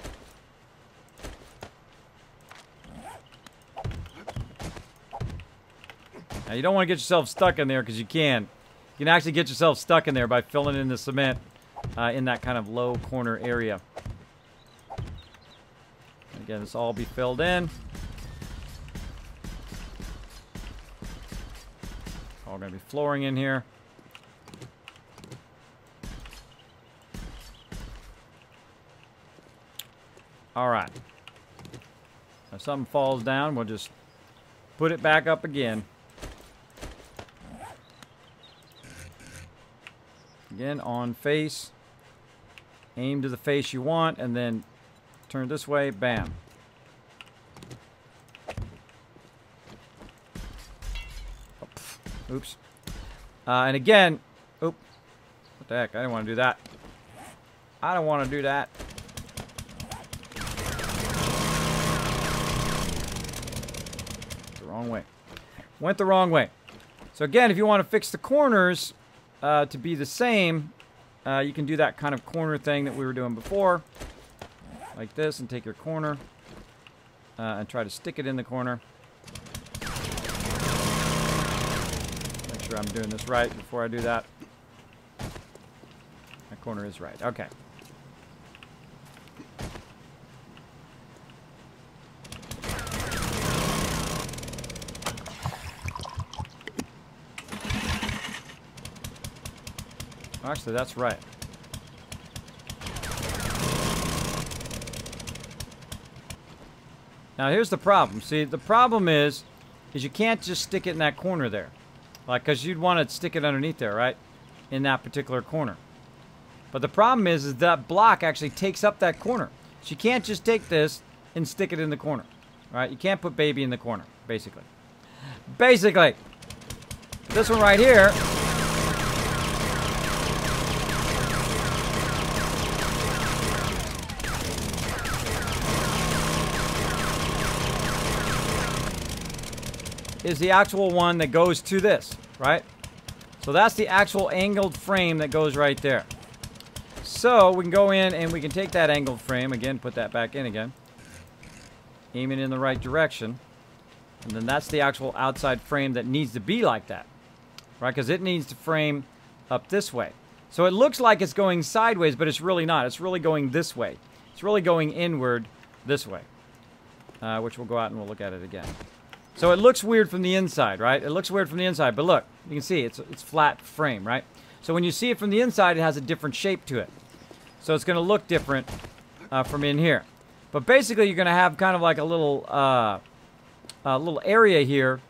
Now, you don't want to get yourself stuck in there, because you can. You can actually get yourself stuck in there by filling in the cement in that kind of low corner area. And again, this will all be filled in. All going to be flooring in here. All right. If something falls down, we'll just put it back up again. Again, on face. Aim to the face you want, and then turn this way. Bam. Oops. And again, oop. What the heck? I didn't want to do that. I don't want to do that. The wrong way. Went the wrong way. So again, if you want to fix the corners to be the same, you can do that kind of corner thing that we were doing before. Like this, and take your corner and try to stick it in the corner. Make sure I'm doing this right before I do that. My corner is right. Okay. Actually, that's right. Now, here's the problem. See, the problem is you can't just stick it in that corner there. Like, because you'd want to stick it underneath there, right? In that particular corner. But the problem is that block actually takes up that corner. So you can't just take this and stick it in the corner. Right? You can't put baby in the corner, basically. Basically. This one right here... is the actual one that goes to this, right? So that's the actual angled frame that goes right there. So we can go in and we can take that angled frame, again, put that back in again. Aim it in the right direction. And then that's the actual outside frame that needs to be like that, right? Because it needs to frame up this way. So it looks like it's going sideways, but it's really not. It's really going this way. It's really going inward this way, which we'll go out and we'll look at it again. So it looks weird from the inside, right? It looks weird from the inside, but look, you can see it's flat frame, right? So when you see it from the inside, it has a different shape to it. So it's going to look different from in here. But basically, you're going to have kind of like a little area here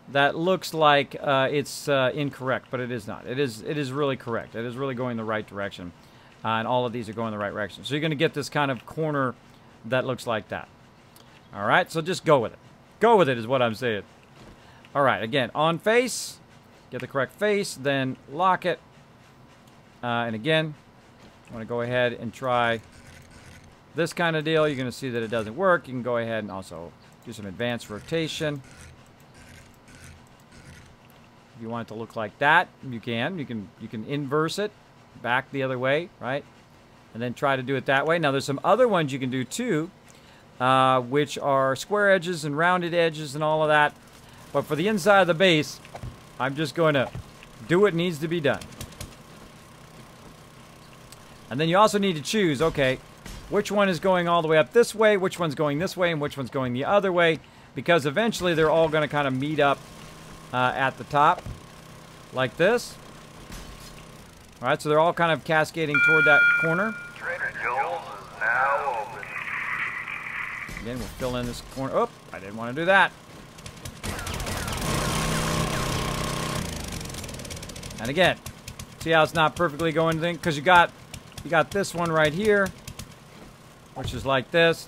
that looks like it's incorrect, but it is not. It is really correct. It is really going the right direction, and all of these are going the right direction. So you're going to get this kind of corner that looks like that. All right, so just go with it. Go with it is what I'm saying. All right, again, on face, get the correct face, then lock it. And again, I want to go ahead and try this kind of deal. You're going to see that it doesn't work. You can go ahead and also do some advanced rotation. If you want it to look like that, you can. You can inverse it back the other way, right? And then try to do it that way. Now, there's some other ones you can do too, which are square edges and rounded edges and all of that. But for the inside of the base, I'm just going to do what needs to be done. And then you also need to choose, okay, which one is going all the way up this way, which one's going this way, and which one's going the other way, because eventually they're all going to kind of meet up at the top, like this. All right, so they're all kind of cascading toward that corner. Trader Joel's is now open. Again, we'll fill in this corner. Oh, I didn't want to do that. And again, see how it's not perfectly going thing? Because you got this one right here, which is like this.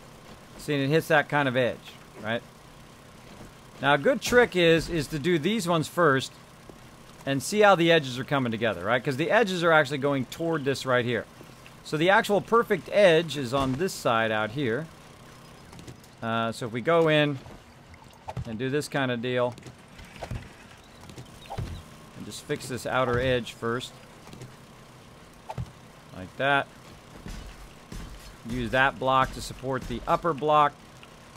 See, and it hits that kind of edge, right? Now, a good trick is to do these ones first and see how the edges are coming together, right? Because the edges are actually going toward this right here. So the actual perfect edge is on this side out here. So if we go in and do this kind of deal, and just fix this outer edge first, like that. Use that block to support the upper block.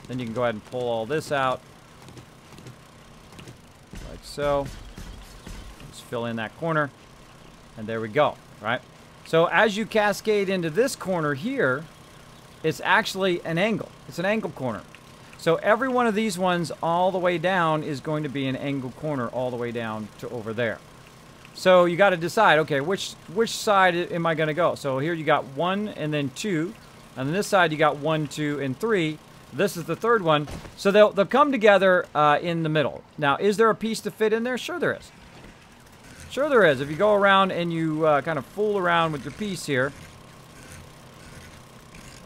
Then you can go ahead and pull all this out, like so. Just fill in that corner, and there we go, right? So as you cascade into this corner here, it's actually an angle. It's an angle corner. So every one of these ones all the way down is going to be an angle corner all the way down to over there. So you got to decide, okay, which side am I going to go? So here you got 1 and then 2. And on this side you got 1, 2, and 3. This is the third one. So they'll come together in the middle. Now, is there a piece to fit in there? Sure there is. Sure there is. If you go around and you kind of fool around with your piece here.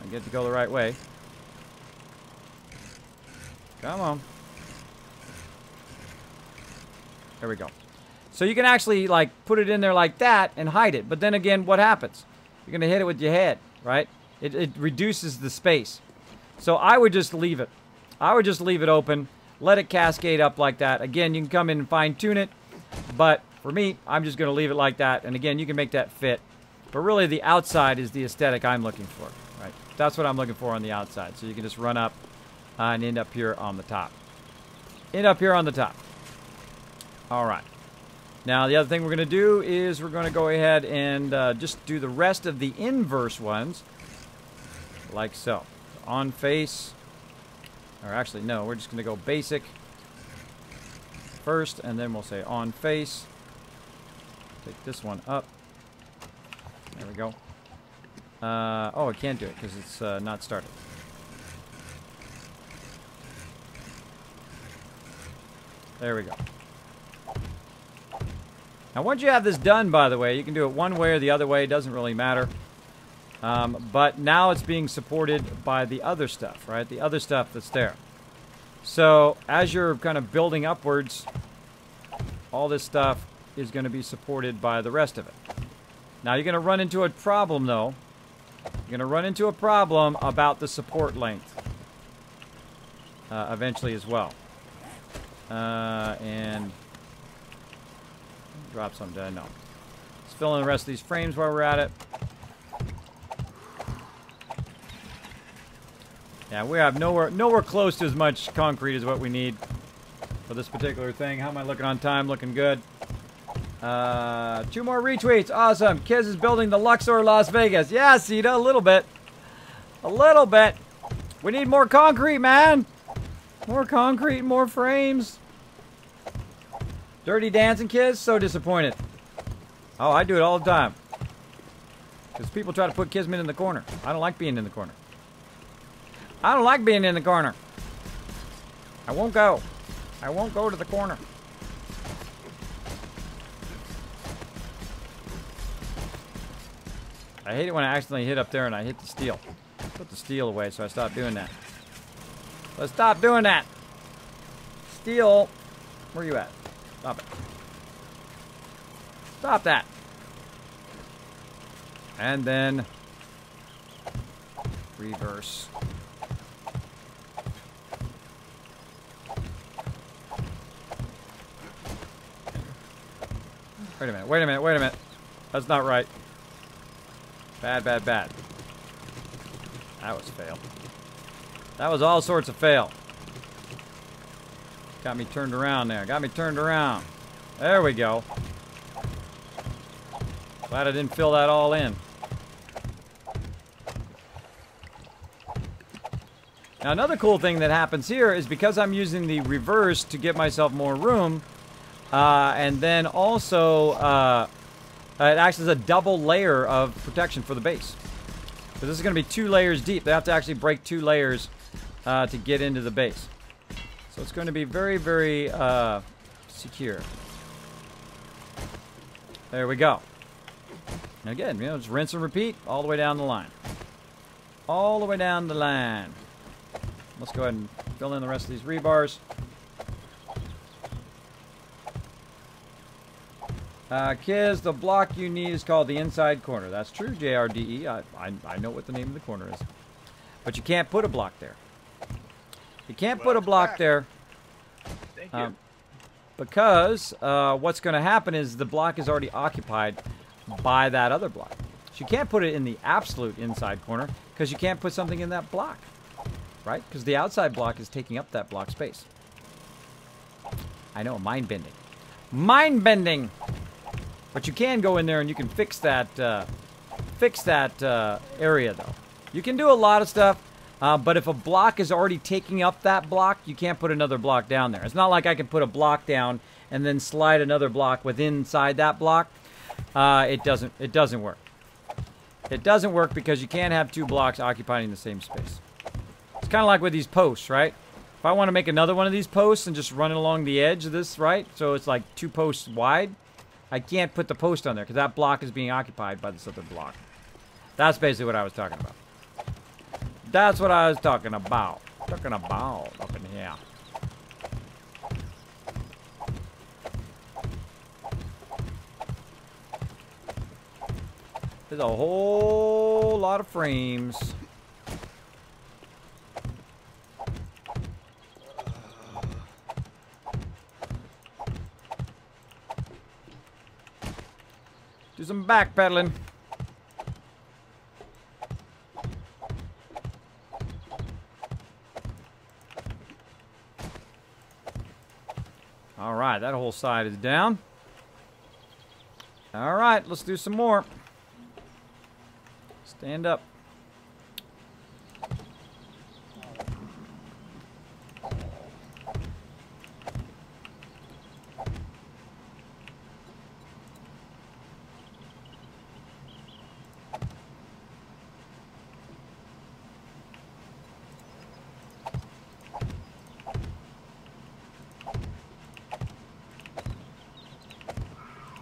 I get to go the right way. Come on. There we go. So you can actually like put it in there like that and hide it. But then again, what happens? You're going to hit it with your head, right? It reduces the space. So I would just leave it. I would just leave it open. Let it cascade up like that. Again, you can come in and fine tune it. But for me, I'm just going to leave it like that. And again, you can make that fit. But really the outside is the aesthetic I'm looking for, right? That's what I'm looking for on the outside. So you can just run up and end up here on the top. End up here on the top. All right. Now, the other thing we're going to do is we're going to go ahead and just do the rest of the inverse ones. Like so. On face. Or actually, no. We're just going to go basic first. And then we'll say on face. Take this one up. There we go. Oh, I can't do it because it's not started. There we go. Now, once you have this done, by the way, you can do it one way or the other way. It doesn't really matter. But now it's being supported by the other stuff, right? The other stuff that's there. So, as you're kind of building upwards, all this stuff is going to be supported by the rest of it. Now, you're going to run into a problem, though. You're going to run into a problem about the support length. Eventually as well. And drop some dead. No. Let's fill in the rest of these frames while we're at it. Yeah, we have nowhere close to as much concrete as what we need. for this particular thing. How am I looking on time? Looking good. 2 more retweets. Awesome. Kiz is building the Luxor Las Vegas. Yeah, Sita, a little bit. A little bit. We need more concrete, man. More concrete, more frames. Dirty Dancing Kiz, so disappointed. Oh, I do it all the time. Because people try to put Kismet in the corner. I don't like being in the corner. I don't like being in the corner. I won't go. I won't go to the corner. I hate it when I accidentally hit up there and I hit the steel. Put the steel away, so I stopped doing that. Let's stop doing that. Steel. Where you at? Stop it. Stop that. And then reverse. Wait a minute, wait a minute, wait a minute. That's not right. Bad, bad, bad. That was fail. That was all sorts of fail. Got me turned around there. Got me turned around. There we go. Glad I didn't fill that all in. Now another cool thing that happens here is because I'm using the reverse to give myself more room, and then also it acts as a double layer of protection for the base. So this is going to be 2 layers deep. They have to actually break 2 layers to get into the base. So it's going to be very, very secure. There we go. And again, you know, just rinse and repeat all the way down the line. All the way down the line. Let's go ahead and fill in the rest of these rebars. Kiz, the block you need is called the inside corner. That's true, JRDE. I know what the name of the corner is. But you can't put a block there. You can't put a block there. Thank you. Because what's going to happen is the block is already occupied by that other block. So you can't put it in the absolute inside corner because you can't put something in that block. Right? Because the outside block is taking up that block space. I know, mind bending. Mind bending! But you can go in there and you can fix that area though. You can do a lot of stuff, but if a block is already taking up that block, you can't put another block down there. It's not like I can put a block down and then slide another block within inside that block. It doesn't work. It doesn't work because you can't have 2 blocks occupying the same space. It's kind of like with these posts, right? If I want to make another one of these posts and just run it along the edge of this, right? So it's like 2 posts wide. I can't put the post on there because that block is being occupied by this other block. That's basically what I was talking about. That's what I was talking about. Talking about up in here. There's a whole lot of frames. Do some backpedaling. All right, that whole side is down. All right, let's do some more. Stand up.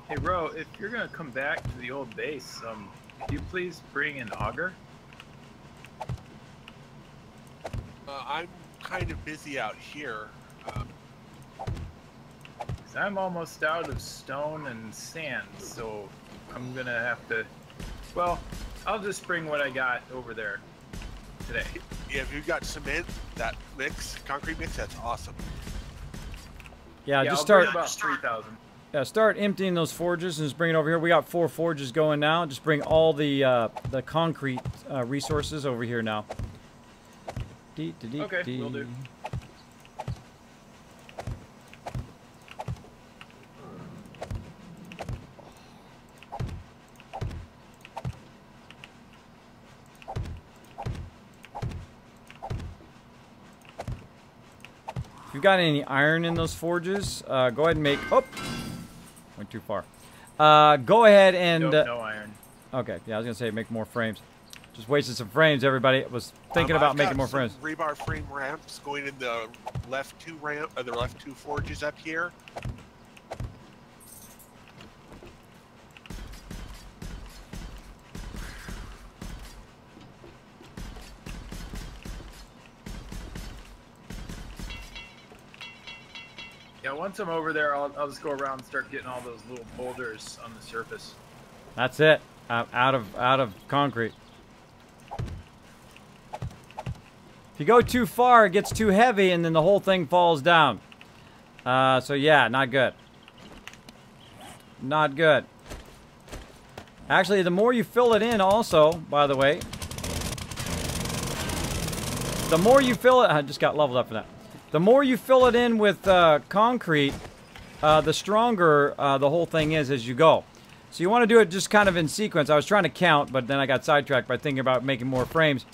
Hey, Ro, if you're gonna come back to the old base, could you please bring an auger? I'm kind of busy out here. 'Cause I'm almost out of stone and sand, so I'm gonna have to. Well, I'll just bring what I got over there today. Yeah, if you've got cement, that mix, concrete mix, that's awesome. Yeah, Yeah, just I'll start. bring about 3,000. Yeah, start emptying those forges and just bring it over here. We got 4 forges going now. Just bring all the concrete resources over here now. Okay, will do. you've got any iron in those forges, go ahead and make... Oh! Went too far. Go ahead and... No iron. Okay, yeah, I was going to say make more frames. Just wasted some frames, everybody. Was thinking about making more frames. Rebar frame ramps going in the left two forges up here. Yeah, once I'm over there, I'll just go around and start getting all those little boulders on the surface. That's it. Out of concrete. If you go too far, it gets too heavy, and then the whole thing falls down. So yeah, not good. Not good. Actually, the more you fill it in also, by the way, the more you fill it... I just got leveled up for that. The more you fill it in with concrete, the stronger the whole thing is as you go. So you want to do it just kind of in sequence. I was trying to count, but then I got sidetracked by thinking about making more frames.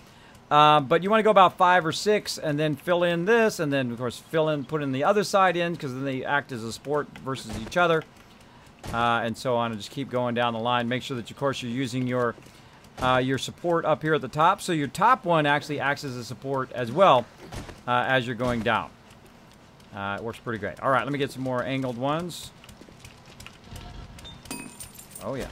But you want to go about 5 or 6 and then fill in this, and then, of course, put in the other side in, because then they act as a support versus each other, and so on, and just keep going down the line. Make sure that, of course, you're using your support up here at the top, so your top one actually acts as a support as well as you're going down. It works pretty great. All right, let me get some more angled ones. Oh, yeah.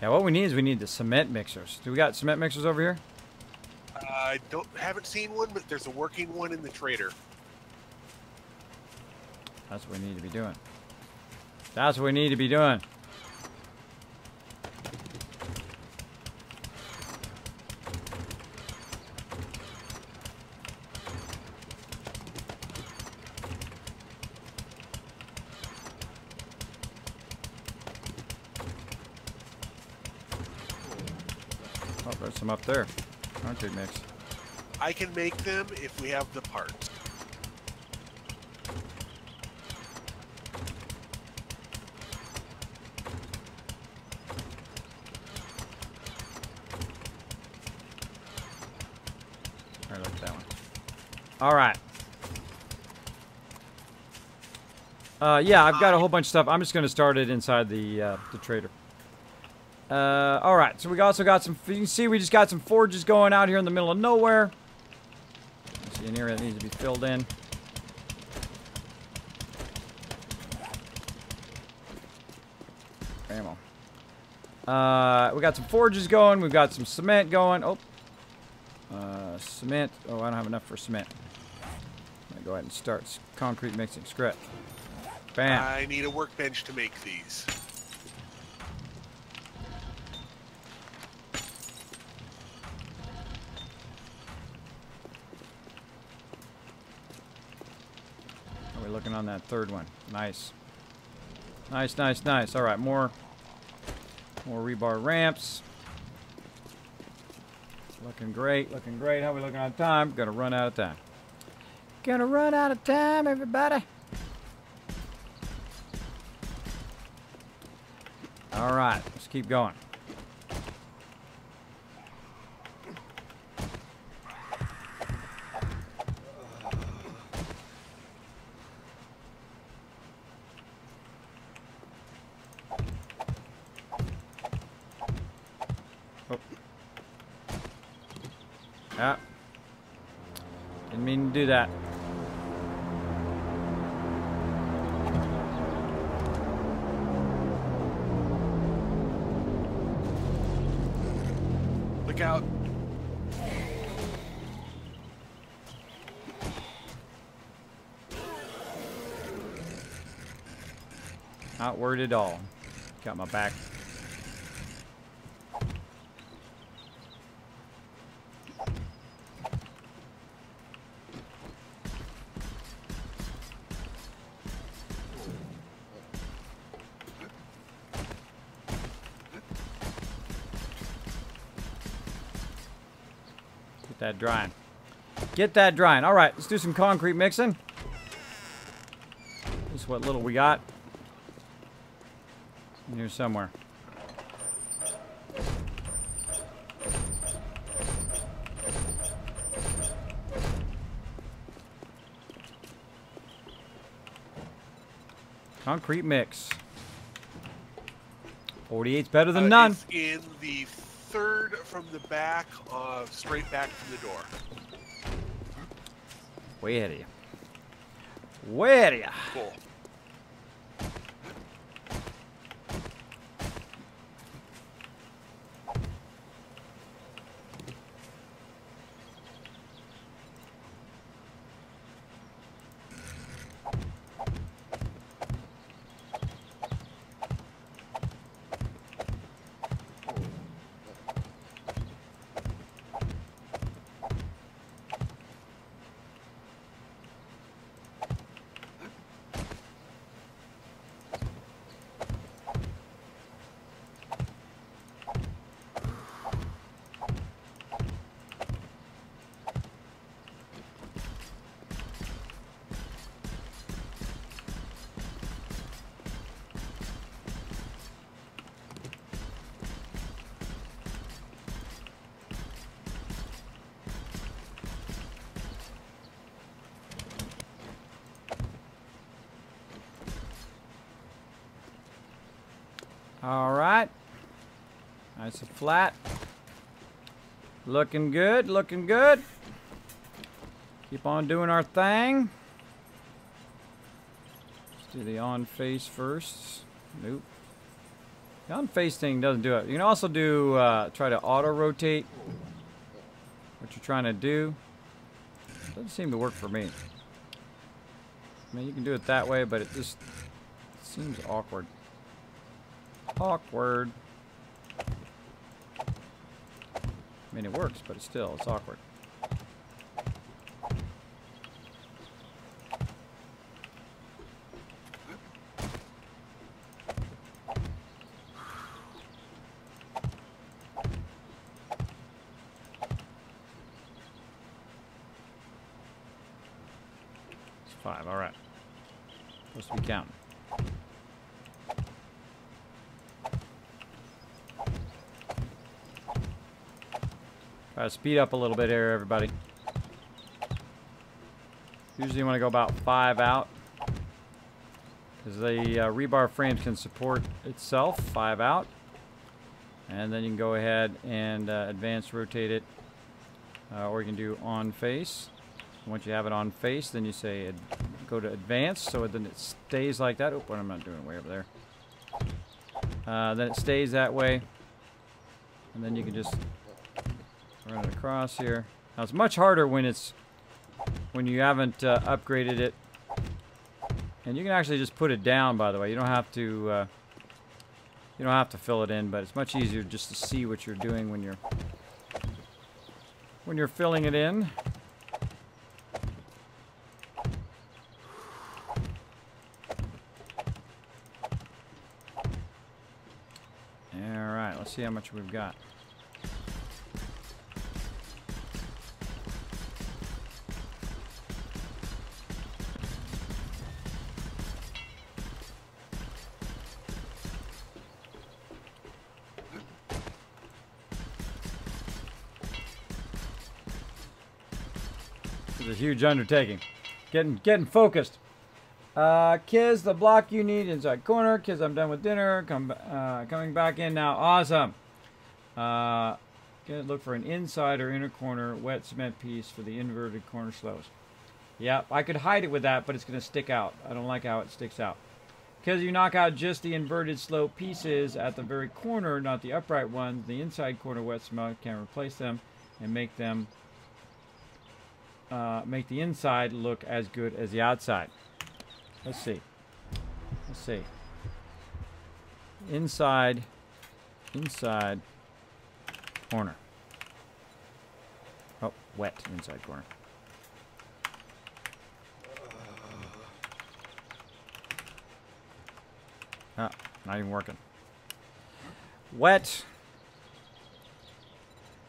Yeah, what we need is the cement mixers. Do we got cement mixers over here? I haven't seen one, but there's a working one in the trader. That's what we need to be doing. That's what we need to be doing. Oh, there's some up there. Concrete mix. I can make them if we have the parts. I like that one. All right. Yeah, I've got a whole bunch of stuff. I'm just going to start it inside the trader. All right, so we also got some. You can see we just got some forges going out here in the middle of nowhere. See an area that needs to be filled in. Ammo. We got some forges going. We've got some cement going. Oh. Cement. Oh, I don't have enough for cement. I'm gonna go ahead and start concrete mixing. Screw. Bam. I need a workbench to make these. How are we looking on that third one? Nice. Nice, nice, nice. All right, more rebar ramps. Looking great, looking great. How are we looking on time? Gonna run out of time. Gonna run out of time, everybody. All right, let's keep going. Oh. Yeah. Didn't mean to do that. Look out. Not worried at all. Got my back. Get that drying. Get that drying. All right, let's do some concrete mixing. This is what little we got. In here somewhere. Concrete mix. 48's better than none. It's in the third from the back, straight back from the door. Way ahead of you. Way ahead of you. Cool. All right. Nice and flat. Looking good, looking good. Keep on doing our thing. Let's do the on face first. Nope. The on face thing doesn't do it. You can also do, try to auto rotate what you're trying to do. Doesn't seem to work for me. I mean, you can do it that way, but it just seems awkward. Awkward. I mean, it works, but it's awkward. It's 5, all right. Supposed to be counting. Try to speed up a little bit here, everybody. Usually you want to go about 5 out, because the rebar frames can support itself 5 out. And then you can go ahead and advance rotate it, or you can do on face. Once you have it on face, then you say go to advance, so then it stays like that. Oh, I'm not doing it way over there. Then it stays that way, and then you can just run it across here. Now it's much harder when you haven't upgraded it, and you can actually just put it down. By the way, you don't have to fill it in, but it's much easier just to see what you're doing when you're filling it in. All right, let's see how much we've got. It's a huge undertaking. Getting focused. Kiz, the block you need inside corner. Kiz, I'm done with dinner. Coming back in now. Awesome. Look for an inside or inner corner wet cement piece for the inverted corner slows. Yeah, I could hide it with that, but it's going to stick out. I don't like how it sticks out. Because you knock out just the inverted slope pieces at the very corner, not the upright ones. The inside corner wet cement can replace them and make them make the inside look as good as the outside. Let's see. Let's see. Inside corner. Oh, wet inside corner. Oh, not even working. Wet.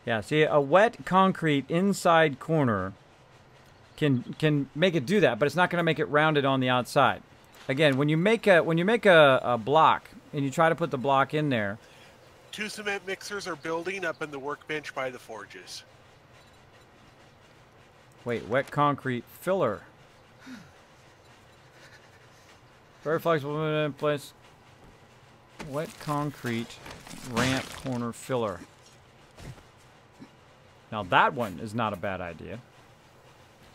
Yeah, see, a wet concrete inside corner can make it do that, but it's not going to make it rounded on the outside. Again, when you make a block and you try to put the block in there, 2 cement mixers are building up in the workbench by the forges. Wait, wet concrete filler. Very flexible in place. Wet concrete ramp corner filler. Now that one is not a bad idea.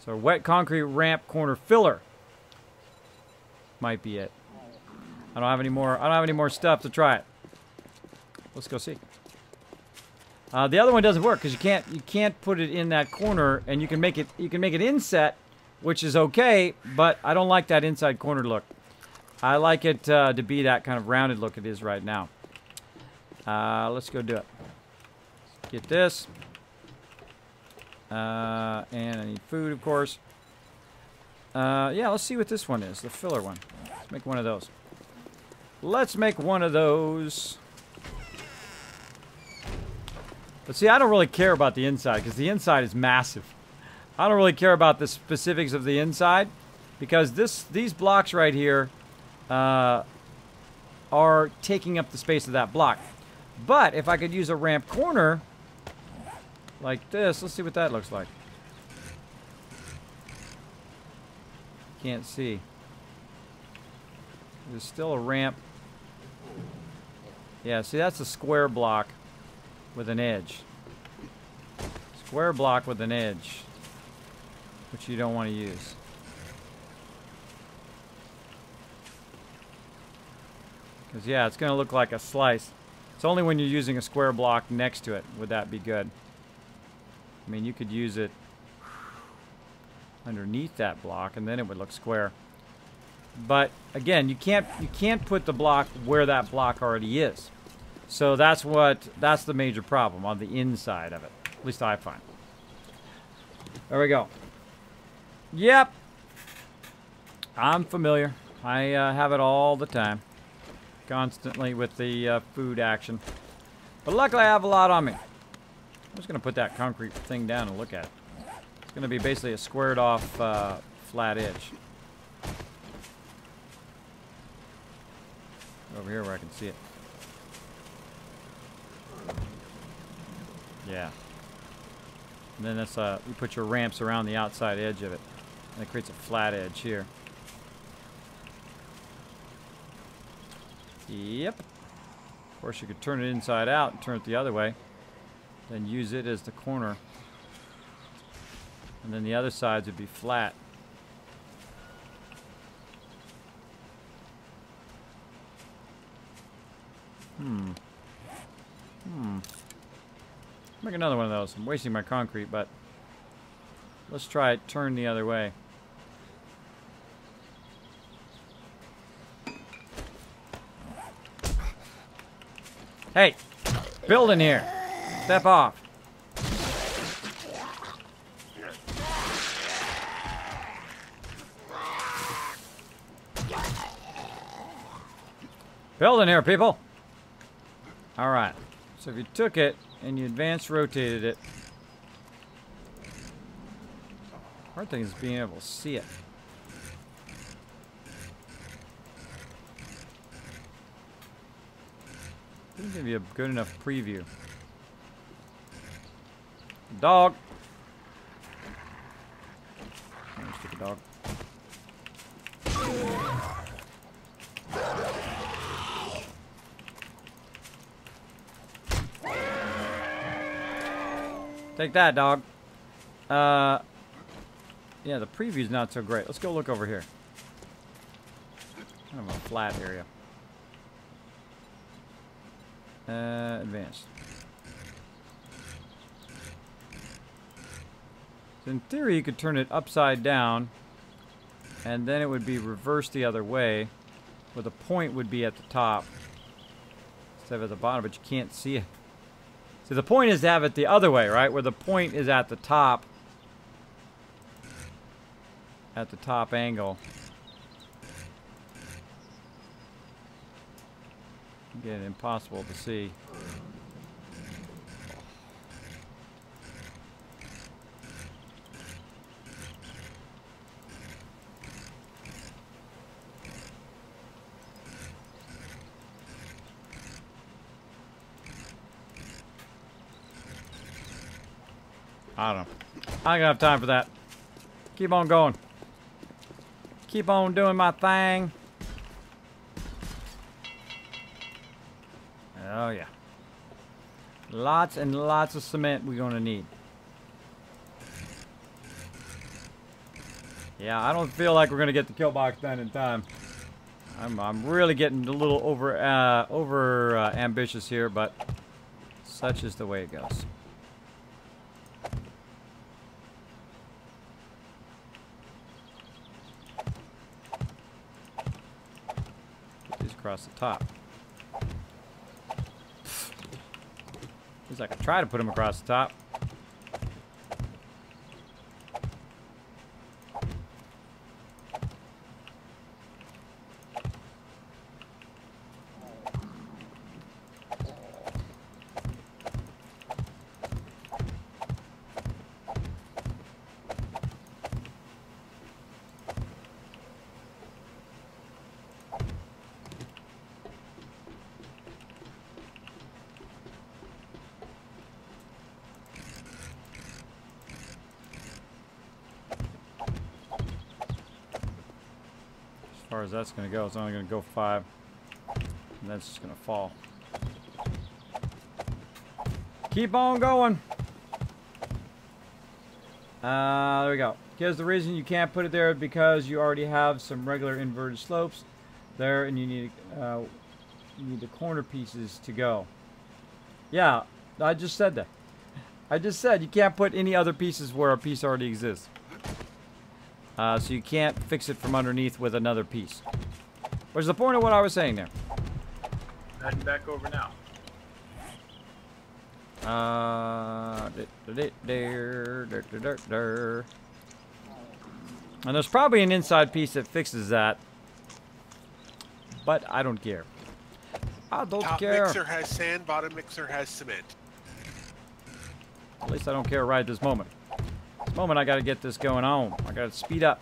So wet concrete ramp corner filler might be it. I don't have any more stuff to try it. Let's go see. The other one doesn't work because you can't put it in that corner, and you can make it inset, which is okay, but I don't like that inside corner look. I like it to be that kind of rounded look it is right now. Let's go do it. Get this. And I need food, of course. Yeah, let's see what this one is, the filler one. Let's make one of those. Let's make one of those. But see, I don't really care about the inside because the inside is massive. I don't really care about the specifics of the inside because these blocks right here are taking up the space of that block. But if I could use a ramp corner like this, let's see what that looks like. Can't see. There's still a ramp. Yeah, see, that's a square block with an edge. Square block with an edge, which you don't want to use. Because, yeah, it's going to look like a slice. It's only when you're using a square block next to it would that be good. I mean, you could use it underneath that block, and then it would look square. But, again, you can't put the block where that block already is. So that's the major problem on the inside of it. At least I find. There we go. Yep. I'm familiar. I have it all the time. Constantly with the food action. But luckily I have a lot on me. I'm just going to put that concrete thing down and look at it. It's going to be basically a squared off flat edge. Over here where I can see it. Yeah. And then that's you put your ramps around the outside edge of it. And it creates a flat edge here. Yep. Of course you could turn it inside out and turn it the other way. Then use it as the corner. And then the other sides would be flat. Make another one of those. I'm wasting my concrete, but let's try it turn the other way. Hey, build in here. Step off. Build in here, people. All right. So if you took it and you advance rotated it, hard thing is being able to see it. Didn't give you a good enough preview. Dog. Stupid dog. Take that, dog. Yeah, the preview's not so great. Let's go look over here. Kind of a flat area. Advanced. So in theory, you could turn it upside down, and then it would be reversed the other way, where the point would be at the top instead of at the bottom, but you can't see it. So the point is to have it the other way, right? Where the point is at the top angle. Again, impossible to see. I don't know. I ain't gonna have time for that. Keep on going. Keep on doing my thing. Oh, yeah. Lots and lots of cement we're going to need. Yeah, I don't feel like we're going to get the kill box done in time. I'm really getting a little over ambitious here, but such is the way it goes. Put these across the top. At least I can try to put them across the top. As far as that's going to go, it's only going to go 5. And that's just going to fall. Keep on going. There we go. Because the reason you can't put it there is because you already have some regular inverted slopes there, and you need the corner pieces to go. Yeah, I just said that. I just said you can't put any other pieces where a piece already exists. So you can't fix it from underneath with another piece. Which is the point of what I was saying there. Heading back over now. And there's probably an inside piece that fixes that. But I don't care. I don't care. Top mixer has sand, bottom mixer has cement. At least I don't care right at this moment. This moment I gotta get this going on. I gotta speed up.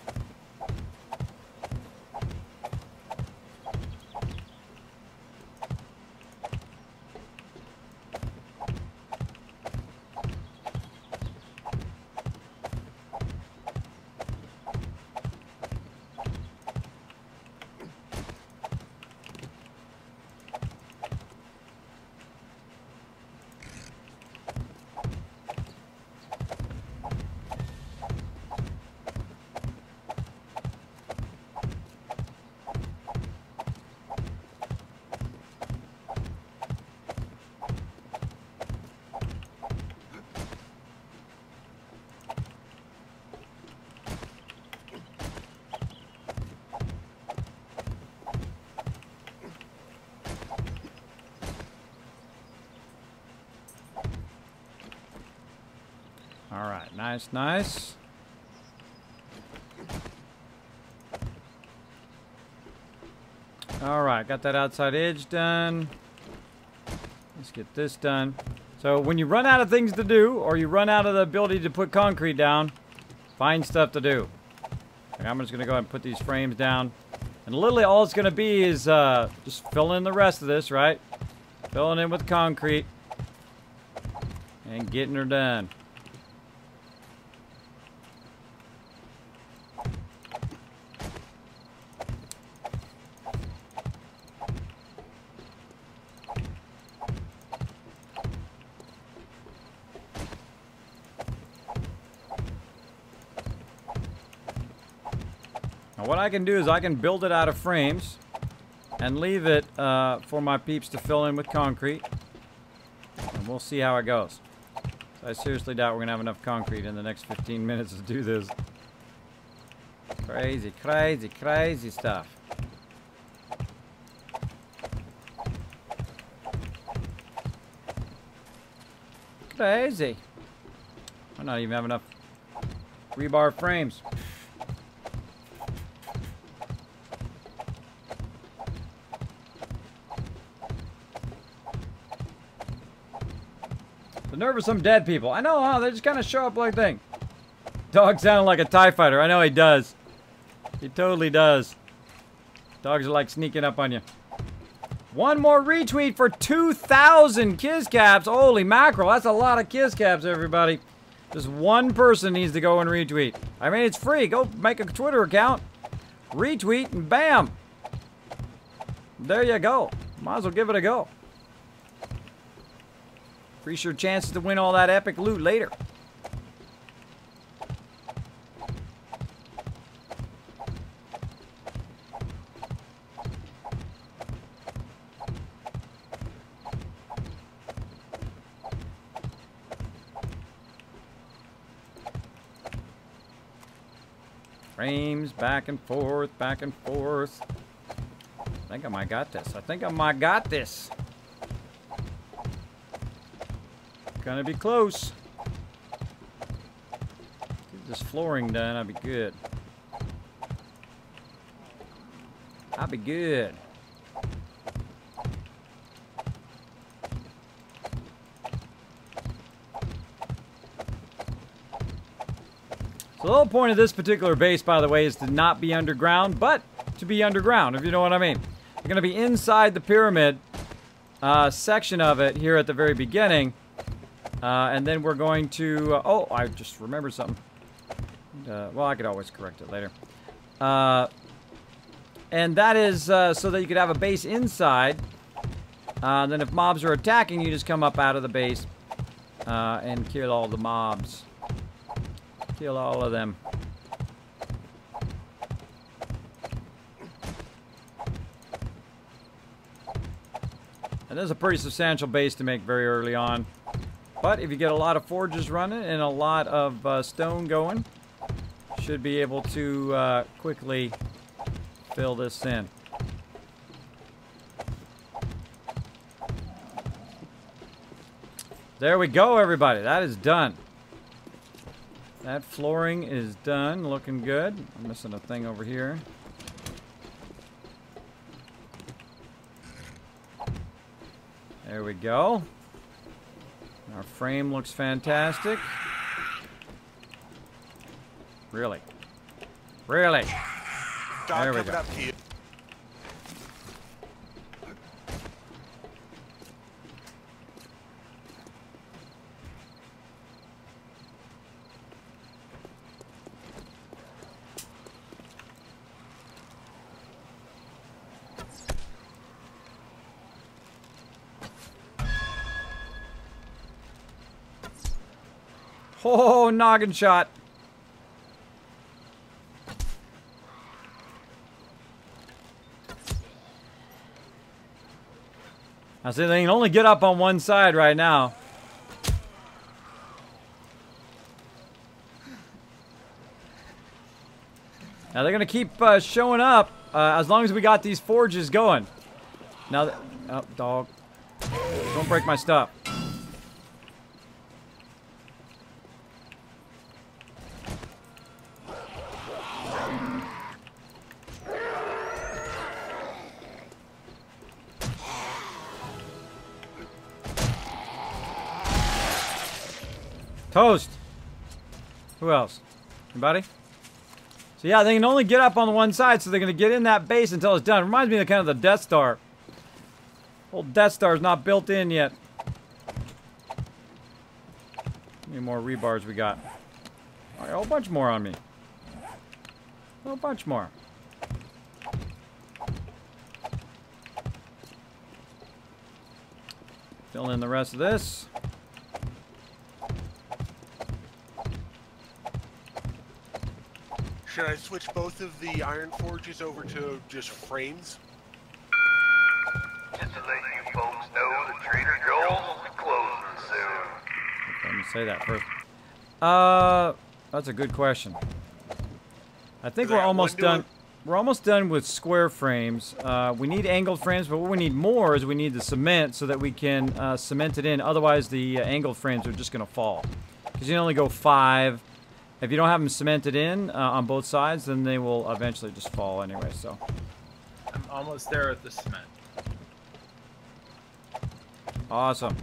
Alright, nice, nice. Alright, got that outside edge done. Let's get this done. So when you run out of things to do, or you run out of the ability to put concrete down, find stuff to do. Okay, I'm just going to go ahead and put these frames down. And literally all it's going to be is just fill in the rest of this, right? Filling in with concrete. And getting her done. What I can do is I can build it out of frames and leave it for my peeps to fill in with concrete, and we'll see how it goes. So I seriously doubt we're gonna have enough concrete in the next 15 minutes to do this. Crazy, crazy, crazy stuff. Crazy. I not even have enough rebar frames. The nerve of some dead people. I know, huh? They just kind of show up like thing. Dog sounded like a TIE fighter. I know he does. He totally does. Dogs are like sneaking up on you. One more retweet for 2,000 kiss caps. Holy mackerel. That's a lot of kiss caps, everybody. Just one person needs to go and retweet. I mean, it's free. Go make a Twitter account. Retweet and bam. There you go. Might as well give it a go. Increase your chances to win all that epic loot later. Frames back and forth, back and forth. I think I might got this. I think I might got this. Gonna be close. Get this flooring done, I'll be good. I'll be good. So the whole point of this particular base, by the way, is to not be underground, but to be underground, if you know what I mean. You're going to be inside the pyramid section of it here at the very beginning. And then we're going to... oh, I just remembered something. Well, I could always correct it later. And that is so that you could have a base inside. Then if mobs are attacking, you just come up out of the base and kill all the mobs. Kill all of them. And this is a pretty substantial base to make very early on. But if you get a lot of forges running and a lot of stone going, should be able to quickly fill this in. There we go, everybody. That is done. That flooring is done, looking good. I'm missing a thing over here. There we go. Our frame looks fantastic. Really? Really? There we go. Oh, noggin shot. I say they can only get up on one side right now. Now they're gonna keep showing up as long as we got these forges going. Now, oh, dog, don't break my stuff. Toast. Who else? Anybody? So yeah, they can only get up on the one side, so they're going to get in that base until it's done. Reminds me of kind of the Death Star. Old Death Star's not built in yet. How many more rebars we got? All right, a whole bunch more on me. A whole bunch more. Fill in the rest of this. Should I switch both of the iron forges over to just frames? Just to let you folks know that Trader Joel's will be closing soon. Let me say that first. That's a good question. I think we're almost done. We're almost done with square frames. We need angled frames, but what we need more is we need the cement so that we can cement it in. Otherwise, the angled frames are just going to fall. Because you can only go 5. If you don't have them cemented in on both sides, then they will eventually just fall anyway, so. I'm almost there with the cement. Awesome.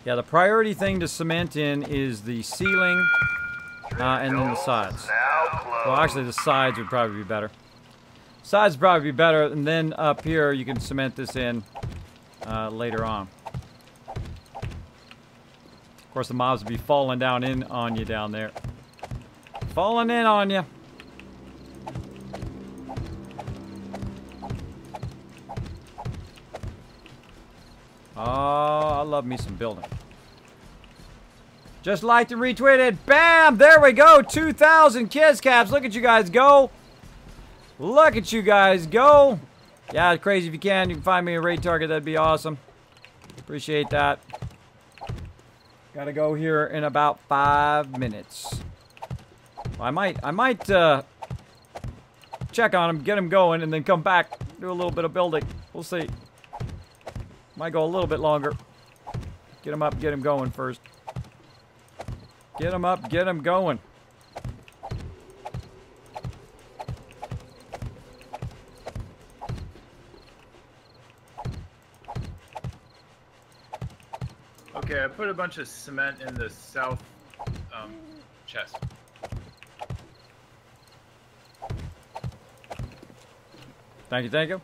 Yeah, the priority thing to cement in is the ceiling and then the sides. Well, actually, the sides would probably be better. Sides would probably be better, and then up here you can cement this in later on. Of course, the mobs will be falling down in on you down there. Falling in on you. Oh, I love me some building. Just liked and retweeted. Bam! There we go. 2,000 kiss caps. Look at you guys go. Look at you guys go. Yeah, it's crazy. If you can find me a raid target. That'd be awesome. Appreciate that. Gotta go here in about 5 minutes. Well, I might check on him, get him going, and then come back, do a little bit of building. We'll see. Might go a little bit longer. Get him up, get him going first. Get him up, get him going. Okay, I put a bunch of cement in the south chest. Thank you, thank you.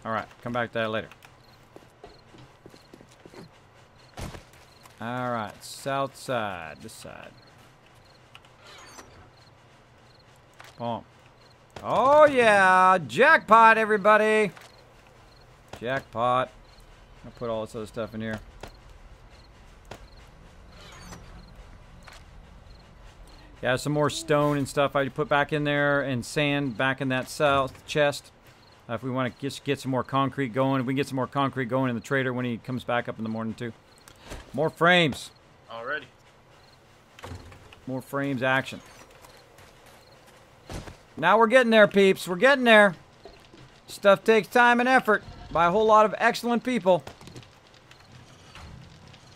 Alright, come back to that later. Alright, south side, this side. Boom. Oh yeah! Jackpot, everybody! Jackpot. I'll put all this other stuff in here. Yeah, some more stone and stuff I put back in there, and sand back in that south chest. If we want to just get some more concrete going. If we can get some more concrete going in the trader when he comes back up in the morning too. More frames. Already. More frames action. Now we're getting there, peeps. We're getting there. Stuff takes time and effort by a whole lot of excellent people.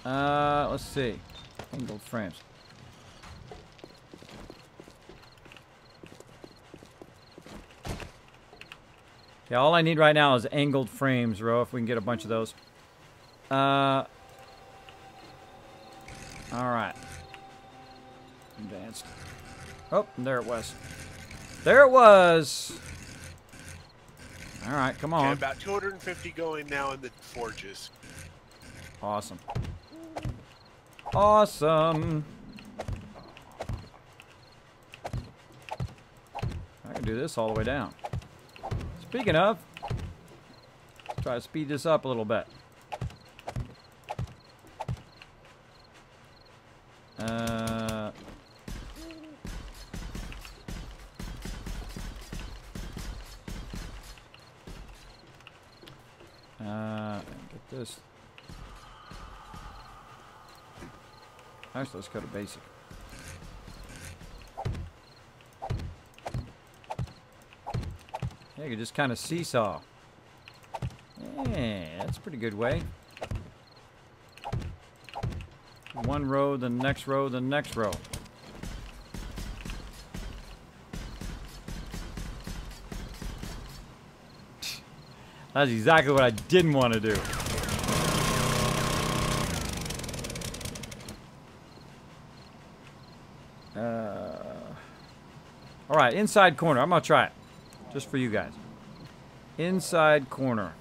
Let's see. Angled frames. Yeah, all I need right now is angled frames, Ro, if we can get a bunch of those. Alright. Advanced. Oh, there it was. There it was! Alright, come on. Okay, about 250 going now in the forges. Awesome. Awesome! I can do this all the way down. Speaking of, let's try to speed this up a little bit. Get this. Actually, let's go to basic. Yeah, you can just kind of seesaw. Yeah, that's a pretty good way. One row, then the next row, then the next row. That's exactly what I didn't want to do. All right, inside corner. I'm gonna try it, just for you guys. Inside corner.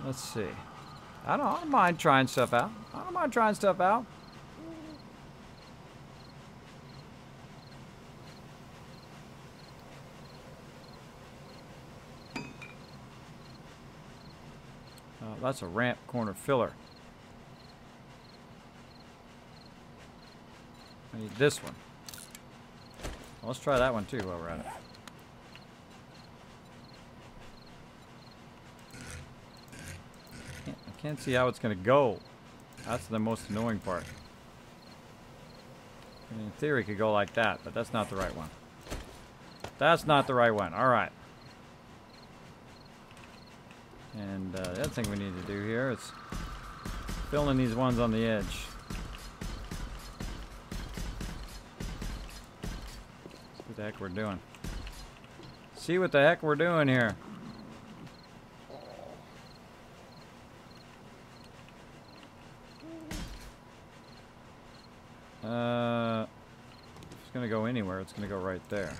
Let's see. I don't mind trying stuff out. I don't mind trying stuff out. That's a ramp corner filler. I need this one. Well, let's try that one too while we're at it. I can't see how it's going to go. That's the most annoying part. I mean, in theory, it could go like that, but that's not the right one. That's not the right one. All right. And the other thing we need to do here is fill in these ones on the edge. See what the heck we're doing. See what the heck we're doing here. If it's gonna go anywhere, it's gonna go right there.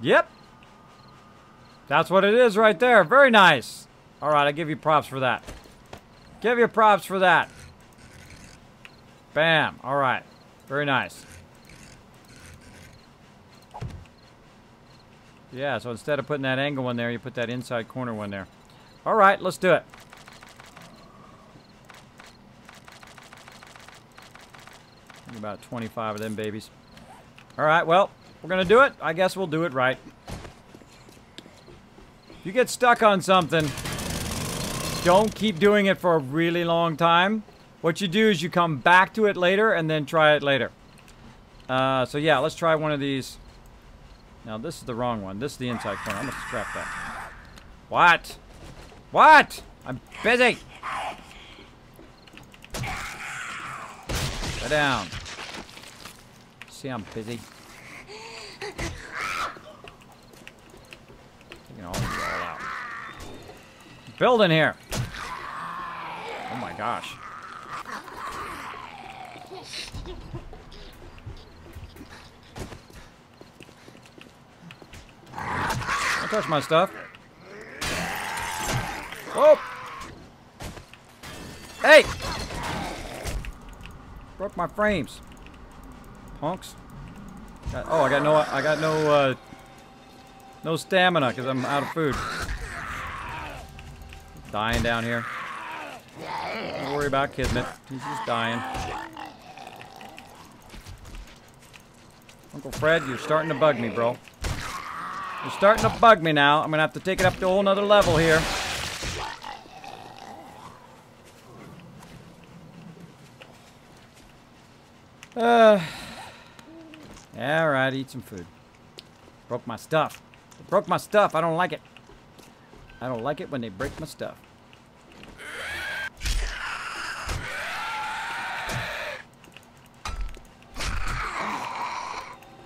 Yep. That's what it is right there. Very nice. All right, I give you props for that. Give you props for that. Bam. All right. Very nice. Yeah, so instead of putting that angle one there, you put that inside corner one there. All right, let's do it. About 25 of them babies. All right, well, we're going to do it. I guess we'll do it right. If you get stuck on something, don't keep doing it for a really long time. What you do is you come back to it later and then try it later. So yeah, let's try one of these. Now this is the wrong one. This is the inside corner. I'm going to scrap that. What? What? I'm busy. Go down. See, I'm busy. Taking all these all out. Building here. Oh my gosh. Don't touch my stuff. Oh! Hey! Broke my frames. Punks. Oh, I got no stamina because I'm out of food. Dying down here. Don't worry about Kismet. He's just dying. Uncle Fred, you're starting to bug me, bro. You're starting to bug me now. I'm gonna have to take it up to a whole nother level here. Yeah, alright, eat some food. Broke my stuff. They broke my stuff. I don't like it. I don't like it when they break my stuff.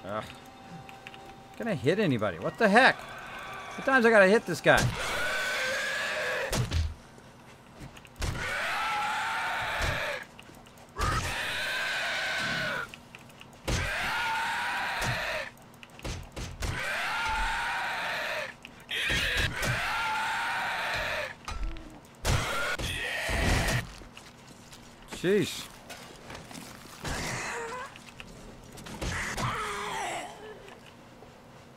Ugh. Can I hit anybody? What the heck? How many times I gotta hit this guy? Sheesh.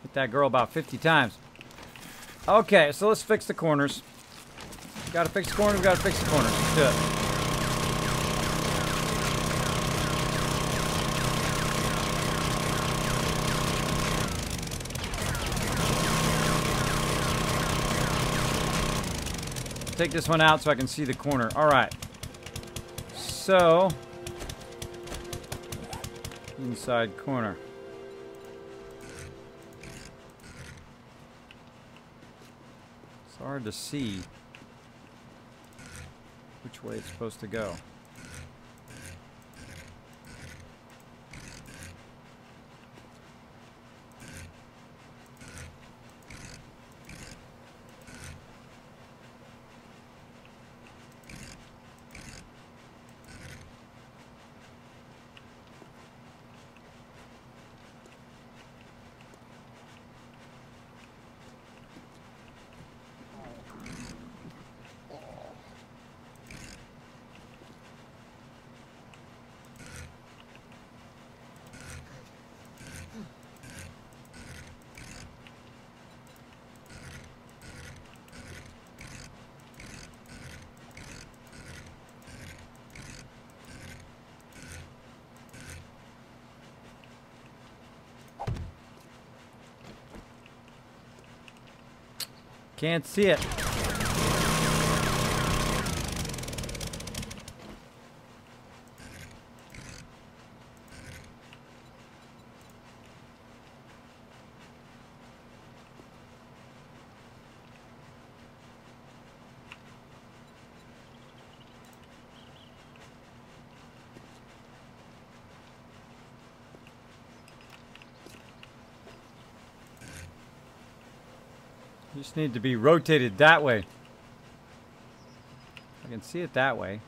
Hit that girl about 50 times. Okay, so let's fix the corners. We gotta fix the corners, we gotta fix the corners. Let's do it. Take this one out so I can see the corner. All right. So, inside corner. It's hard to see which way it's supposed to go. Can't see it. You just need to be rotated that way. I can see it that way.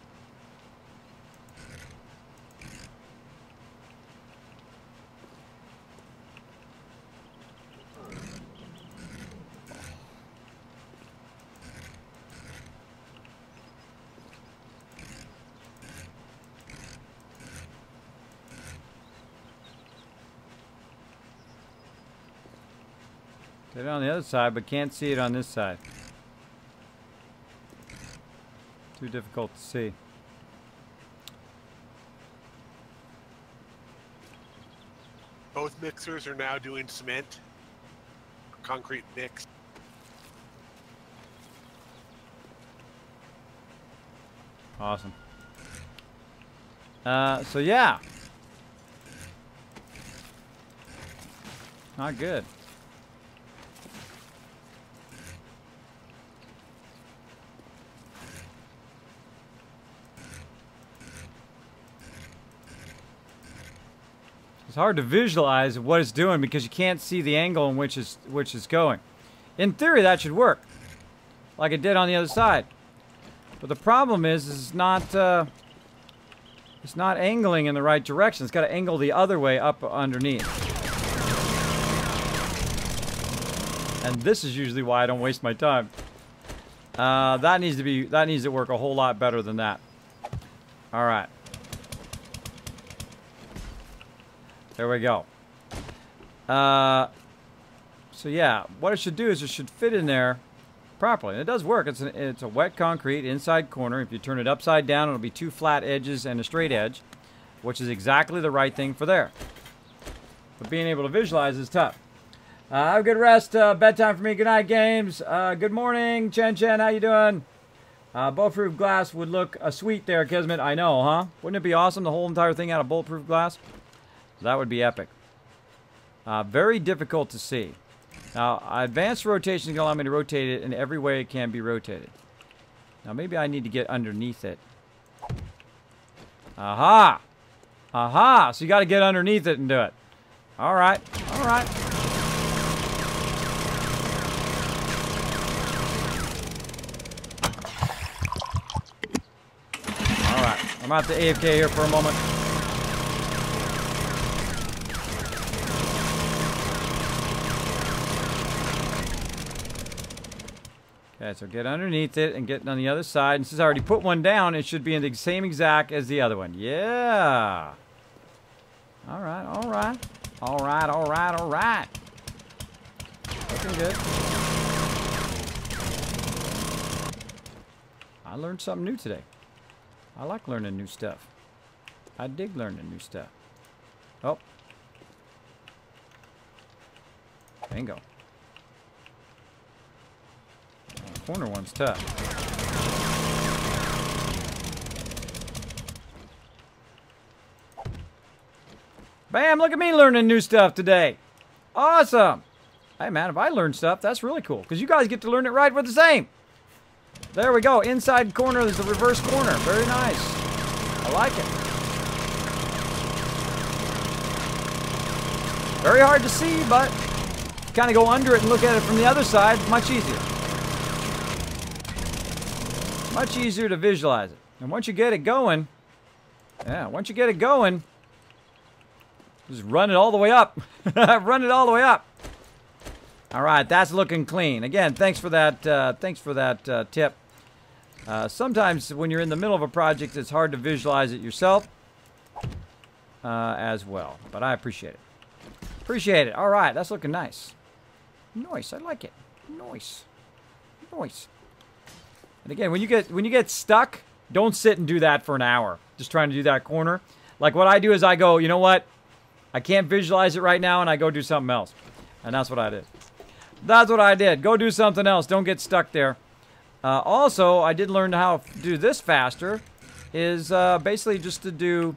Get it on the other side, but can't see it on this side. Too difficult to see. Both mixers are now doing cement, concrete mix. Awesome. So yeah. Not good. It's hard to visualize what it's doing because you can't see the angle in which it's going. In theory, that should work, like it did on the other side. But the problem is it's not angling in the right direction. It's got to angle the other way up underneath. And this is usually why I don't waste my time. That needs to work a whole lot better than that. All right. There we go. So yeah, what it should do is it should fit in there properly. And it does work. It's a wet concrete inside corner. If you turn it upside down, it'll be two flat edges and a straight edge, which is exactly the right thing for there. But being able to visualize is tough. Have a good rest. Bedtime for me. Good night, games. Good morning, Chen Chen. How you doing? Bulletproof glass would look sweet there, Kismet. I know, huh? Wouldn't it be awesome, the whole entire thing out of bulletproof glass? That would be epic. Very difficult to see. Now, advanced rotation is going to allow me to rotate it in every way it can be rotated. Now, maybe I need to get underneath it. Aha! Aha! So you got to get underneath it and do it. All right. All right. All right. I'm going to have to AFK here for a moment. Okay, so get underneath it and get on the other side. And since I already put one down, it should be in the same exact as the other one. Yeah. All right, all right. All right, all right, all right. Looking good. I learned something new today. I like learning new stuff. I dig learning new stuff. Oh. Bingo. Corner one's tough. Bam! Look at me learning new stuff today. Awesome. Hey man, if I learn stuff, that's really cool. Because you guys get to learn it right with the same. There we go. Inside corner is the reverse corner. Very nice. I like it. Very hard to see, but kind of go under it and look at it from the other side. Much easier. Much easier to visualize it. And once you get it going, yeah, once you get it going, just run it all the way up. Run it all the way up. All right, that's looking clean. Again, thanks for that tip. Sometimes when you're in the middle of a project, it's hard to visualize it yourself as well. But I appreciate it. Appreciate it. All right, that's looking nice. Nice, I like it. Nice. Nice. And again, when you get stuck, don't sit and do that for an hour. Just trying to do that corner. Like what I do is I go, you know what? I can't visualize it right now, and I go do something else. And that's what I did. That's what I did. Go do something else. Don't get stuck there. Also, I did learn how to do this faster. Is basically just to do.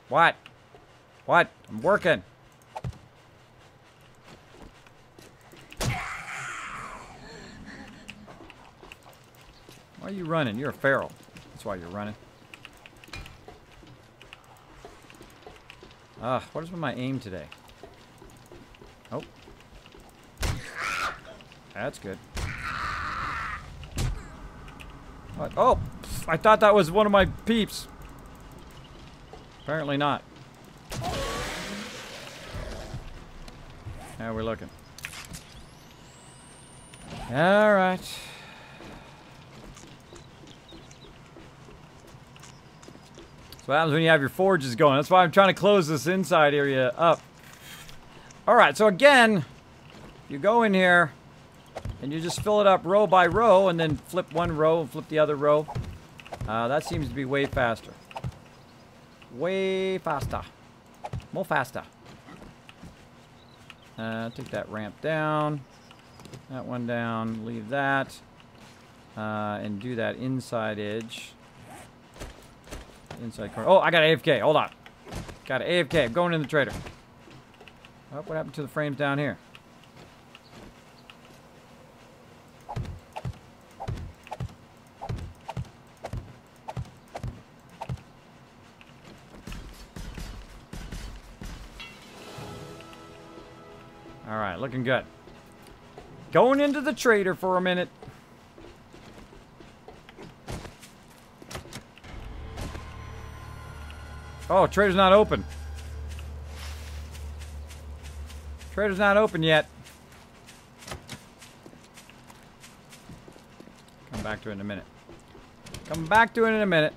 What? What? I'm working. Why are you running? You're a feral. That's why you're running. What is with my aim today? Oh. That's good. What? Oh! I thought that was one of my peeps. Apparently not. How are we looking? Alright. That's what happens when you have your forges going. That's why I'm trying to close this inside area up. Alright, so again, you go in here, and you just fill it up row by row, and then flip one row and flip the other row. That seems to be way faster. Way faster. More faster. Take that ramp down. That one down. Leave that. And do that inside edge. Inside corner. Oh, I got AFK. Hold on. Got AFK. I'm going in the trader. Oh, what happened to the frames down here? Alright, looking good. Going into the trader for a minute. Oh, trader's not open. Trader's not open yet. Come back to it in a minute. Come back to it in a minute.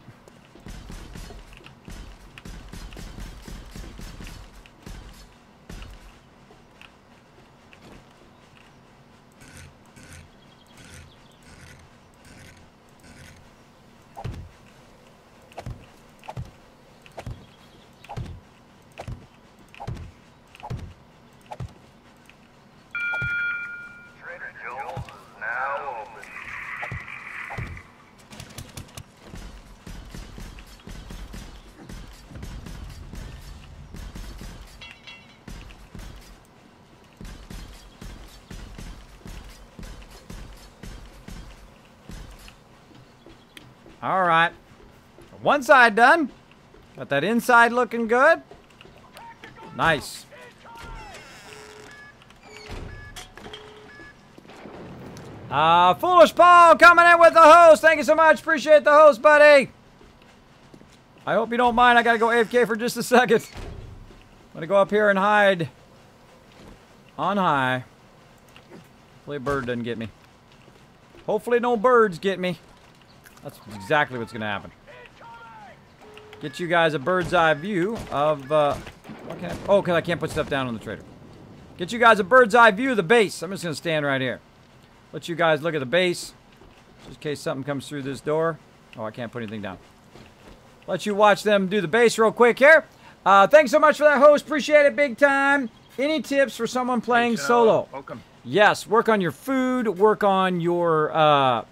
Alright. One side done. Got that inside looking good. Nice. Foolish Paul coming in with the host. Thank you so much. Appreciate the host, buddy. I hope you don't mind. I gotta go AFK for just a second. I'm gonna go up here and hide. On high. Hopefully a bird doesn't get me. Hopefully no birds get me. That's exactly what's going to happen. Get you guys a bird's eye view of, oh, because I can't put stuff down on the trader. Get you guys a bird's eye view of the base. I'm just going to stand right here. Let you guys look at the base. Just in case something comes through this door. Oh, I can't put anything down. Let you watch them do the base real quick here. Thanks so much for that, host. Appreciate it big time. Any tips for someone playing solo? Welcome. Yes, work on your food. Work on your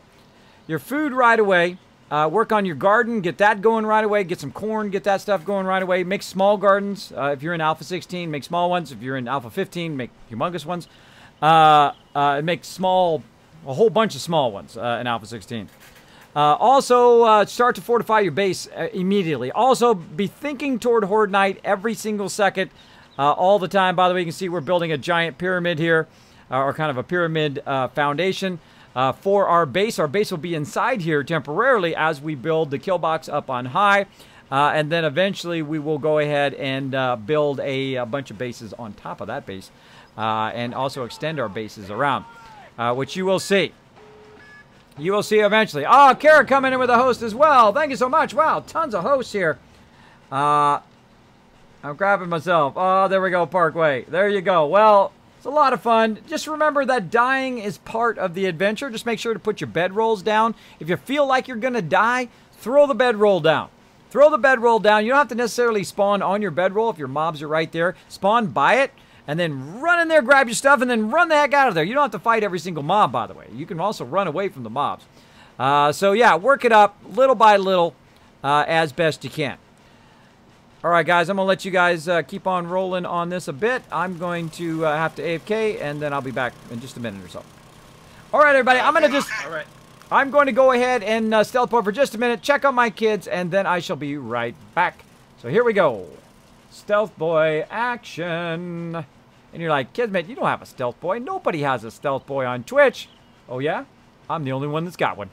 food right away. Work on your garden. Get that going right away. Get some corn. Get that stuff going right away. Make small gardens. If you're in Alpha 16, make small ones. If you're in Alpha 15, make humongous ones. Make a whole bunch of small ones in Alpha 16. Also, start to fortify your base immediately. Also, be thinking toward Horde Night every single second, all the time. By the way, you can see we're building a giant pyramid here, or kind of a pyramid foundation. For our base. Our base will be inside here temporarily as we build the kill box up on high. And then eventually we will go ahead and build a bunch of bases on top of that base. And also extend our bases around. Which you will see. You will see eventually. Oh, Kara coming in with a host as well. Thank you so much. Wow, tons of hosts here. I'm grabbing myself. Oh, there we go, Parkway. There you go. Well, it's a lot of fun. Just remember that dying is part of the adventure. Just make sure to put your bedrolls down. If you feel like you're going to die, throw the bedroll down. Throw the bedroll down. You don't have to necessarily spawn on your bedroll if your mobs are right there. Spawn by it, and then run in there, grab your stuff, and then run the heck out of there. You don't have to fight every single mob, by the way. You can also run away from the mobs. So, yeah, work it up little by little as best you can. All right, guys, I'm going to let you guys keep on rolling on this a bit. I'm going to have to AFK, and then I'll be back in just a minute or so. All right, everybody, I'm going to go ahead and stealth port for just a minute, check on my kids, and then I shall be right back. So here we go. Stealth boy action. And you're like, Kismet, you don't have a stealth boy. Nobody has a stealth boy on Twitch. Oh, yeah? I'm the only one that's got one.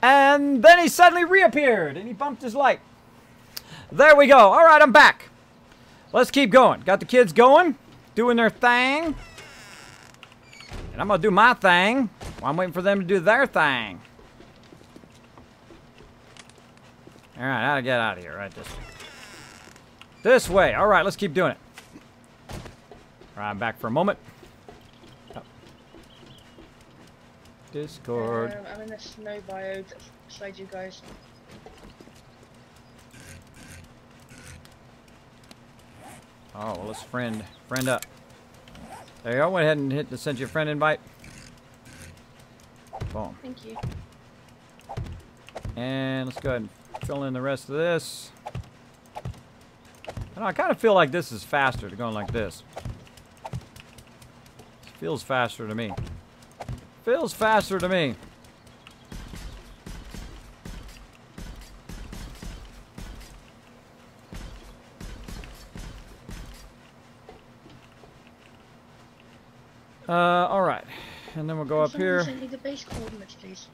And then he suddenly reappeared, and he bumped his light. There we go. All right, I'm back. Let's keep going. Got the kids going, doing their thing. And I'm going to do my thing while I'm waiting for them to do their thing. All right, how to get out of here? Right this way. This way. All right, let's keep doing it. All right, I'm back for a moment. Oh. Discord. I'm in the snow biome beside you guys. Oh, well, let's friend up. There you go. Went ahead and hit the send you a friend invite. Boom. Thank you. And let's go ahead and fill in the rest of this. I kind of feel like this is faster to going like this. Feels faster to me. Feels faster to me. All right. And then we'll go up here. Send me the base coordinates, please.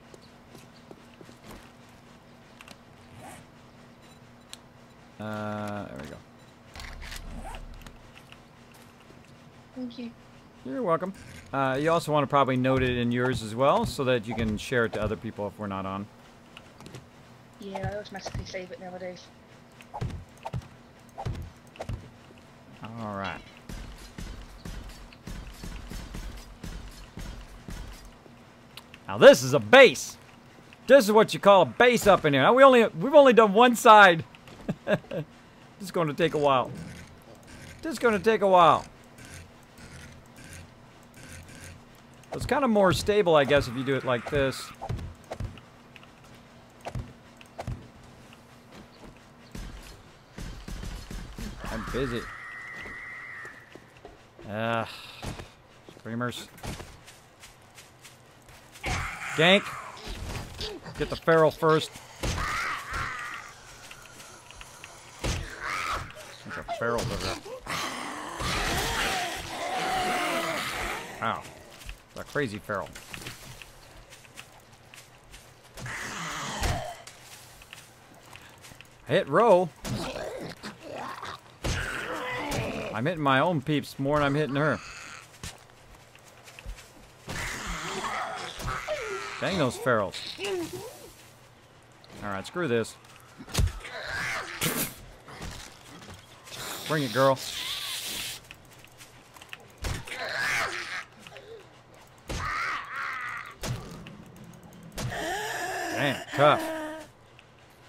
There we go. Thank you. You're welcome. You also want to probably note it in yours as well, so that you can share it to other people if we're not on. Yeah, I automatically save it nowadays. All right. Now this is a base. This is what you call a base up in here. Now we've only done one side. This is going to take a while. This is going to take a while. It's kind of more stable, I guess, if you do it like this. I'm busy. Screamers. Gank. Get the feral first. There's a feral over there. Wow. A crazy feral. I hit row. I'm hitting my own peeps more than I'm hitting her. Dang those ferals. Alright, screw this. Bring it, girl. Damn, tough.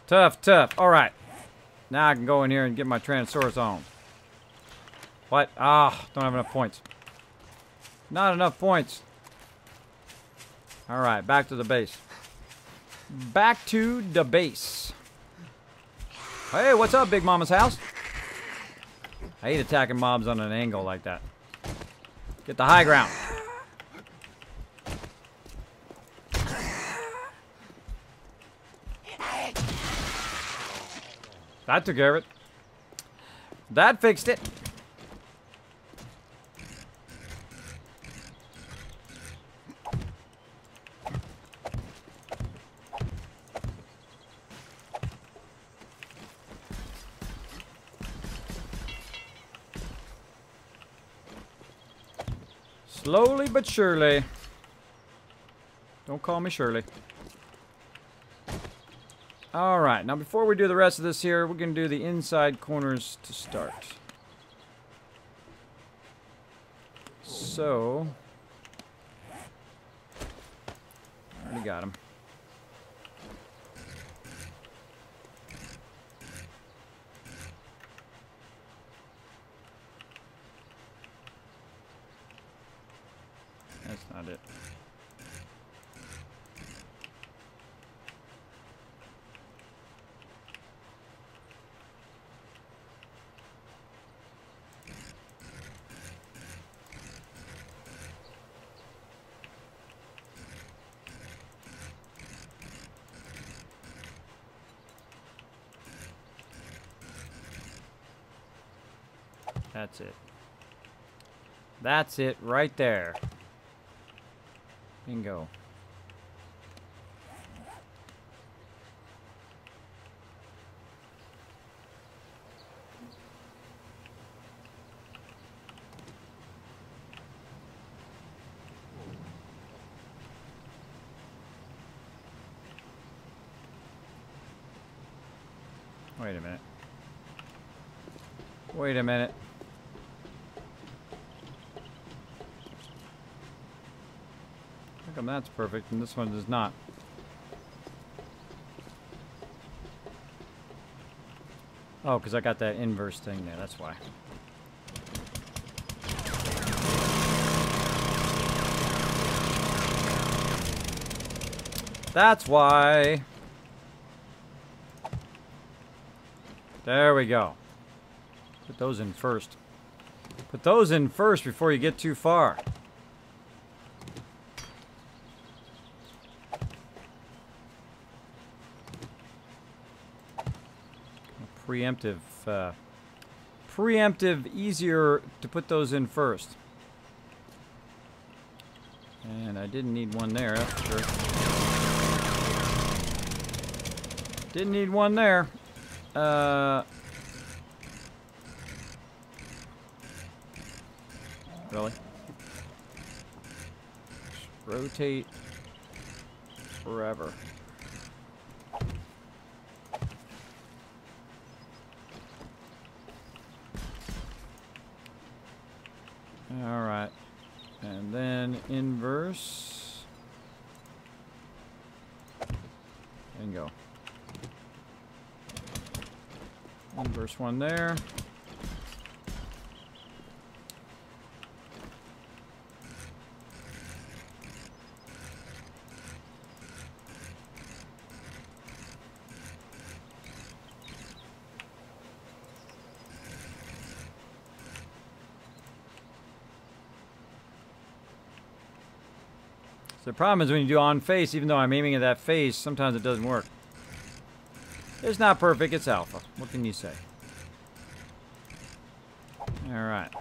Tough, tough. Alright. Now I can go in here and get my Tyrannosaurus on. What? Ah, don't have enough points. Not enough points. Alright, back to the base. Back to the base. Hey, what's up, Big Mama's house? I hate attacking mobs on an angle like that. Get the high ground. That took care of it. That fixed it. Slowly but surely. Don't call me Shirley. Alright, now before we do the rest of this here, we're going to do the inside corners to start. So, already got them. That's not it. That's it. That's it right there. Bingo. Wait a minute. Wait a minute. How come that's perfect and this one is not? Oh, because I got that inverse thing there, that's why. That's why. There we go. Put those in first. Put those in first before you get too far. Preemptive, easier to put those in first. And I didn't need one there, that's for sure. Didn't need one there. Really? Rotate forever. Alright. And then inverse. Bingo. Inverse one there. So the problem is when you do on face, even though I'm aiming at that face, sometimes it doesn't work. It's not perfect, it's alpha. What can you say? Alright.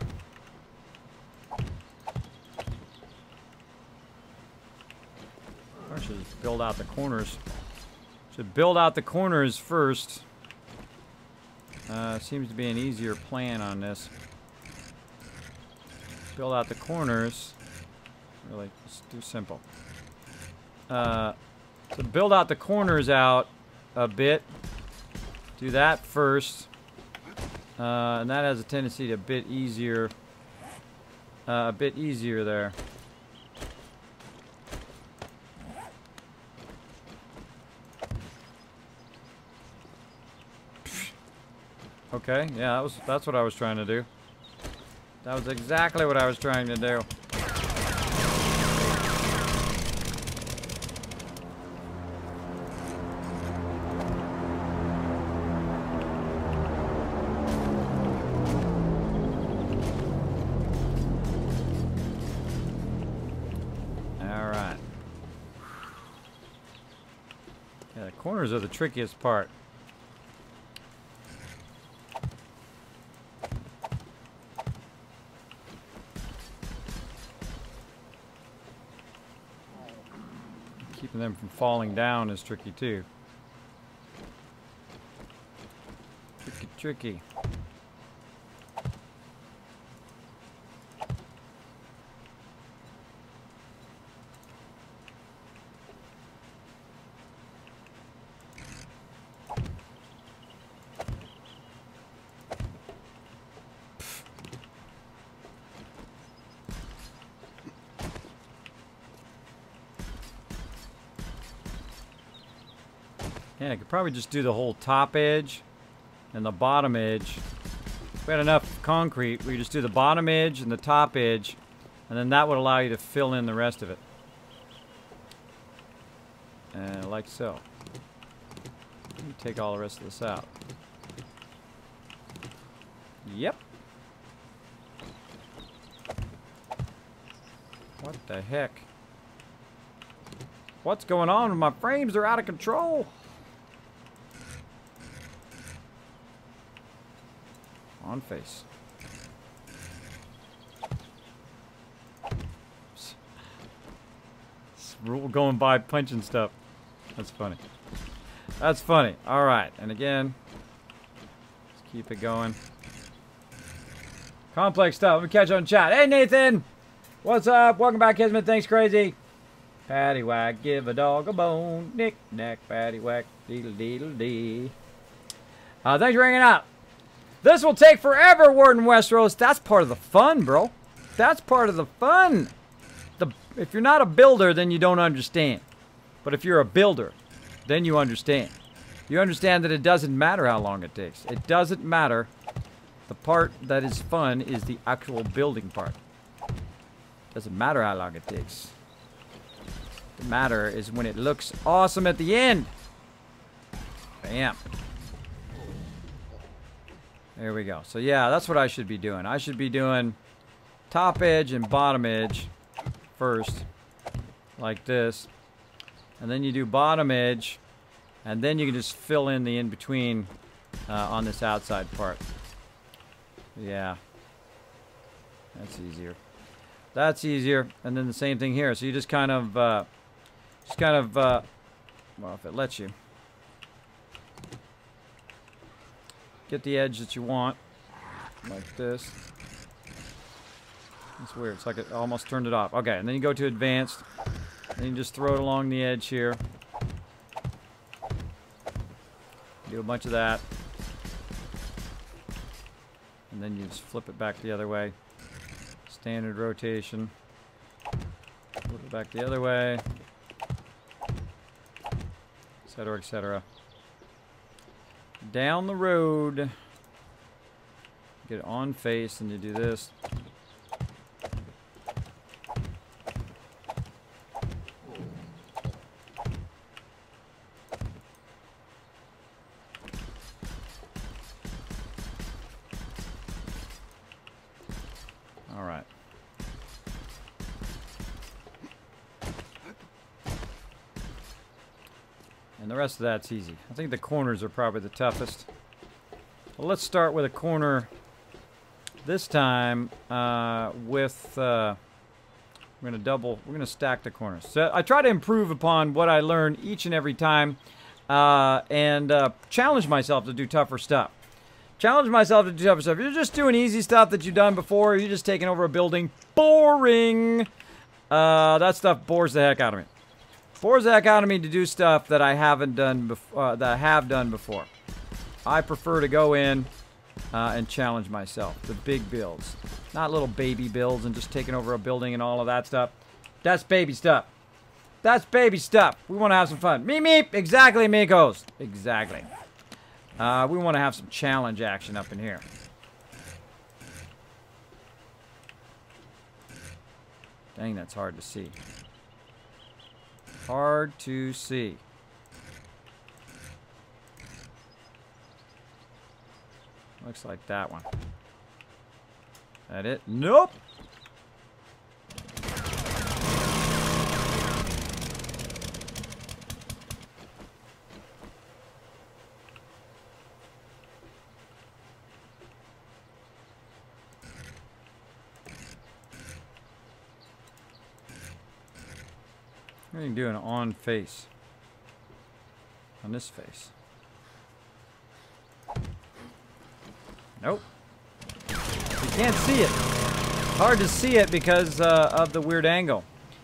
I should build out the corners. Should build out the corners first. Seems to be an easier plan on this. Build out the corners. Really, just do simple. So build out the corners out a bit. Do that first. And that has a tendency to a bit easier there. Okay, yeah, that's what I was trying to do. That was exactly what I was trying to do. Corners are the trickiest part. Keeping them from falling down is tricky too. Tricky. Yeah, I could probably just do the whole top edge and the bottom edge. If we had enough concrete, we could just do the bottom edge and the top edge, and then that would allow you to fill in the rest of it. Like so. Let me take all the rest of this out. Yep. What the heck? What's going on with my frames? They're out of control. On face. Rule going by punching stuff. That's funny. That's funny. All right, and again, let's keep it going. Complex stuff. Let me catch on chat. Hey Nathan, what's up? Welcome back, Kismet. Thanks, crazy. Paddywhack, give a dog a bone. Knick knack, paddywhack, deedle deedle dee. Thanks for hanging out. This will take forever, Warden Westeros. That's part of the fun, bro. That's part of the fun. If you're not a builder, then you don't understand. But if you're a builder, then you understand. You understand that it doesn't matter how long it takes. It doesn't matter. The part that is fun is the actual building part. Doesn't matter how long it takes. The matter is when it looks awesome at the end. Bam. There we go. So yeah, that's what I should be doing. I should be doing top edge and bottom edge first, like this. And then you do bottom edge, and then you can just fill in the in-between on this outside part. Yeah. That's easier. That's easier. And then the same thing here. So you just kind of, well, if it lets you. Get the edge that you want, like this. It's weird. It's like it almost turned it off. Okay, and then you go to advanced. And you just throw it along the edge here. Do a bunch of that. And then you just flip it back the other way. Standard rotation. Flip it back the other way. Etc., etc. Down the road. Get it on face and you do this. And the rest of that's easy. I think the corners are probably the toughest. Well, let's start with a corner this time with we're gonna stack the corners. So I try to improve upon what I learn each and every time and challenge myself to do tougher stuff. Challenge myself to do tougher stuff. If you're just doing easy stuff that you've done before, you're just taking over a building. Boring! That stuff bores the heck out of me. Bores the heck out of me to do stuff that I haven't done before, that I have done before. I prefer to go in and challenge myself. The big builds. Not little baby builds and just taking over a building and all of that stuff. That's baby stuff. That's baby stuff. We want to have some fun. Meep meep. Exactly, amigos. Exactly. We want to have some challenge action up in here. Dang, that's hard to see. Hard to see. Looks like that one. That it? Nope! We can do an on face. On this face. Nope. You can't see it. It's hard to see it because of the weird angle.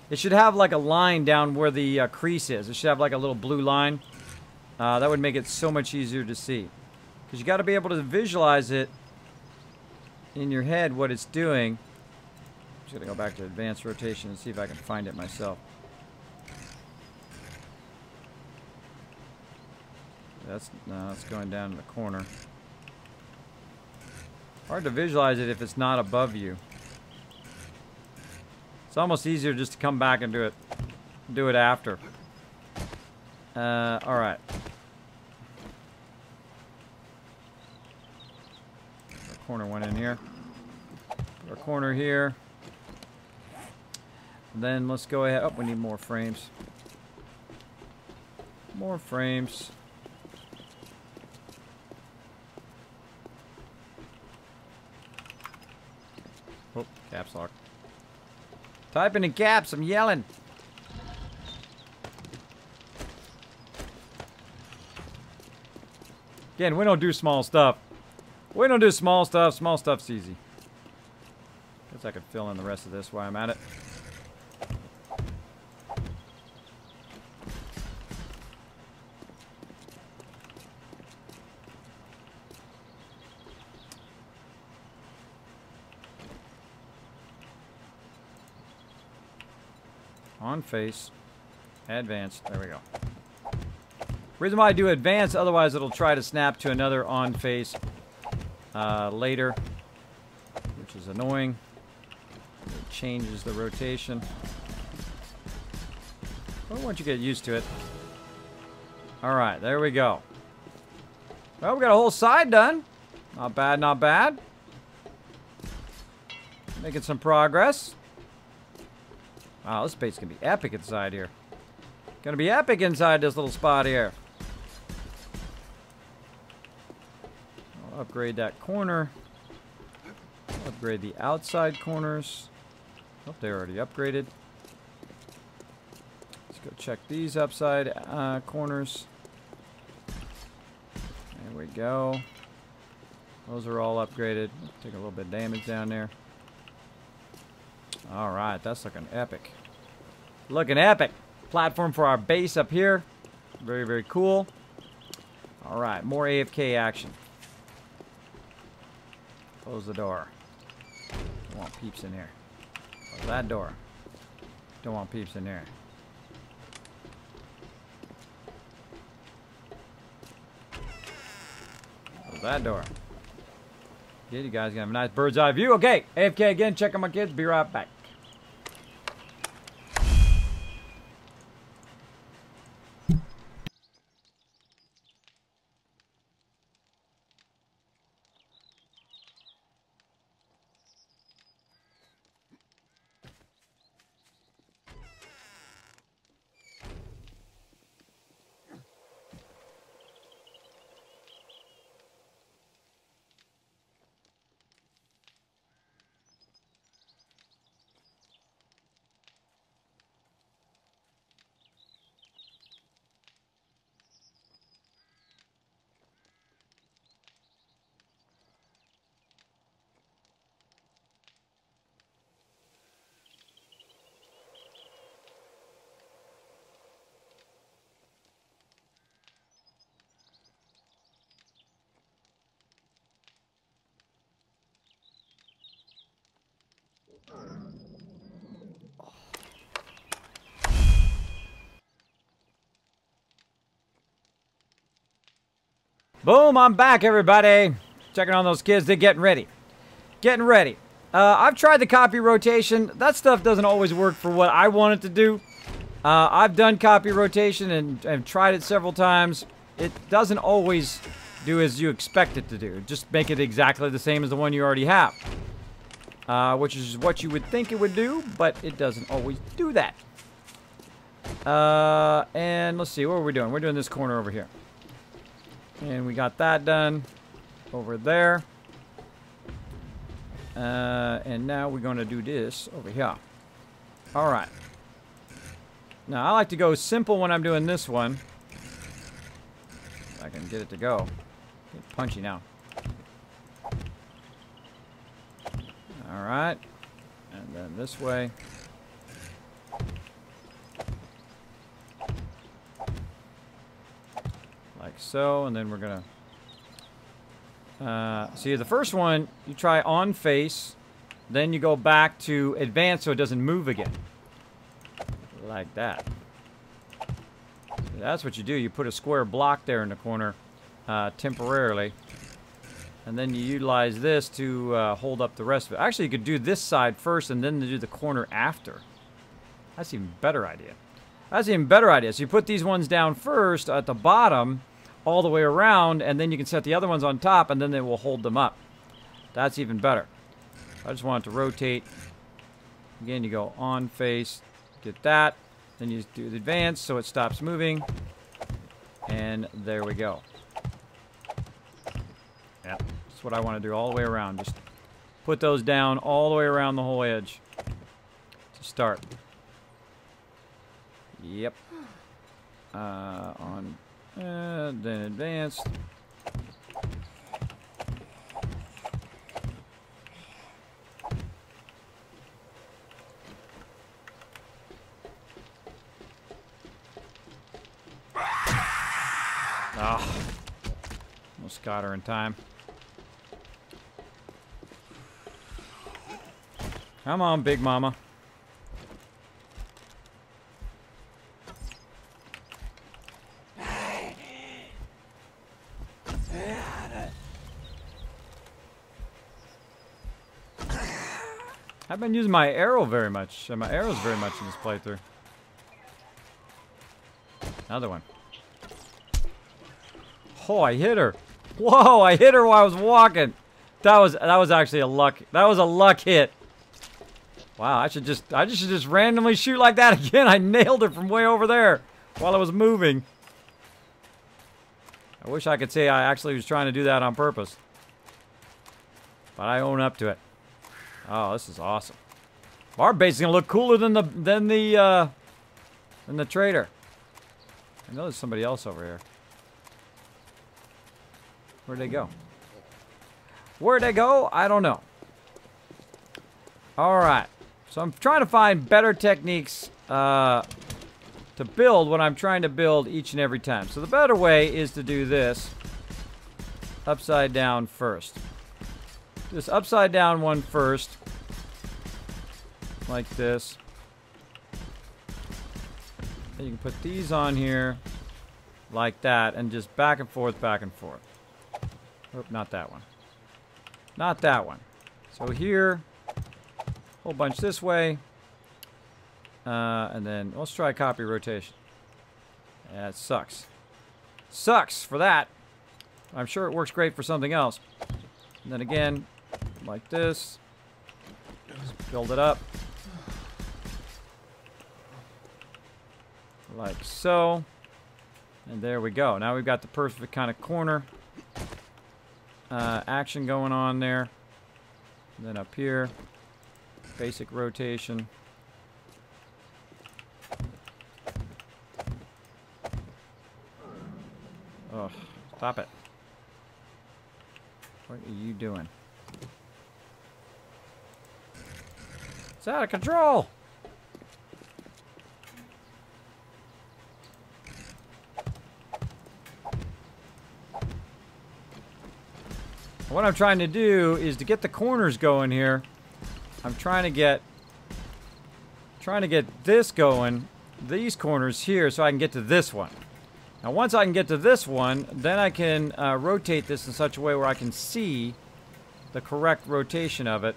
It should have like a line down where the crease is. It should have like a little blue line. That would make it so much easier to see. Because you got to be able to visualize it in your head what it's doing. I'm just going to go back to advanced rotation and see if I can find it myself. That's going down to the corner. Hard to visualize it if it's not above you. It's almost easier just to come back and do it after. All right. Put a corner one in here. Put a corner here. And then let's go ahead. Oh, we need more frames. More frames. Oh, caps lock. Typing in caps, I'm yelling. Again, we don't do small stuff. We don't do small stuff. Small stuff's easy. Guess I could fill in the rest of this while I'm at it. On face. Advanced. There we go. Reason why I do advanced, otherwise it'll try to snap to another on face later, which is annoying. It changes the rotation. But once you get used to it. Alright, there we go. Well, we got a whole side done. Not bad, not bad. Making some progress. Wow, this bait's gonna be epic inside here. Gonna be epic inside this little spot here. I'll upgrade that corner. Upgrade the outside corners. Oh, they're already upgraded. Let's go check these upside corners. There we go. Those are all upgraded. Take a little bit of damage down there. Alright, that's looking epic. Looking epic. Platform for our base up here. Very, very cool. Alright, more AFK action. Close the door. Don't want peeps in here. Close that door. Don't want peeps in here. Close that door. Yeah, you guys gonna have a nice bird's eye view. Okay, AFK again, checking my kids. Be right back. Boom, I'm back, everybody. Checking on those kids. They're getting ready. Getting ready. I've tried the copy rotation. That stuff doesn't always work for what I want it to do. I've done copy rotation and tried it several times. It doesn't always do as you expect it to do. Just make it exactly the same as the one you already have. Which is what you would think it would do, but it doesn't always do that. And let's see, what are we doing? We're doing this corner over here. And we got that done over there. And now we're going to do this over here. Alright. Now, I like to go simple when I'm doing this one. If I can get it to go. Get punchy now. Alright. And then this way. Like so, and then we're gonna see the first one you try on face, then you go back to advanced so it doesn't move again. Like that. That's what you do. You put a square block there in the corner temporarily, and then you utilize this to hold up the rest of it. Actually, you could do this side first and then do the corner after. That's an even better idea. That's an even better idea. So you put these ones down first at the bottom, all the way around, and then you can set the other ones on top, and then they will hold them up. That's even better. I just want it to rotate. Again, you go on face, get that, then you do the advance so it stops moving, and there we go. Yeah, that's what I want to do all the way around. Just put those down all the way around the whole edge to start. Yep. Then advanced. Ah, almost got her in time. Come on, Big Mama. I've been using my arrow very much. My arrow's very much in this playthrough. Another one. Oh, I hit her. Whoa, I hit her while I was walking. That was actually a luck. That was a luck hit. Wow, I should just randomly shoot like that again. I nailed her from way over there while I was moving. I wish I could say I actually was trying to do that on purpose. But I own up to it. Oh, this is awesome. Our base is gonna look cooler than the trader. I know there's somebody else over here. Where'd they go? Where'd they go? I don't know. Alright. So I'm trying to find better techniques to build what I'm trying to build each and every time. So the better way is to do this upside down first. This upside down one first. Like this. And you can put these on here like that and just back and forth, back and forth. Oh, not that one. Not that one. So here, whole bunch this way. And then let's try copy rotation. Yeah, it sucks. Sucks for that. I'm sure it works great for something else. And then again, like this. Just build it up. Like so. And there we go. Now we've got the perfect kind of corner action going on there. And then up here, basic rotation. Oh, stop it. What are you doing? It's out of control! What I'm trying to do is to get the corners going here. I'm trying to get this going, these corners here, so I can get to this one. Now once I can get to this one, then I can rotate this in such a way where I can see the correct rotation of it.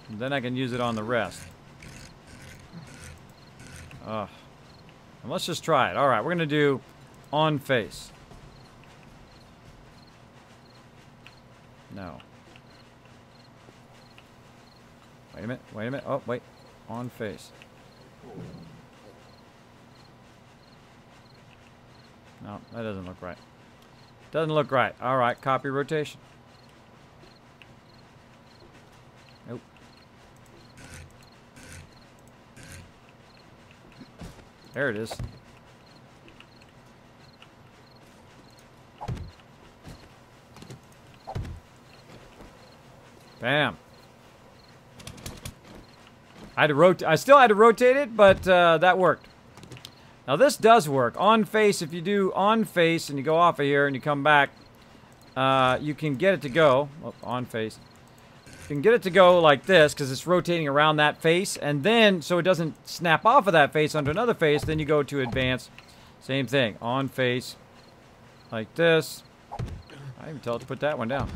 And then I can use it on the rest. Ugh. And let's just try it. Alright, we're going to do on face. No. Wait a minute, wait a minute. Oh, wait. On face. No, that doesn't look right. Doesn't look right. Alright, copy rotation. Nope. There it is. Bam. I still had to rotate it, but that worked. Now this does work. On face, if you do on face and you go off of here and you come back, you can get it to go. Oh, on face. You can get it to go like this because it's rotating around that face, and then so it doesn't snap off of that face onto another face. Then you go to advanced. Same thing. On face. Like this. I didn't even tell it to put that one down.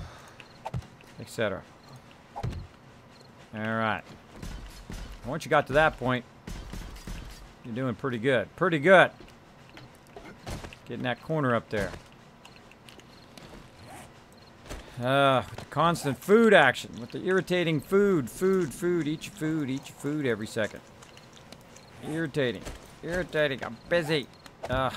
Etc. Alright. Once you got to that point, you're doing pretty good. Pretty good. Getting that corner up there. With the constant food action. With the irritating food. Eat your food every second. Irritating. Irritating. I'm busy. No.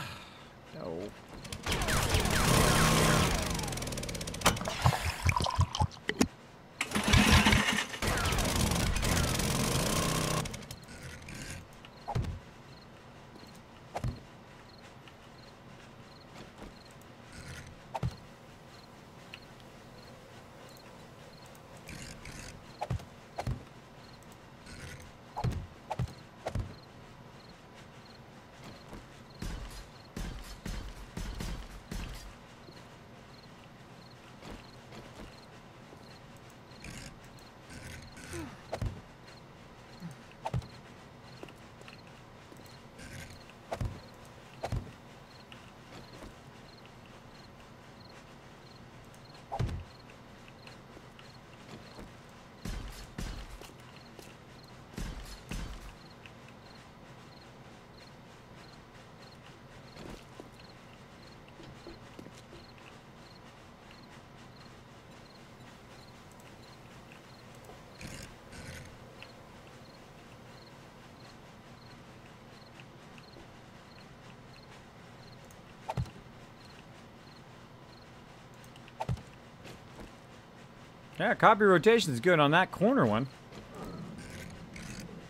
Yeah, copy rotation is good on that corner one.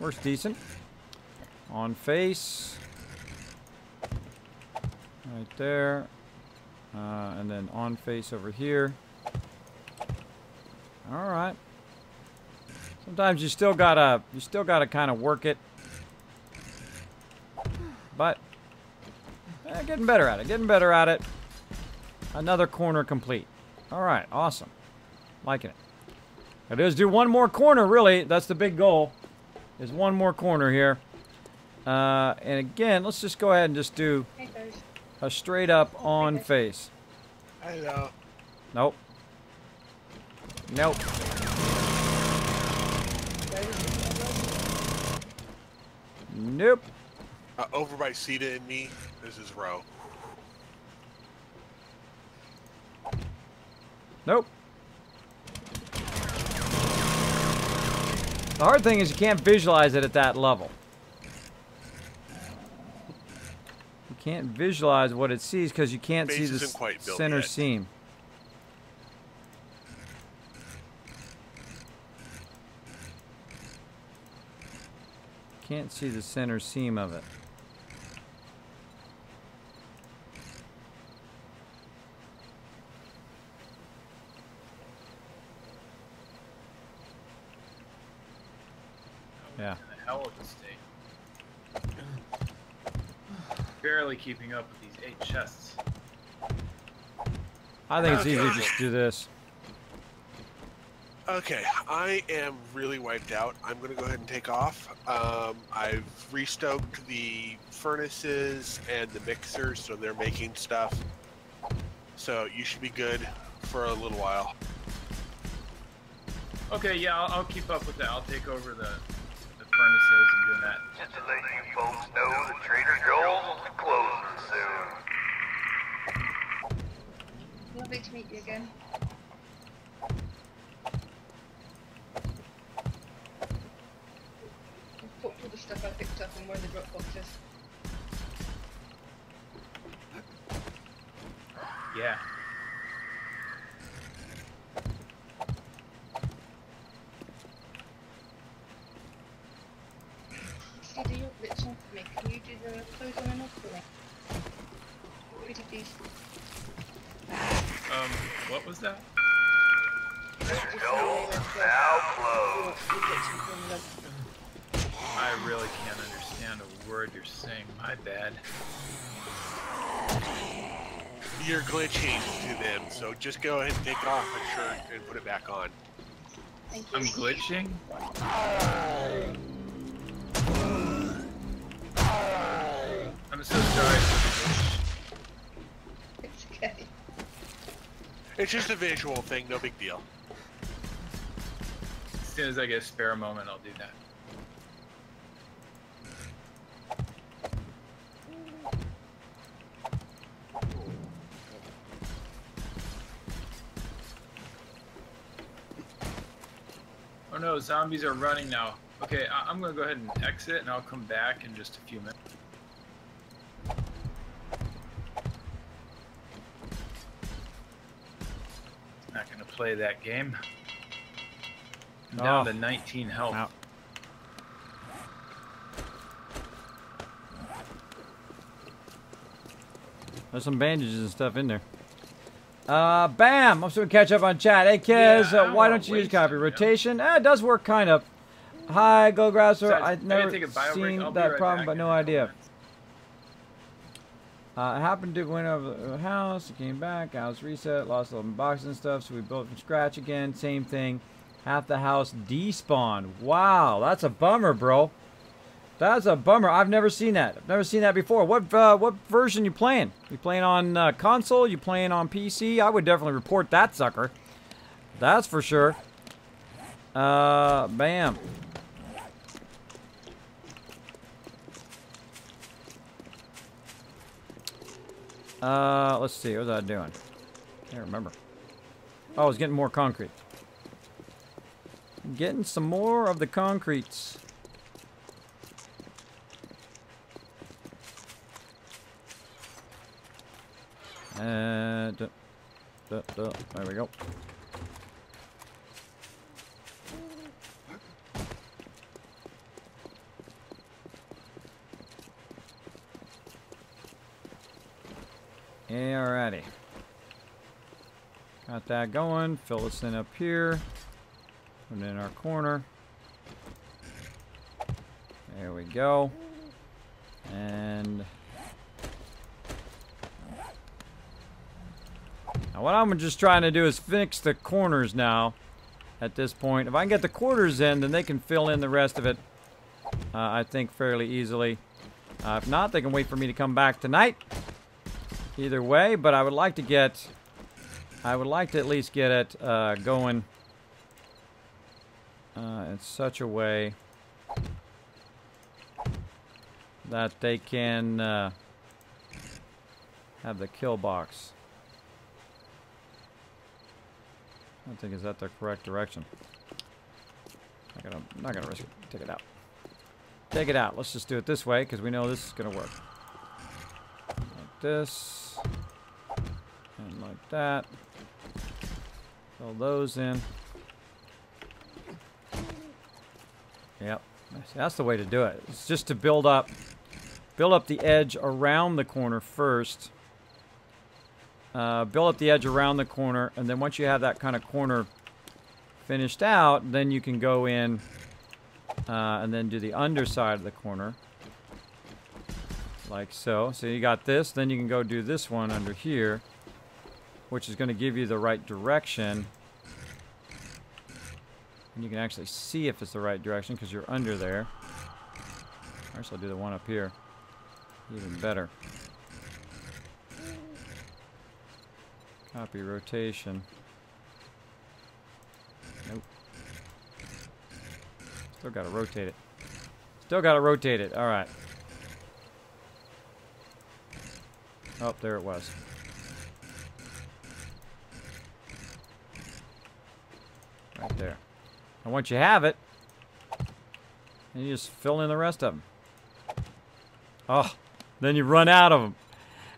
Works decent. On face. Right there. And then on face over here. Alright. Sometimes you still gotta kind of work it. But getting better at it. Another corner complete. Alright, awesome. Liking it. It is do one more corner, really. That's the big goal. Is one more corner here. And again, let's just go ahead and just do a straight up on face. Hello. Nope. Nope. Nope. Over by Sita and me, this is Ro. Nope. The hard thing is you can't visualize it at that level. You can't visualize what it sees because you can't see the center seam. Can't see the center seam of it. Yeah. In a hell of a state. Barely keeping up with these 8 chests. I think it's easier just to do this. Okay, I am really wiped out. I'm going to go ahead and take off. I've restoked the furnaces and the mixers, so they're making stuff. So you should be good for a little while. Okay, yeah, I'll keep up with that. I'll take over the furnaces and do that. Just to let you folks know, the Trader Joel's will be closing soon. Lovely to meet you again. I've put all the stuff I picked up in one of the drop boxes. Yeah. See, do your bits on for me. Can you do the close on and off for me? Rid of these. What was that? Trader Joel's now closed. I really can't understand a word you're saying. My bad. You're glitching to them, so just go ahead and take off my shirt and put it back on. Thank you. I'm glitching? I'm so sorry. It's okay. It's just a visual thing, no big deal. As soon as I get a spare moment, I'll do that. Oh no, zombies are running now. Okay, I'm gonna go ahead and exit and I'll come back in just a few minutes. Not gonna play that game. I'm down to 19 health. Ow. There's some bandages and stuff in there. Bam! I'm just gonna catch up on chat. Hey, Kez, Yeah, why don't you use copy rotation? It does work kind of. Hi, Go Grasser. I've never seen that problem, but no idea. It happened to went over the house, it came back, house reset, lost all the boxes and stuff, so we built from scratch again. Same thing. Half the house despawned. Wow, that's a bummer, bro. That's a bummer. I've never seen that. I've never seen that before. What version you playing? You playing on console? You playing on PC? I would definitely report that sucker. That's for sure. Bam. Let's see. What was I doing? Can't remember. Oh, I was getting more concrete. Getting some more of the concretes. There we go. Alrighty. Got that going. Fill this in up here. Put it in our corner. There we go. And now what I'm just trying to do is fix the corners now at this point. If I can get the quarters in, then they can fill in the rest of it, I think, fairly easily. If not, they can wait for me to come back tonight. Either way, but I would like to at least get it going in such a way that they can have the kill box. I don't think is that the correct direction. I'm not gonna risk it. Take it out. Take it out. Let's just do it this way because we know this is gonna work. Like this, and like that. Fill those in. Yep, that's the way to do it. It's just to build up the edge around the corner first. Build up the edge around the corner, and then once you have that kind of corner finished out, then you can go in and then do the underside of the corner. Like so. So you got this, then you can go do this one under here, which is going to give you the right direction. And you can actually see if it's the right direction because you're under there. Or else I'll do the one up here. Even better. Copy rotation. Nope. Still gotta rotate it. Still gotta rotate it. Alright. Oh, there it was. Right there. And once you have it, then you just fill in the rest of them. Oh, then you run out of them.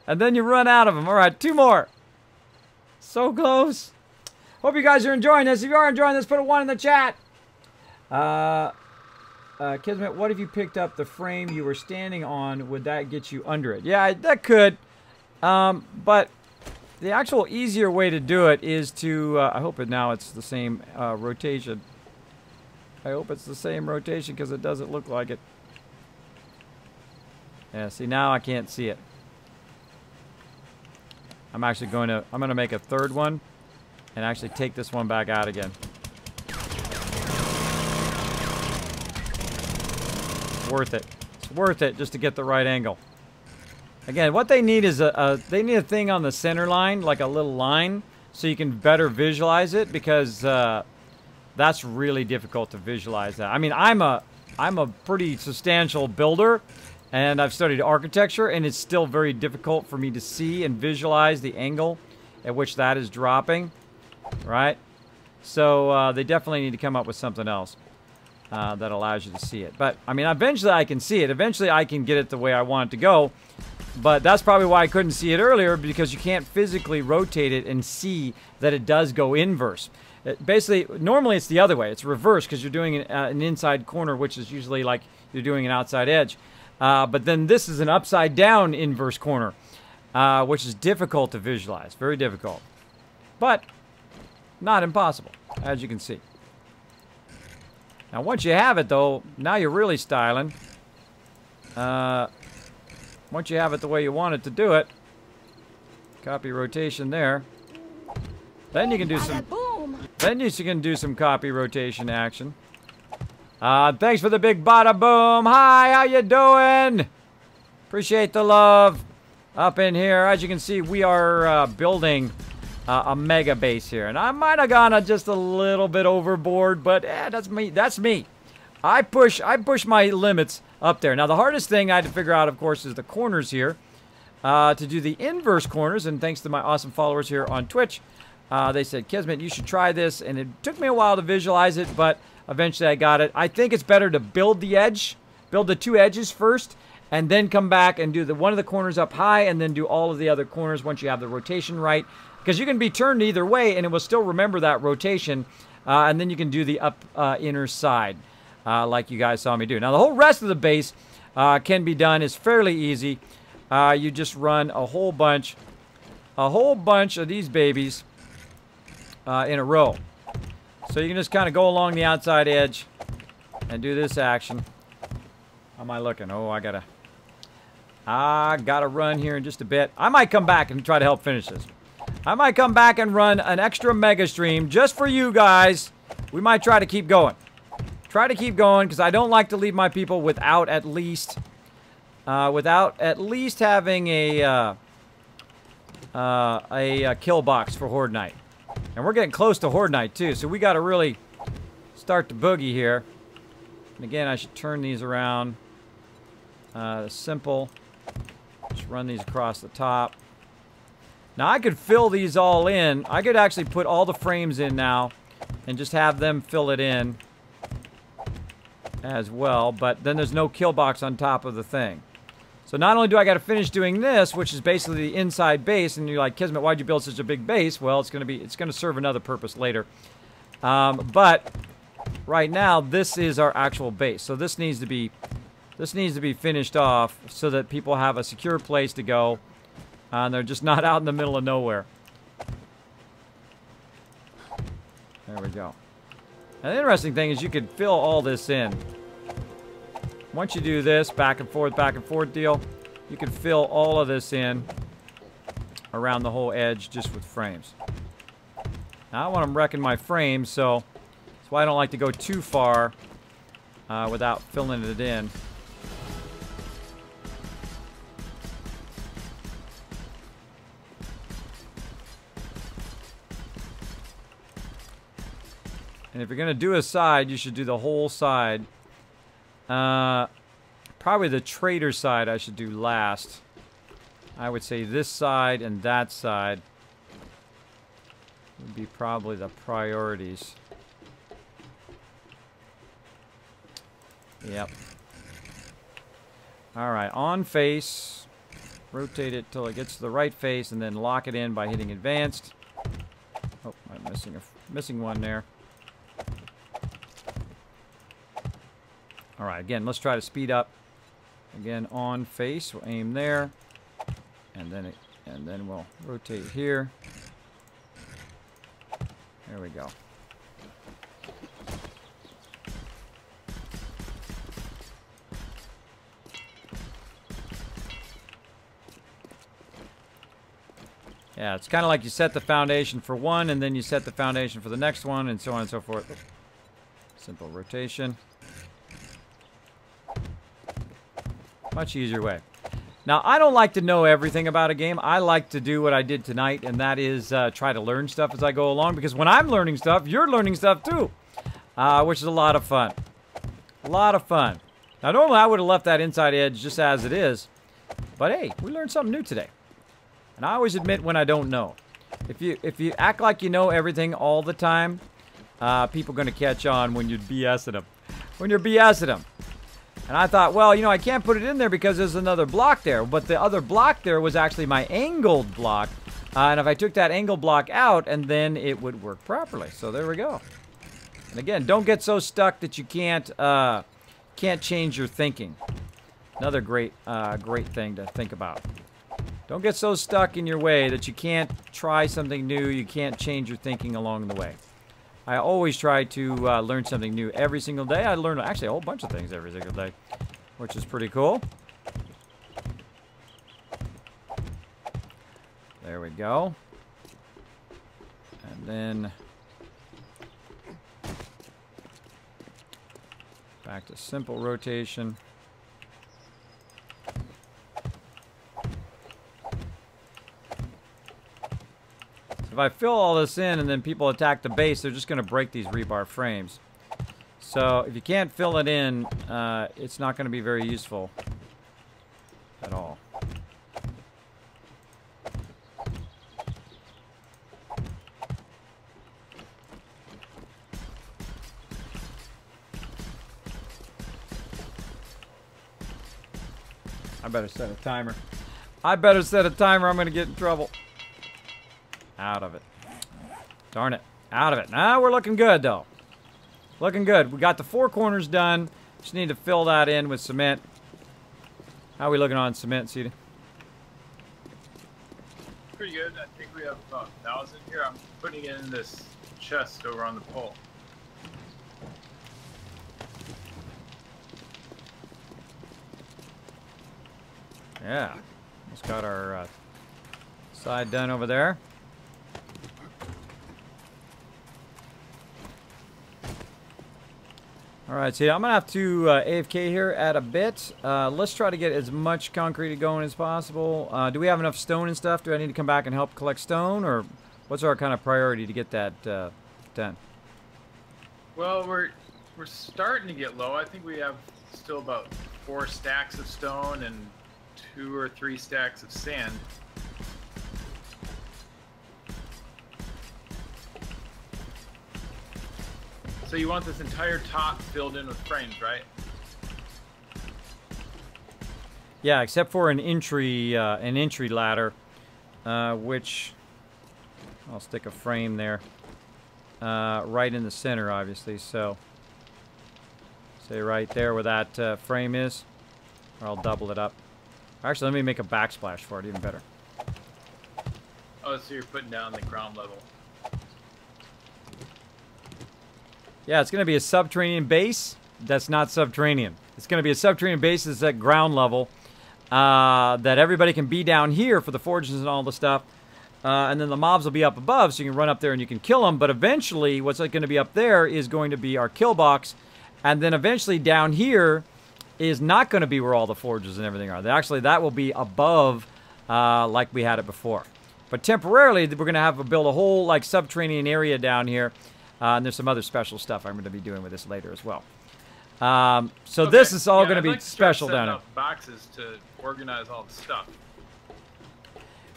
And then you run out of them. Alright, 2 more. So close. Hope you guys are enjoying this. If you are enjoying this, put a 1 in the chat. Kismet, what if you picked up the frame you were standing on? Would that get you under it? Yeah, that could. But the actual easier way to do it is to, I hope now it's the same rotation. I hope it's the same rotation because it doesn't look like it. Yeah, see, now I can't see it. I'm actually going to make a 3rd one and actually take this one back out again. It's worth it. It's worth it just to get the right angle. Again, what they need is they need a thing on the center line, like a little line, so you can better visualize it because that's really difficult to visualize that. I mean, I'm a pretty substantial builder, and I've studied architecture, and it's still very difficult for me to see and visualize the angle at which that is dropping, right? So they definitely need to come up with something else that allows you to see it. But, I mean, eventually I can see it. Eventually I can get it the way I want it to go. But that's probably why I couldn't see it earlier, because you can't physically rotate it and see that it does go inverse. Basically, normally it's the other way. It's reverse because you're doing an inside corner, which is usually like you're doing an outside edge. But then this is an upside down inverse corner, which is difficult to visualize. Very difficult. But not impossible, as you can see. Now, once you have it, though, now you're really styling. Once you have it the way you want it to do it, copy rotation there. Then you can do some. Then you can do some copy rotation action. Thanks for the big bada boom. Hi, how you doing? Appreciate the love up in here. As you can see, we are building a mega base here, and I might have gone just a little bit overboard, but that's me. That's me. I push my limits up there. Now, the hardest thing I had to figure out, of course, is the corners here. To do the inverse corners, and thanks to my awesome followers here on Twitch, they said, Kismet, you should try this, and it took me a while to visualize it, but eventually I got it. I think it's better to build the edge, build the 2 edges first, and then come back and do one of the corners up high, and then do all of the other corners once you have the rotation right. Because you can be turned either way, and it will still remember that rotation, and then you can do the up inner side, like you guys saw me do. Now, the whole rest of the base can be done. It's fairly easy. You just run a whole bunch a whole bunch of these babies in a row. So you can just kind of go along the outside edge and do this action. How am I looking? Oh, I gotta run here in just a bit. I might come back and try to help finish this. I might come back and run an extra mega stream just for you guys. We might try to keep going. Try to keep going because I don't like to leave my people without at least having a kill box for Horde Night. And we're getting close to Horde Night too, so we got to really start to boogie here. And again, I should turn these around. Simple. Just run these across the top. Now I could fill these all in. I could actually put all the frames in now and just have them fill it in as well, but then there's no kill box on top of the thing. So not only do I got to finish doing this, which is basically the inside base, and you're like, Kismet, why'd you build such a big base? Well, it's going to serve another purpose later. But right now, this is our actual base. So this needs to be finished off so that people have a secure place to go, and they're just not out in the middle of nowhere. There we go. And the interesting thing is you could fill all this in. Once you do this back and forth deal, you can fill all of this in around the whole edge just with frames. Now I want them wrecking my frames, so that's why I don't like to go too far without filling it in. And if you're going to do a side, you should do the whole side. Probably the trader side I should do last. I would say this side and that side would be probably the priorities. Yep. Alright, on face. Rotate it till it gets to the right face and then lock it in by hitting advanced. Oh, I'm missing one there. Alright, again, let's try to speed up. Again, on face, we'll aim there. And then we'll rotate here. There we go. Yeah, it's kind of like you set the foundation for one, and then you set the foundation for the next one, and so on and so forth. Simple rotation. Much easier way. Now, I don't like to know everything about a game. I like to do what I did tonight, and that is try to learn stuff as I go along, because when I'm learning stuff, you're learning stuff too, which is a lot of fun. A lot of fun. Now, normally I would have left that inside edge just as it is, but hey, we learned something new today. And I always admit when I don't know. If you act like you know everything all the time, people are going to catch on when you're BSing them. When you're BSing them. And I thought, well, you know, I can't put it in there because there's another block there. But the other block there was actually my angled block. And if I took that angled block out, and then it would work properly. So there we go. And again, don't get so stuck that you can't change your thinking. Another great thing to think about. Don't get so stuck in your way that you can't try something new. You can't change your thinking along the way. I always try to learn something new every single day. I learn actually a whole bunch of things every single day, which is pretty cool. There we go. And then back to simple rotation. If I fill all this in and then people attack the base, they're just going to break these rebar frames. So if you can't fill it in, it's not going to be very useful at all. I better set a timer. I better set a timer. I'm going to get in trouble. Out of it. Darn it. Out of it. Now we're looking good, though. Looking good. We got the four corners done. Just need to fill that in with cement. How are we looking on cement, Cedar? Pretty good. I think we have about 1,000 here. I'm putting it in this chest over on the pole. Yeah. Just got our side done over there. Alright, so I'm going to have to AFK here at a bit. Let's try to get as much concrete going as possible. Do we have enough stone and stuff? Do I need to come back and help collect stone? Or what's our kind of priority to get that done? Well, we're starting to get low. I think we have still about 4 stacks of stone and 2 or 3 stacks of sand. So you want this entire top filled in with frames, right? Yeah, except for an entry ladder, which I'll stick a frame there, right in the center, obviously. So, say right there where that frame is, or I'll double it up. Actually, let me make a backsplash for it, even better. Oh, so you're putting down the ground level. Yeah, it's going to be a subterranean base that's not subterranean. It's going to be a subterranean base that's at ground level, that everybody can be down here for the forges and all the stuff. And then the mobs will be up above, so you can run up there and you can kill them. But eventually, what's going to be up there is going to be our kill box. And then eventually down here is not going to be where all the forges and everything are. Actually, that will be above like we had it before. But temporarily, we're going to have to build a whole like subterranean area down here. And there's some other special stuff I'm going to be doing with this later as well. So okay. This is all going to be special down here. Boxes to organize all the stuff.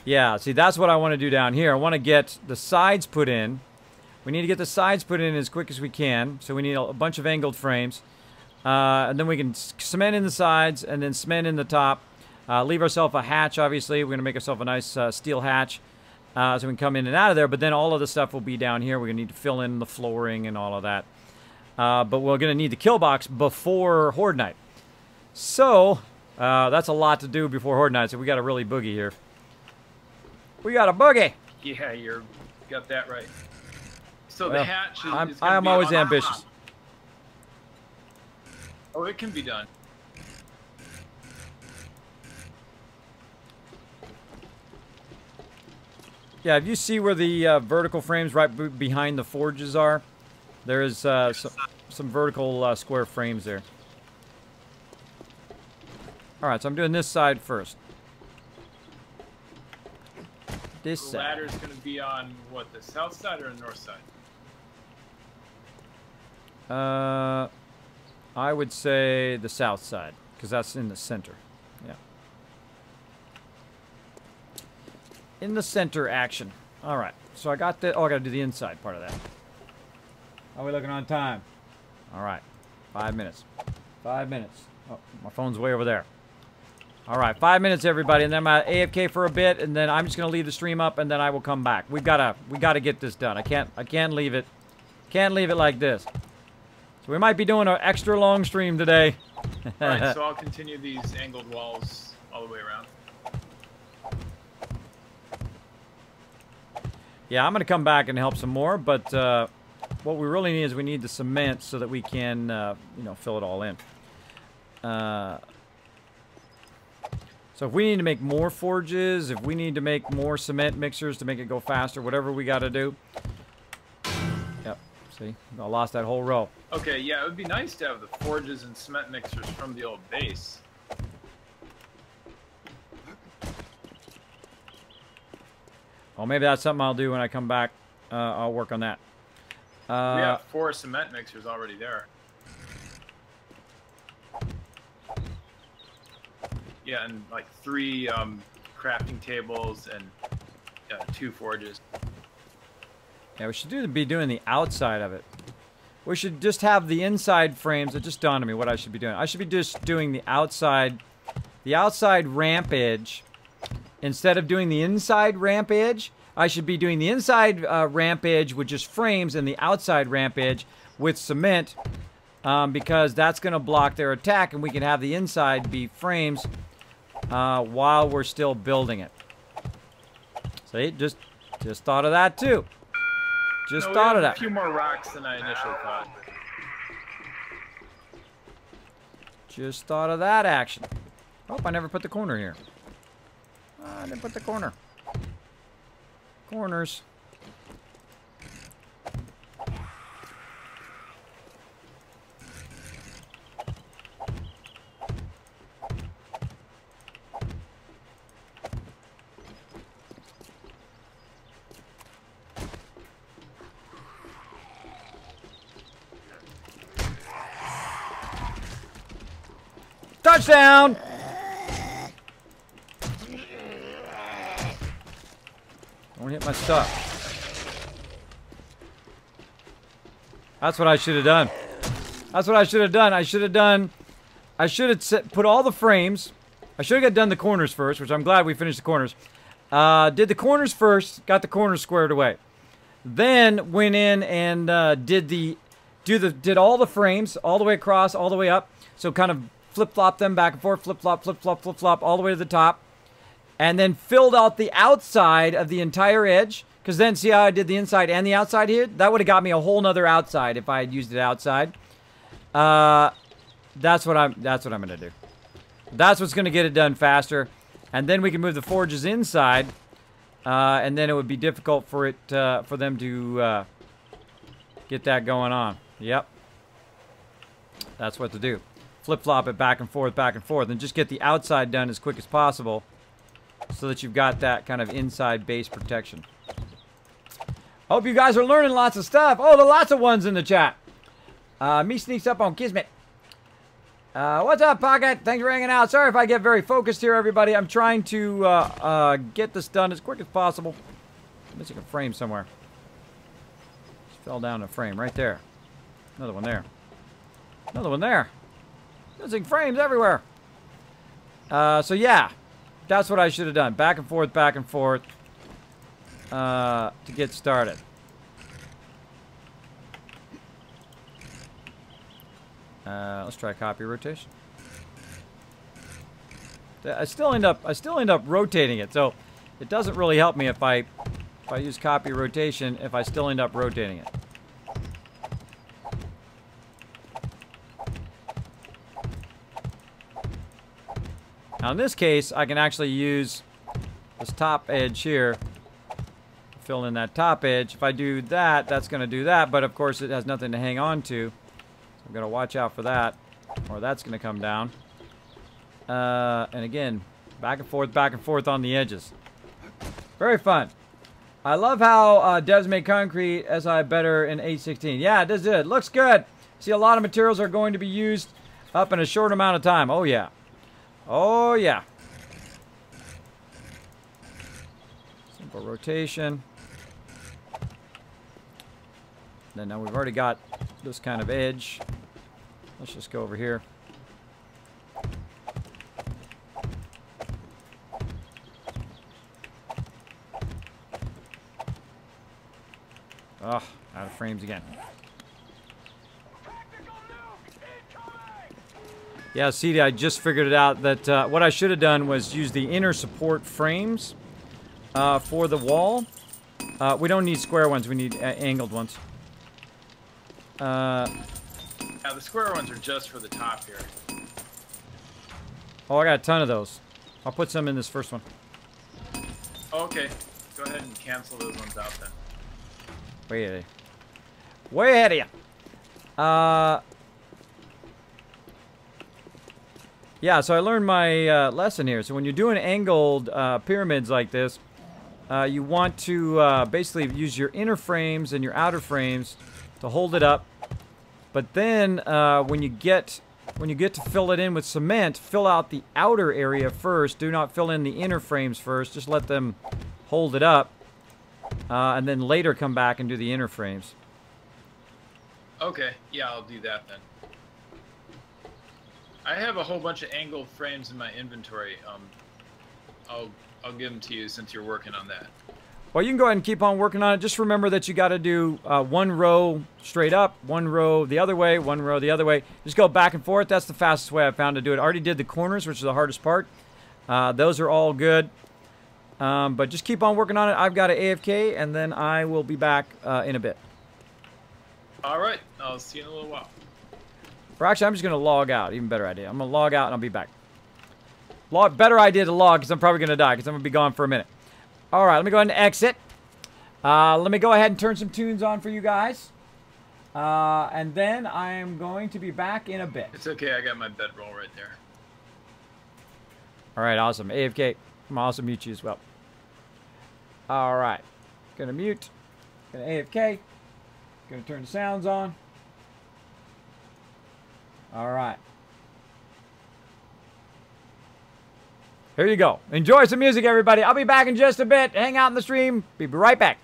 Yeah, see, that's what I want to do down here. I want to get the sides put in. We need to get the sides put in as quick as we can. So we need a bunch of angled frames. And then we can cement in the sides and then cement in the top. Leave ourselves a hatch, obviously. We're going to make ourselves a nice steel hatch. So we can come in and out of there, but then all of the stuff will be down here. We're going to need to fill in the flooring and all of that. But we're going to need the kill box before Horde Night. So, that's a lot to do before Horde Night, so we got to really boogie here. We got a boogie! Yeah, you got that right. So the hatch is I'm always ambitious. Oh, it can be done. Yeah, if you see where the vertical frames right behind the forges are, there is some vertical square frames there. Alright, so I'm doing this side first. This side. The ladder's going to be on, what, the south side or the north side? I would say the south side, because that's in the center. Yeah. In the center action. Alright, so I got the... Oh, I got to do the inside part of that. How are we looking on time? Alright, 5 minutes. 5 minutes. Oh, my phone's way over there. Alright, 5 minutes, everybody, and then I'm AFK for a bit, and then I'm just going to leave the stream up, and then I will come back. We gotta get this done. I can't leave it. Can't leave it like this. So we might be doing an extra long stream today. Alright, so I'll continue these angled walls all the way around. Yeah, I'm going to come back and help some more, but what we really need is we need the cement so that we can, you know, fill it all in. So if we need to make more forges, if we need to make more cement mixers to make it go faster, whatever we got to do. Yep, see? I lost that whole row. Okay, yeah, it would be nice to have the forges and cement mixers from the old base. Well, maybe that's something I'll do when I come back. I'll work on that. We have 4 cement mixers already there. Yeah, and like 3 crafting tables and 2 forges. Yeah, we should be doing the outside of it. We should just have the inside frames. It just dawned on me what I should be doing. I should be just doing the outside ramp edge. Instead of doing the inside ramp edge, I should be doing the inside ramp edge with just frames and the outside ramp edge with cement, because that's going to block their attack, and we can have the inside be frames while we're still building it. See, just thought of that too. Just No, we thought of have that. a few more rocks than I initially thought. Just thought of that action. Oh, I never put the corner here. I didn't put the corner. Corners. Touchdown! Don't hit my stuff. That's what I should have done. That's what I should have done. I should have put all the frames. I should have done the corners first, which I'm glad we finished the corners. Did the corners first, got the corners squared away. Then went in and did all the frames all the way across, all the way up. So kind of flip-flop them back and forth, flip-flop, flip-flop, flip-flop, all the way to the top. And then filled out the outside of the entire edge. Because then, see how I did the inside and the outside here? That would have got me a whole nother outside if I had used it outside. That's what I'm going to do. That's what's going to get it done faster. And then we can move the forges inside. And then it would be difficult for them to get that going on. Yep. That's what to do. Flip-flop it back and forth, and just get the outside done as quick as possible so that you've got that kind of inside base protection. Hope you guys are learning lots of stuff. Oh, there are lots of ones in the chat. Me sneaks up on Kismet. What's up, Pocket? Thanks for hanging out. Sorry if I get very focused here, everybody. I'm trying to get this done as quick as possible. I'm missing a frame somewhere. Just fell down a frame right there. Another one there. Another one there. Missing frames everywhere. So yeah, that's what I should have done. Back and forth to get started. Let's try copy rotation. I still end up rotating it, so it doesn't really help me if I use copy rotation if I still end up rotating it. Now in this case, I can actually use this top edge here, fill in that top edge. If I do that, that's going to do that, but of course it has nothing to hang on to. So I'm going to watch out for that, or that's going to come down. And again, back and forth on the edges. Very fun. I love how devs make concrete SI better in 8.16. Yeah, it does it. Looks good. See, a lot of materials are going to be used up in a short amount of time. Oh yeah. Oh, yeah. Simple rotation. Then now we've already got this kind of edge. Let's just go over here. Oh, out of frames again. Yeah, CD, I just figured it out that what I should have done was use the inner support frames for the wall. We don't need square ones, we need angled ones. Yeah, the square ones are just for the top here. Oh, I got a ton of those. I'll put some in this first one. Oh, okay, go ahead and cancel those ones out then. Way ahead of you. Way ahead of you. Yeah, so I learned my lesson here. So when you're doing angled pyramids like this, you want to basically use your inner frames and your outer frames to hold it up. But then when you get to fill it in with cement, fill out the outer area first. Do not fill in the inner frames first. Just let them hold it up. And then later come back and do the inner frames. Okay, yeah, I'll do that then. I have a whole bunch of angled frames in my inventory. I'll give them to you since you're working on that. Well, you can go ahead and keep on working on it. Just remember that you got to do one row straight up, one row the other way, one row the other way. Just go back and forth. That's the fastest way I've found to do it. I already did the corners, which is the hardest part. Those are all good. But just keep on working on it. I've got an AFK, and then I will be back in a bit. All right, I'll see you in a little while. Or actually, I'm just going to log out. Even better idea. I'm going to log out, and I'll be back. Better idea to log, because I'm probably going to die, because I'm going to be gone for a minute. All right, let me go ahead and exit. Let me go ahead and turn some tunes on for you guys. And then I am going to be back in a bit. It's okay, I got my bedroll right there. All right, awesome. AFK. I'm also mute you as well. All right. Gonna mute. Gonna AFK. Gonna turn the sounds on. All right. Here you go. Enjoy some music, everybody. I'll be back in just a bit. Hang out in the stream. Be right back.